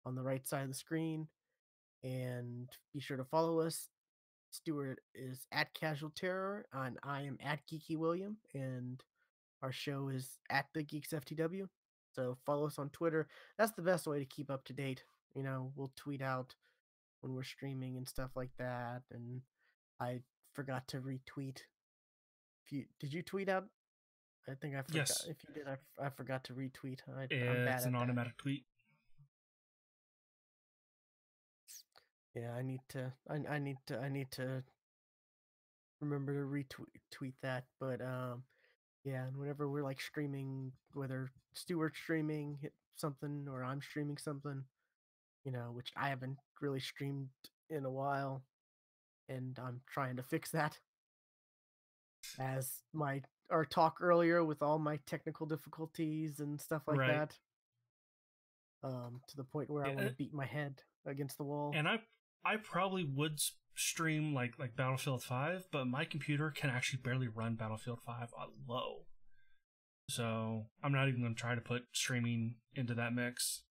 on the right side of the screen. And be sure to follow us. Stuart is at Casual Terror, and I am at Geeky William, and our show is at the Geeks FTW. So follow us on Twitter. That's the best way to keep up to date. We'll tweet out when we're streaming and stuff like that. And I forgot to retweet. Did you tweet out? I think I forgot. Yes, If you did, I forgot to retweet. I'm bad it's at an that. automatic tweet. Yeah, I need to remember to retweet that. But yeah, and whenever we're like streaming, whether Stuart's streaming something or I'm streaming something, which I haven't really streamed in a while, and I'm trying to fix that. As our talk earlier with all my technical difficulties and stuff like Right. that, to the point where I want to beat my head against the wall. And I probably would stream like Battlefield 5, but my computer can actually barely run Battlefield 5 on low. So I'm not even going to try to put streaming into that mix.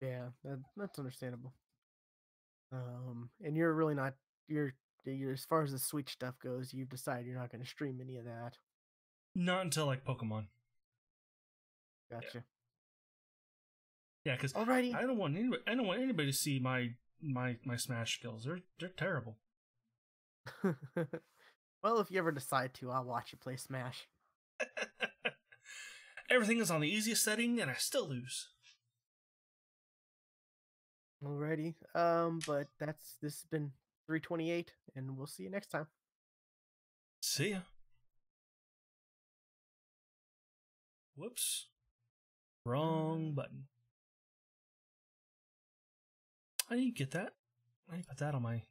Yeah, that's understandable. And you're really not you're as far as the Switch stuff goes, you've decided you're not going to stream any of that. Not until like Pokemon. Gotcha. Yeah, because Alrighty. I don't want anybody to see my Smash skills. They're terrible. Well, if you ever decide to, I'll watch you play Smash. Everything is on the easiest setting, and I still lose. Alrighty. But this has been 328, and we'll see you next time. See ya. Whoops. Wrong button. I need to get that. I need to put that on my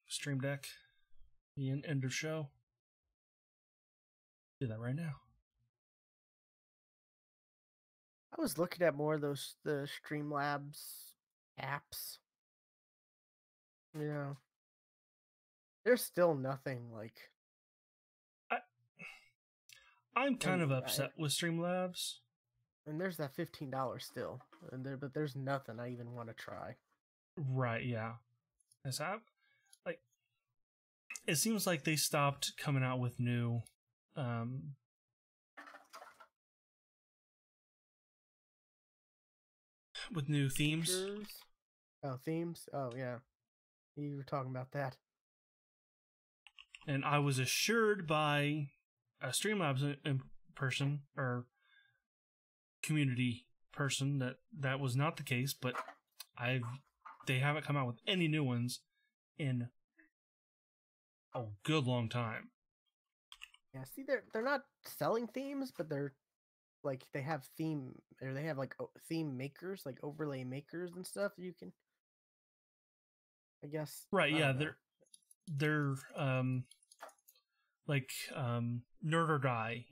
stream deck. The end of show. Do that right now. I was looking at more of the Streamlabs apps. There's still nothing like. I'm kind of upset with Streamlabs. And there's that $15 still, but there's nothing I even want to try. Right? Yeah. As like, it seems like they stopped coming out with new, with new themes. Features? Oh, themes? Oh yeah, you were talking about that. And I was assured by a Streamlabs person or community person that was not the case, but they haven't come out with any new ones in a good long time. Yeah, see, they're not selling themes, but they're like they have theme makers, like overlay makers and stuff you can I guess. Right, I yeah, don't know. they're like Nerd or Die.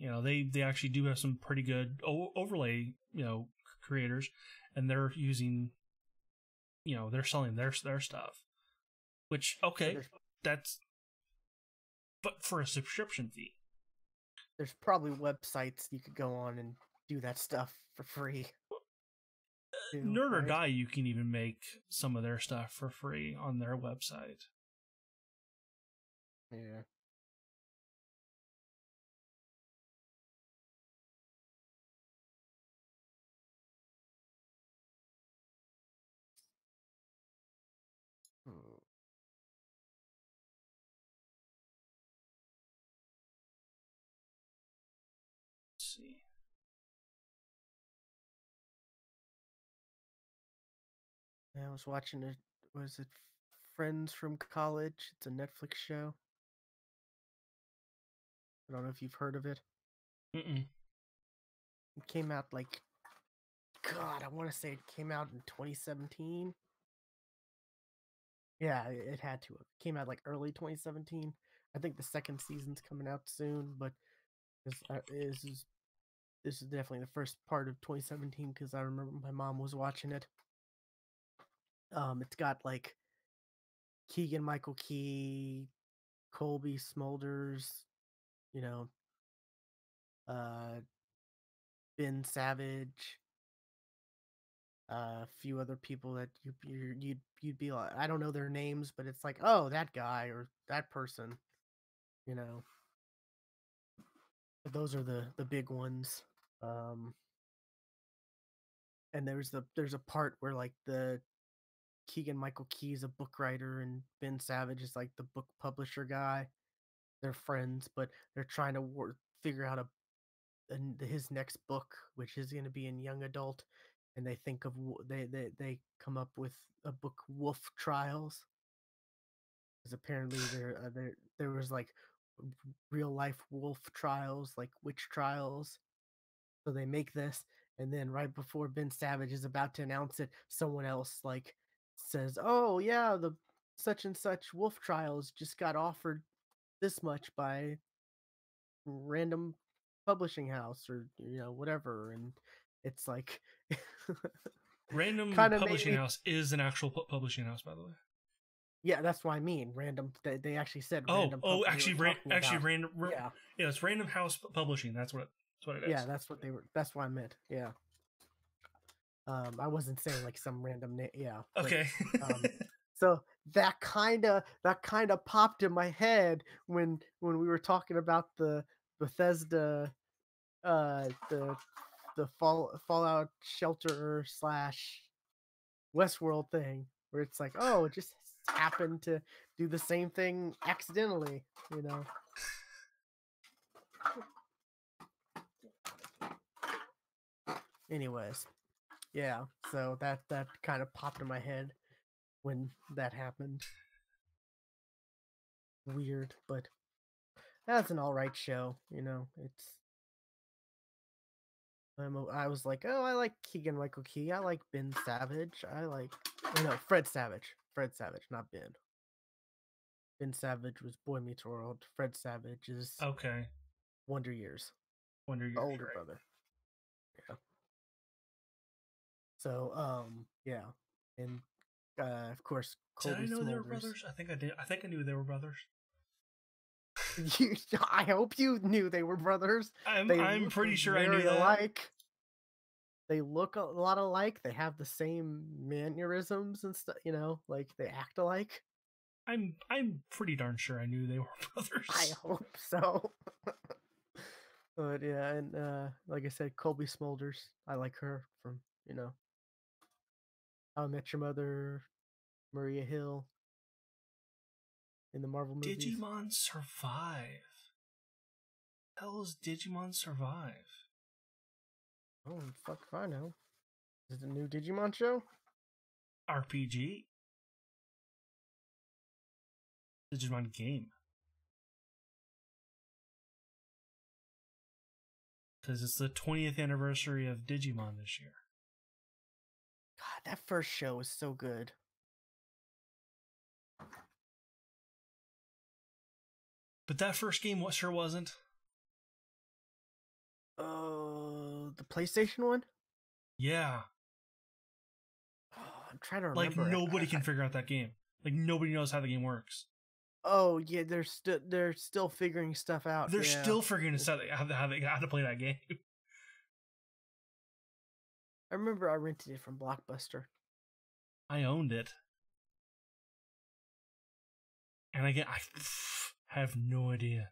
They actually do have some pretty good overlay, creators, and they're using, they're selling their stuff. Which, So okay, that's, but for a subscription fee. there's probably websites you could go on and do that stuff for free. Too, Nerd or right? Die, you can even make some of their stuff for free on their website. Yeah. Hmm. Let's see. I was watching it. Was it Friends from College? It's a Netflix show. I don't know if you've heard of it. Mm-mm. It came out like, God, I want to say it came out in 2017. Yeah, it had to have. It came out like early 2017. I think the second season's coming out soon, but this is definitely the first part of 2017 because I remember my mom was watching it. It's got like Keegan Michael Key, Colby Smulders, you know, uh, Ben Savage, a few other people that you'd be like, I don't know their names, but it's like, oh, that guy or that person, you know. Those are the big ones. Um, and there's a part where like the Keegan Michael Key is a book writer and Ben Savage is like the book publisher guy. They're friends, but they're trying to figure out his next book, which is going to be in young adult, and they think of they come up with a book, Wolf Trials, because apparently there was like real life wolf trials, like witch trials. So they make this, and then right before Ben Savage is about to announce it, someone else like says, "Oh yeah, the such and such wolf trials just got offered this much by random publishing house or whatever," and it's like Random kind of made Publishing me. House is an actual publishing house, by the way. Yeah, that's what I mean. Random. They actually said Oh, random. They were actually, talking actually, about. random. Yeah, Yeah, it's Random House Publishing. That's what it yeah, is. that's what they were. That's what I meant. Yeah. I wasn't saying like some random name. Yeah, but Okay. um, so that kind of popped in my head when we were talking about the Bethesda, the Fallout Shelter slash Westworld thing, where it's like, oh, it just happened to do the same thing accidentally, you know. Anyways, yeah, so that kind of popped in my head when that happened. Weird, but that's an all right show, you know. I was like, oh, I like Keegan Michael Key. I like Ben Savage. I like, Fred Savage. Fred Savage, not Ben. Ben Savage was Boy Meets World. Fred Savage is Okay. Wonder Years, Wonder the Years, older right? brother. Yeah. So, yeah, and of course Did I Colby know they were Smulders. brothers? I think I did. I think I knew they were brothers. I hope you knew they were brothers. They I'm look pretty sure I knew very that. alike. They look a lot alike. They have the same mannerisms and stuff. Like they act alike. I'm pretty darn sure I knew they were I brothers. hope so. But yeah, and like I said, Colby Smulders. I like her from How I Met Your Mother, Maria Hill in the Marvel movies. Digimon Survive. Hell is Digimon Survive? Oh fuck if I know. Is it a new Digimon show? RPG? Digimon game. Because it's the 20th anniversary of Digimon this year. God, that first show was so good. But that first game sure wasn't. Oh, the PlayStation one? Yeah. Oh, I'm trying to Like, remember it. nobody can figure out that game. Like, nobody knows how the game works. Oh yeah, they're still figuring stuff out. They're Yeah. still figuring out how to play that game. I remember I rented it from Blockbuster. I owned it. And again, I have no idea.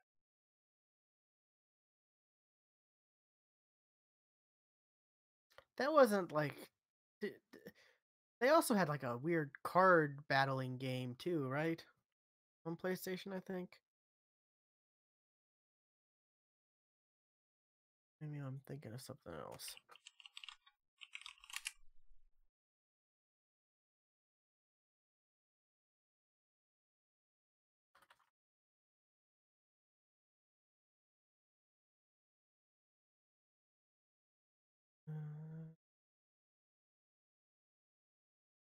That wasn't like. They also had like a weird card battling game too, right? On PlayStation, I think. Maybe I'm thinking of something else.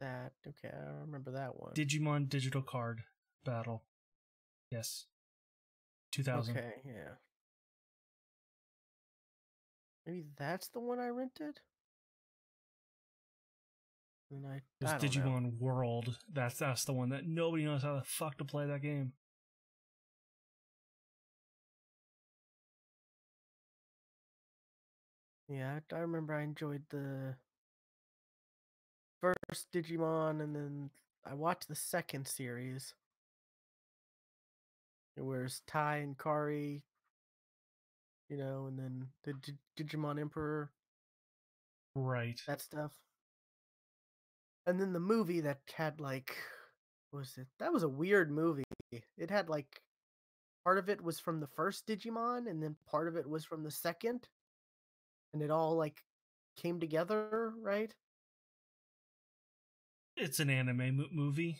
That okay, I remember that one. Digimon Digital Card Battle. Yes. 2000. Okay, yeah. Maybe that's the one I rented. And It was I don't know. Digimon World. That's the one that nobody knows how the fuck to play that game. Yeah, I remember I enjoyed the first Digimon, and then I watched the second series. It was Tai and Kari, and then the Digimon Emperor, Right. that stuff. And then the movie that had like, what was it? That was a weird movie. It had like part of it was from the first Digimon, and then part of it was from the second, and it all like came together, right? It's an anime movie.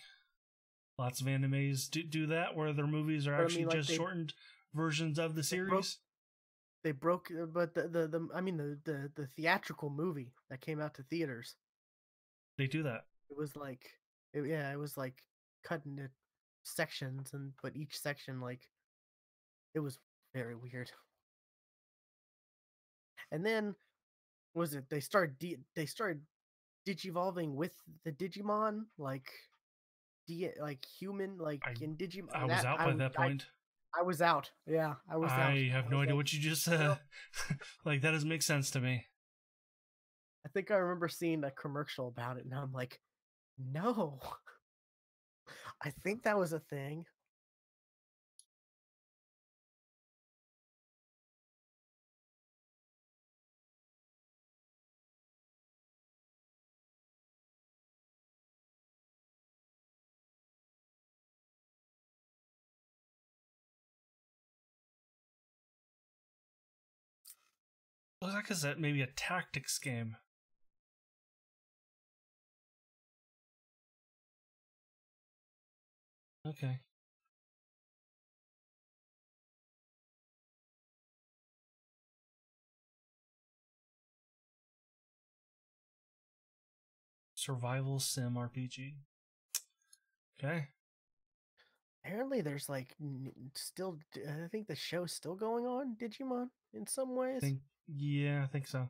Lots of animes do that, where their movies are But I actually mean, like just shortened versions of the series. they broke, but the theatrical movie that came out to theaters, They do that. it was like, it was like cut into sections, but each section like it was very weird. And then was it they started digivolving with the Digimon, like like human, like I in Digimon, I and was that out by that point. I was out. Yeah, I was out. I have I no was idea like, what you just said. well, Like, that doesn't make sense to me. I think I remember seeing a commercial about it, and I'm like, no, I think that was a thing. Looks like it's maybe a tactics game. Okay. Survival sim RPG. Okay. Apparently, there's like still. I think the show's still going on, Digimon, in some ways. Yeah, I think so.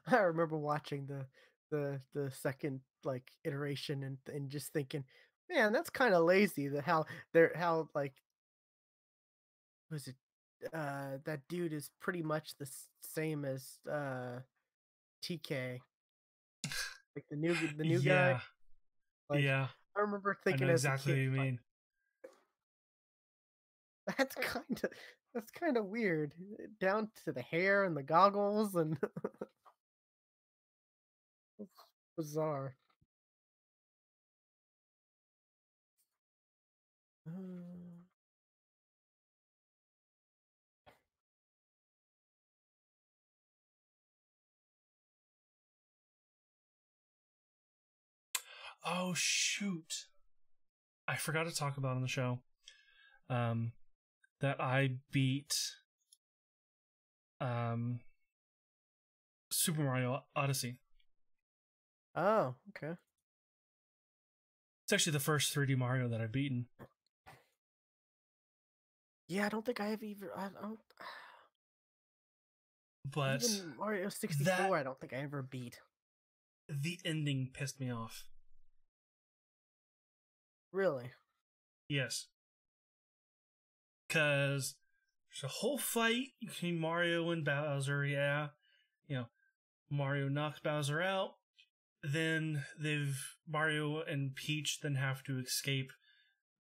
I remember watching the second like iteration, and just thinking, man, that's kind of lazy. The how like, was it that dude is pretty much the same as TK, like the new guy. Yeah. Like, Yeah. I remember I know thinking as a exactly what kid, you like, mean. that's kind of weird, down to the hair and the goggles, and bizarre. Oh, shoot. I forgot to talk about on the show that I beat Super Mario Odyssey. Oh, okay. It's actually the first 3D Mario that I've beaten. Yeah, I don't think I have either. I don't. But Even Mario 64, that I don't think I ever beat. the ending pissed me off. Really? Yes. Because there's a whole fight between Mario and Bowser, yeah. You know, Mario knocks Bowser out. Then Mario and Peach then have to escape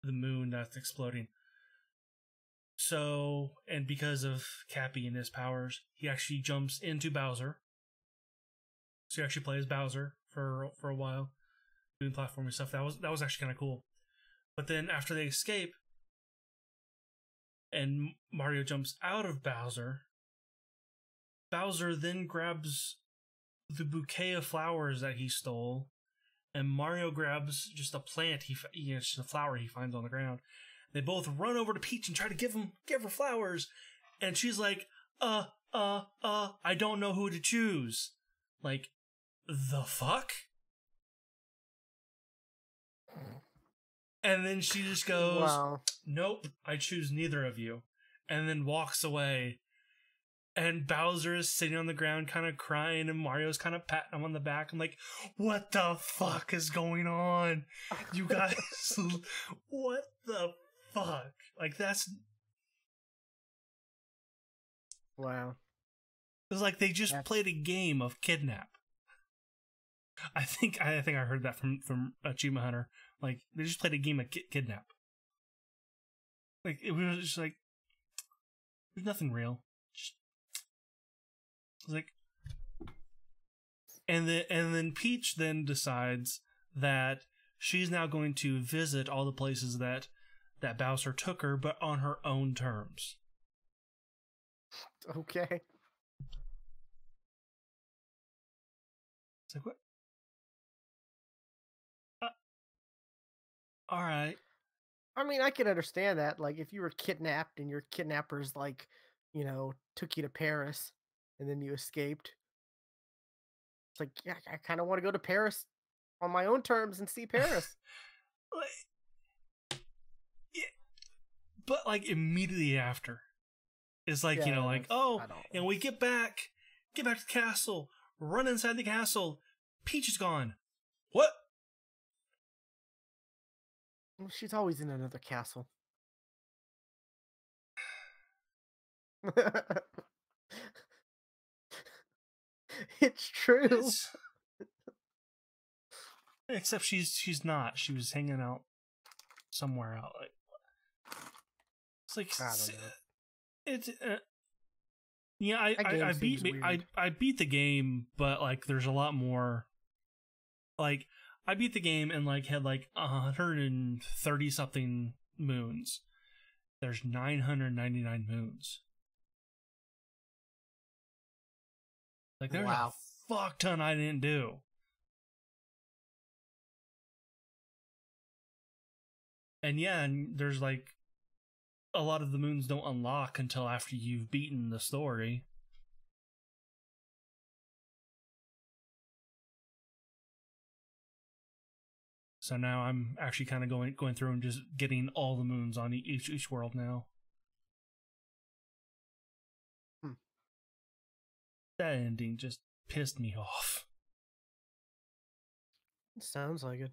the moon that's exploding. So, and because of Cappy and his powers, he actually jumps into Bowser. So he actually plays Bowser for a while, doing platforming stuff. That was actually kind of cool. But then after they escape, and Mario jumps out of Bowser, Bowser then grabs the bouquet of flowers that he stole, and Mario grabs just a plant just a flower he finds on the ground. They both run over to Peach and try to give her flowers, and she's like, I don't know who to choose. Like, the fuck? And then she just goes, Wow. nope, I choose neither of you. And then walks away. And Bowser is sitting on the ground kind of crying, and Mario's kind of patting him on the back. I'm like, what the fuck is going on? You guys, what the fuck? Like, that's... Wow. It's like they just played a game of kidnap. I think I heard that from Achievement Hunter. Like, they just played a game of kidnap. Like, it was just like, there's nothing real. It's like, and then Peach then decides that she's now going to visit all the places that Bowser took her, but on her own terms. Okay. It's like, what? All right. I mean, I can understand that. Like, if you were kidnapped and your kidnappers, like, took you to Paris and then you escaped. It's like, yeah, I kind of want to go to Paris on my own terms and see Paris. Yeah, but, like, immediately after. It's like, we get back to the castle, run inside the castle, Peach is gone. What? Well, she's always in another castle. It's true. Except she's not. She was hanging out somewhere out. Like, it's like, I don't know. It's yeah. I beat the game, but like there's a lot more. Like, I beat the game and like had like 130 something moons. There's 999 moons. Like, there's a fuck ton I didn't do. And yeah, and there's like a lot of the moons don't unlock until after you've beaten the story. So now I'm actually kind of going through and just getting all the moons on each world now. That ending just pissed me off. Sounds like it.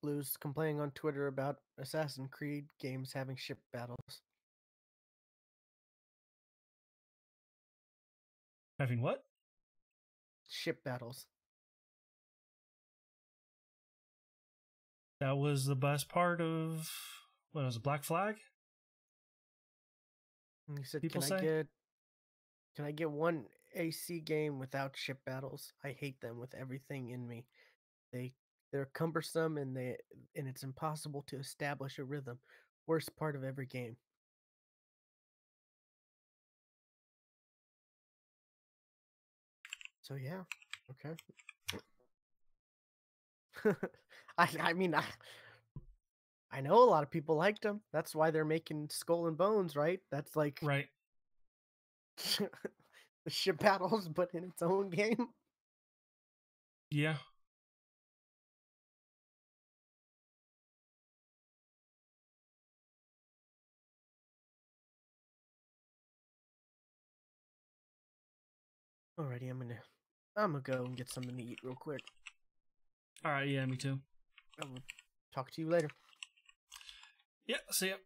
Blue's complaining on Twitter about Assassin's Creed games having ship battles. Having what? Ship battles. That was the best part of, what was it, Black Flag? And he said, People can I get one AC game without ship battles? I hate them with everything in me. They're cumbersome and it's impossible to establish a rhythm. Worst part of every game. So yeah. Okay. I mean I know a lot of people liked them. That's why they're making Skull and Bones, right? That's like Right. the ship battles, but in its own game. Yeah. Alrighty, I'm gonna go and get something to eat real quick. All right. Yeah, me too. I will talk to you later. Yeah. See ya.